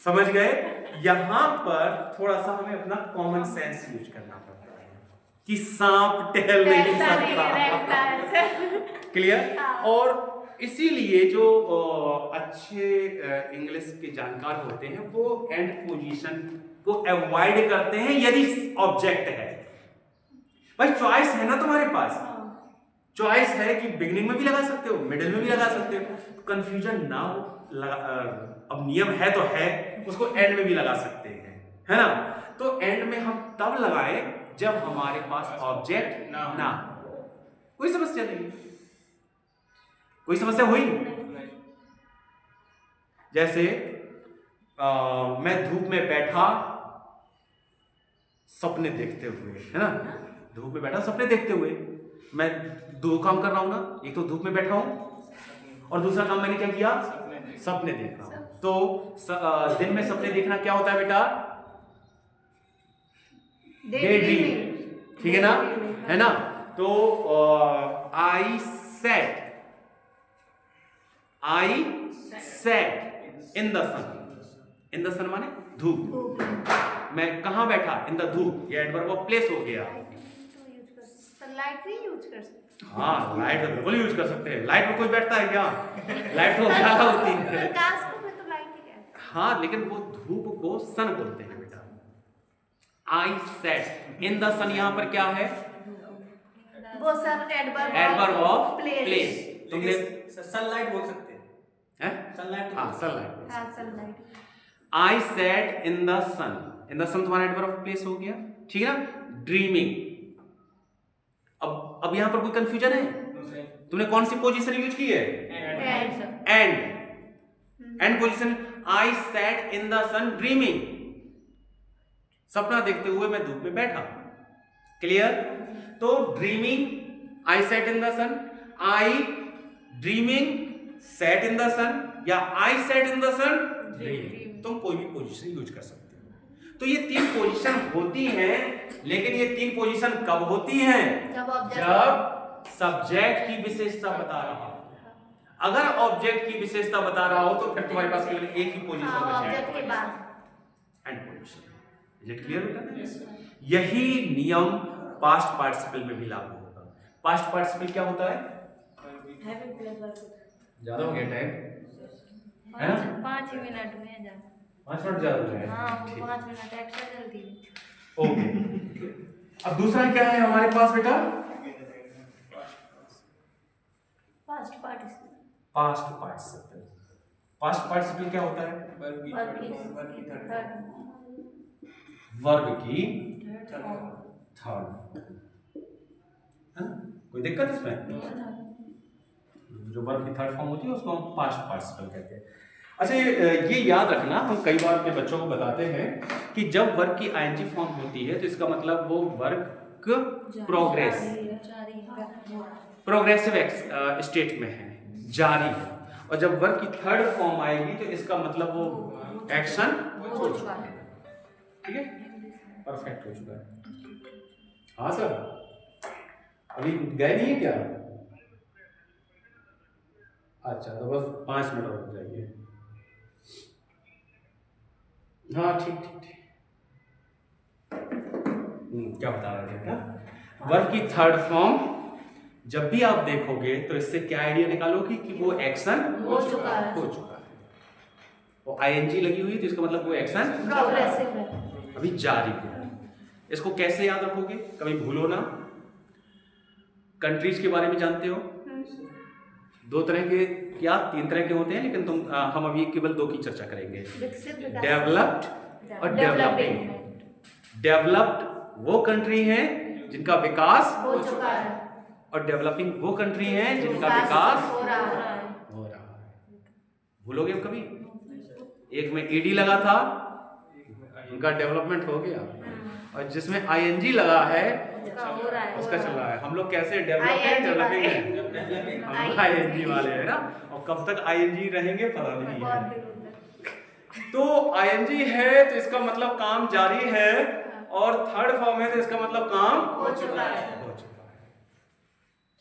समझ गए? यहां पर थोड़ा सा हमें अपना कॉमन सेंस यूज करना पड़ता है कि सांप टहल नहीं सकता। क्लियर? और इसीलिए जो अच्छे इंग्लिश के जानकार होते हैं वो एंड पोजीशन को अवॉइड करते हैं यदि ऑब्जेक्ट है। भाई चॉइस है ना तुम्हारे पास, चॉइस है कि बिगिनिंग में भी लगा सकते हो, मिडिल में भी लगा सकते हो, कंफ्यूजन ना हो। अब नियम है तो है, उसको एंड में भी लगा सकते हैं, है ना। तो एंड में हम तब लगाए जब हमारे पास ऑब्जेक्ट ना हो। कोई समस्या नहीं, कोई समस्या हुई? जैसे मैं धूप में बैठा सपने देखते हुए, है ना, धूप में बैठा सपने देखते हुए। मैं 2 काम कर रहा हूं ना, एक तो धूप में बैठा हूं और दूसरा काम मैंने क्या किया? सपने देख रहा हूं। तो दिन में सपने देखना क्या होता है बेटा? डे ड्रीम, ठीक है ना, है ना। तो I set in the sun, in the sun माने धूप। मैं कहां बैठा? इन द धूप, ये एडवर्ब ऑफ प्लेस हो गया। लाइट भी यूज कर सकते हैं। हाँ, लाइट तो बिल्कुल यूज कर सकते हैं। लाइट में कोई बैठता है क्या? लाइट तो ज्यादा होती है। प्रकाश को भी तो लाइट ही कहते हैं। हाँ, लेकिन वो धूप को सन बोलते हैं बेटा। आई सेट इन द सन, यहां पर क्या है? वो सर एडवर्ब ऑफ प्लेस। तुमने सनलाइट बोल सकते हैं, सनलाइट। हाँ सनलाइट। हाँ sunlight. I sat in the sun, in the sun तुम्हारा एडवर्ब ऑफ प्लेस हो गया, ठीक है ना। ड्रीमिंग, अब यहां पर कोई कंफ्यूजन है? तुमने कौन सी पोजीशन यूज की है? End position. I sat in the sun dreaming, सपना देखते हुए मैं धूप में बैठा। क्लियर? तो dreaming, I sat in the sun, I dreaming sat in the sun, या I sat in the sun dreaming. तुम कोई भी पोजीशन यूज कर सकते हो। तो ये 3 पोजीशन होती हैं, लेकिन ये 3 पोजीशन कब होती हैं? जब सब्जेक्ट की विशेषता बता रहा हो। अगर ऑब्जेक्ट की विशेषता बता रहा हो तो फिर तुम्हारे पास केवल एक ही पोजीशन बचेगा, and position. Is it clear होता है? यही नियम पास्ट पार्टिसिपल में भी लागू होगा। पास्ट पार्टिसिपल क्या होता है? ज्यादा हो गया टाइम, है ना? 5 मिनट में जा, 5 मिनट ज्यादा हो गए। हाँ 5 मिनट एक्स्ट्रा जल्दी। ओके, अब दूसरा क्या है हमारे पास बेटा? Past participle. Past participle. Past participle क्या होता है? वर्ब की थर्ड। कोई दिक्कत इसमें? जो वर्ब की थर्ड फॉर्म होती है उसको हम पास्ट पार्टिसिपल कहते हैं। अच्छा, ये याद रखना, हम कई बार अपने बच्चों को बताते हैं कि जब वर्ब की आईएनजी फॉर्म होती है तो इसका मतलब वो वर्ब प्रोग्रेसिव स्टेट में है, जारी है। और जब वर्ब की थर्ड फॉर्म आएगी तो इसका मतलब वो एक्शन हो चुका है। ठीक है, परफेक्ट हो चुका है। हाँ सर, अभी गए नहीं है क्या? अच्छा, तो बस 5 मिनट और जाइए। हाँ ठीक ठीक ठीक। क्या बता रहे थे? वर्ब की थर्ड फॉर्म जब भी आप देखोगे तो इससे क्या आइडिया निकालोगे कि वो एक्शन हो चुका है। वो आईएनजी लगी हुई तो इसका मतलब वो एक्शन प्रोग्रेसिव है, अभी जारी है। इसको कैसे याद रखोगे? कभी भूलो ना। कंट्रीज के बारे में जानते हो? 2 तरह के, क्या 3 तरह के होते हैं, लेकिन हम अभी केवल 2 की चर्चा करेंगे, डेवलप्ड और डेवलपिंग। डेवलप्ड वो कंट्री है जिनका विकास हो चुका है, और डेवलपिंग वो कंट्री है जिनका विकास हो रहा है। भूलोगे कभी? एक में ईडी लगा था, उनका डेवलपमेंट हो गया, और जिसमें आईएनजी लगा है उसका चल रहा है। हम लोग कैसे डेवलपिंग है, हम आईएनजी वाले हैं ना, और कब तक आईएनजी रहेंगे पता नहीं है। तो आईएनजी है तो इसका मतलब काम जारी है, और थर्ड फॉर्म है तो इसका मतलब काम हो चुका है।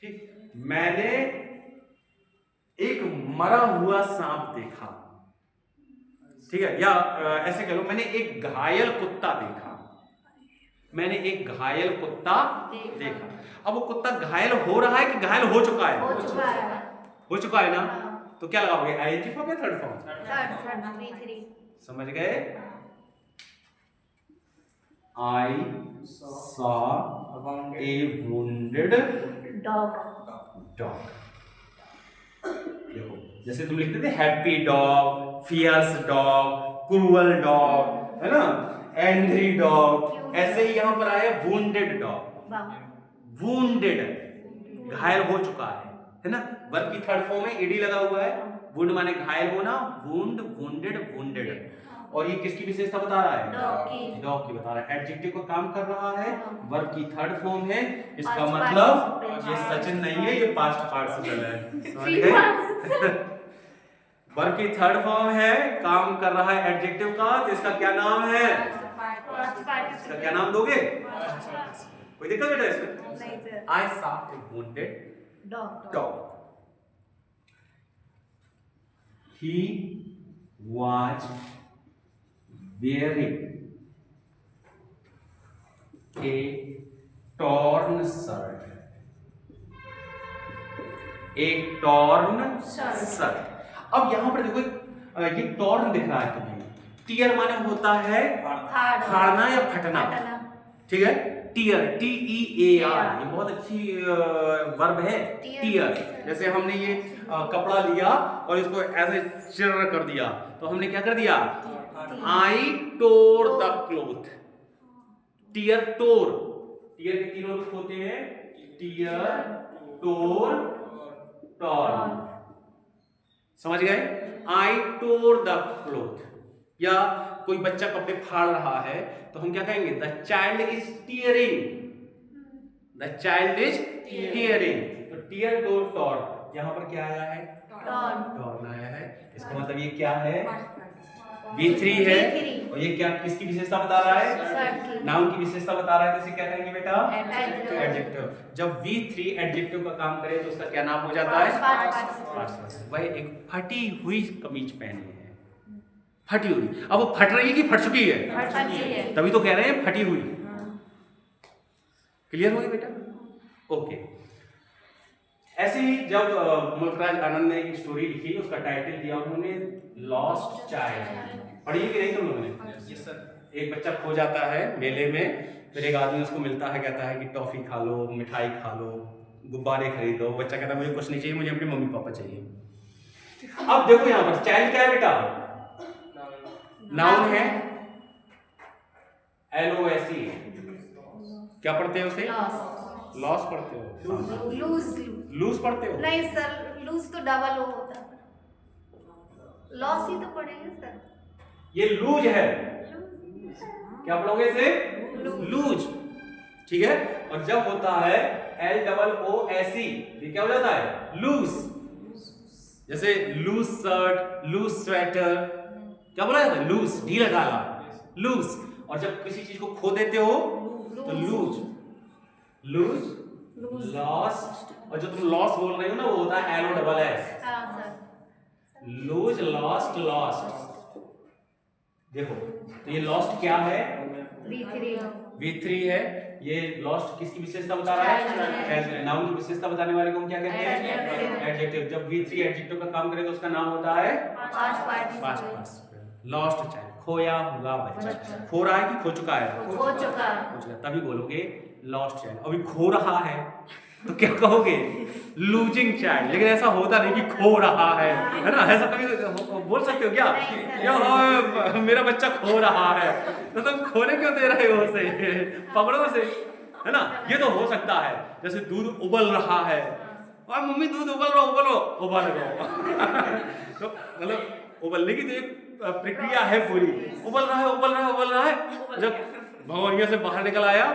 ठीक। मैंने एक मरा हुआ सांप देखा, ठीक है, या ऐसे कह लो मैंने एक घायल कुत्ता देखा। मैंने एक घायल कुत्ता देखा। अब वो कुत्ता घायल हो रहा है कि घायल हो चुका है? हो चुका है ना। तो क्या लगाओगे, आईएनजी फॉर्म या थर्ड फॉर्म? थर्ड। समझ गए? I saw a wounded dog। देखो, जैसे तुम लिखते थे happy dog, fierce dog, cruel dog, है ना, एंग्री डॉग, ऐसे ही यहाँ पर आया वुंडेड डॉग। वुंडेड, घायल हो चुका है ना। वर्ब की थर्ड फॉर्म में ईडी लगा हुआ है। वुंड माने घायल होना, वुंड, वुंडेड, वुंडेड। और ये किसकी विशेषता बता रहा है? डॉग की बता रहा है। एडजेक्टिव का काम कर रहा है, वर्ब की थर्ड फॉर्म है, इसका मतलब ये सचिन नहीं है, ये पास्ट पार्टिसिपल है। समझ गए? वर्ब की थर्ड फॉर्म है, काम कर रहा है एडजेक्टिव का, तो इसका क्या नाम है? इसका क्या नाम दोगे? कोई दिक्कत बेटा इसमें? I saw a wounded dog. He was wearing a torn shirt। एक टॉर्न शर्ट। अब यहां पर देखो, ये टॉर्न दिख रहा है तुम्हें। टीयर माने होता है फाड़ना या फटना, ठीक है। टीयर, TEAR, ये बहुत अच्छी वर्ब है, टीयर। जैसे हमने ये कपड़ा लिया और इसको ऐसे चिर कर दिया, तो हमने क्या कर दिया, I tore the cloth. Tear, tore, tear के तीनों रूप होते हैं, टीयर, टोर, टॉर। समझ गए? आई टोर द क्लोथ। या कोई बच्चा कपड़े फाड़ रहा है तो हम क्या कहेंगे, the child is tearing, the child is tearing. तो टीयर, टोर, टॉर, यहां पर क्या आया है, टॉर आया है। इसका मतलब ये क्या है, V3 है। और ये क्या, किसकी विशेषता बता रहा है, नाउन की विशेषता बता रहा है, तो इसे क्या कहेंगे बेटा, एडजेक्टिव। जब V3 एडजेक्टिव का काम करे तो उसका क्या नाम हो जाता है, वह एक फटी हुई कमीज पहने हैं, फटी हुई। अब वो फट रही है कि फट चुकी है, तभी तो कह रहे हैं फटी हुई। क्लियर हो गया बेटा? ओके। ऐसे ही जब मुल्कराज आनंद ने एक स्टोरी लिखी, उसका टाइटल दिया उन्होंने लॉस्ट चाइल्ड। पढ़ी कि नहीं तुम लोगों ने? Yes sir. एक बच्चा खो जाता है मेले में, फिर एक आदमी उसको मिलता है, कहता है कि टॉफी खा लो, मिठाई खा लो, गुब्बारे खरीदो। बच्चा कहता है मुझे कुछ नहीं चाहिए, मुझे अपने मम्मी पापा चाहिए। अब देखो यहाँ पर चाइल्ड क्या है बेटा, नाउन है, LOSE। क्या पढ़ते हो उसे, लॉस पढ़ते हो, लूज पढ़ते हो? नहीं सर, लूज तो डबल हो होता है, लॉस ही तो पढ़ेंगे सर। ये लूज है, क्या पढ़ोगे इसे, लूज। ठीक है। और जब होता है LOOSE, ये क्या हो जाता है, लूज। जैसे लूज शर्ट, लूज स्वेटर, क्या बोला जाता है, लूज, ढीला ढाला, लूज। और जब किसी चीज को खो देते हो तो लूज, लूज, लॉस्ट। और जो तुम लॉस बोल रहे हो ना, वो होता है LOSS, लूज, लॉस्ट, लॉस्ट। देखो तो ये लॉस्ट क्या है, V3 है। ये लॉस्ट किसकी विशेषता बता रहा है, नाउन की विशेषता बताने वाले को हम क्या कहते हैं, एडजेक्टिव। जब V3 एडजेक्टिव का काम करे तो उसका नाम होता है लॉस्ट चाइल्ड, खोया हुआ बच्चा। खो रहा है कि खो चुका है, हो चुका, तभी बोलोगे लॉस्ट चाइल्ड। अभी खो रहा है तो क्या कहोगे, लूजिंग चाइल्ड। लेकिन ऐसा होता नहीं कि खो रहा है ना, ऐसा कभी बोल सकते हो क्या, या मेरा बच्चा खो रहा है, तो तुम खोने क्यों दे रहे हो उसे, पकड़ो उसे, है ना। ये तो हो सकता है, जैसे दूध उबल रहा है, और मम्मी दूध उबल रहा, उबल रहा तो मतलब उबलने की तो एक प्रक्रिया है पूरी, उबल रहा है। जब भगवानिया से बाहर निकल आया,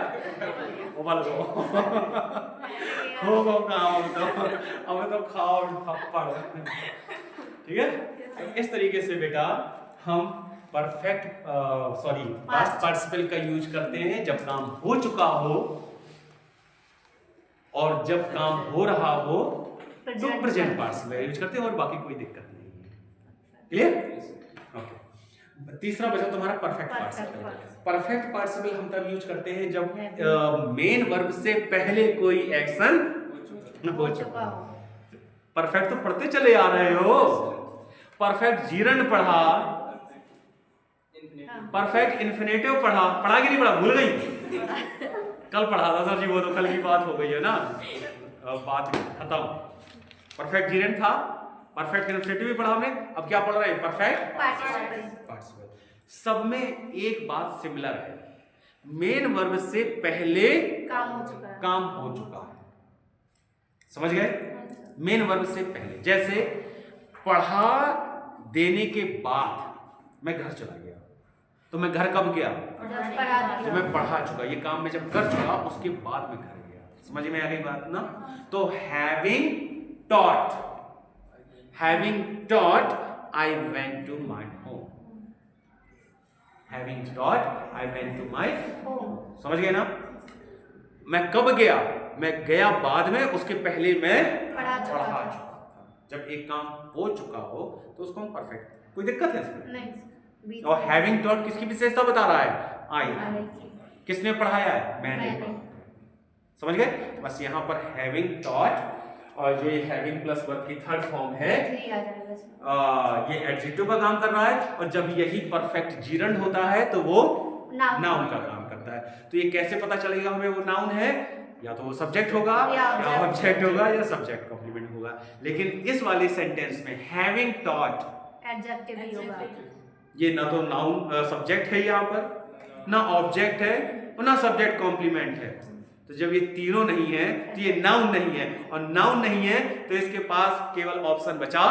उबल रहा हो काम, अब तो खाओ थप्पड़। ठीक है। इस तरीके से बेटा हम परफेक्ट पास्ट पार्टिसिपल का यूज करते हैं जब काम हो चुका हो, और जब काम हो रहा हो तो प्रेजेंट पार्टिसिपल यूज करते हैं, और बाकी कोई दिक्कत नहीं है। क्लियर? ओके। तीसरा बचा तुम्हारा परफेक्ट पार्टिसिपल। परफेक्ट पार्टिसिपल हम तब यूज करते हैं जब मेन वर्ब से पहले कोई एक्शन हो चुका हो। परफेक्ट तो पढ़ते चले आ रहे हो, परफेक्ट जीरंड पढ़ा, परफेक्ट इन्फिनेटिव पढ़ा कि नहीं पढ़ा, भूल गई? कल पढ़ा था सर जी, वो तो कल की बात हो गई है ना, बात खत्म। परफेक्ट जीरंड था, परफेक्ट इन्फिनेटिव भी पढ़ा हमने, अब क्या पढ़ रहे हैं, परफेक्ट पार्टिसिपल। सब में एक बात सिमिलर है, मेन वर्ब से पहले काम हो चुका है। समझ गए? मेन वर्ब से पहले। जैसे पढ़ा देने के बाद मैं घर चला गया, तो मैं घर कब गया, तो मैं पढ़ा चुका, ये काम मैं जब कर चुका उसके बाद मैं घर गया। समझ में आ गई बात ना? तो having taught I went to my home, having taught I went to my home। समझ गए ना? मैं कब गया, मैं गया बाद में, उसके पहले मैं पढ़ा चुका। जब एक काम हो चुका हो तो उसको हम परफेक्ट, कोई दिक्कत है इसमें नहीं। और हैविंग टॉट किसकी विशेषता बता रहा है, आई। किसने पढ़ाया है, मैंने। समझ गए? बस यहाँ पर हैविंग टॉट, और ये हैविंग प्लस वर्ब की थर्ड फॉर्म है, ये एडजेक्टिव का काम कर रहा है। और जब यही परफेक्ट जीरंड होता है तो वो नाउन का काम करता है। बनता है। तो ये कैसे पता चलेगा हमें वो नाउन है? या तो वो सब्जेक्ट होगा या या ऑब्जेक्ट होगा या सब्जेक्ट कॉम्प्लीमेंट होगा। लेकिन इस वाले सेंटेंस में हैविंग टॉट एडजेक्टिव ही होगा। ये ना तो नाउन सब्जेक्ट है यहाँ पर, ना ऑब्जेक्ट है और ना सब्जेक्ट कॉम्प्लीमेंट है। तो जब ये तीनों नहीं है तो ये नाउन नहीं है, और नाउन नहीं है तो इसके पास केवल ऑप्शन बचा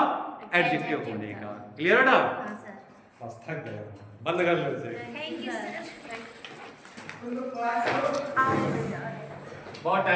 एडजेक्टिव होने का। क्लियर है ना? हाँ सर। बस थक गए, बंद कर लो इसे। Thank you sir. तुम लोग क्लास करो। बहुत टाइम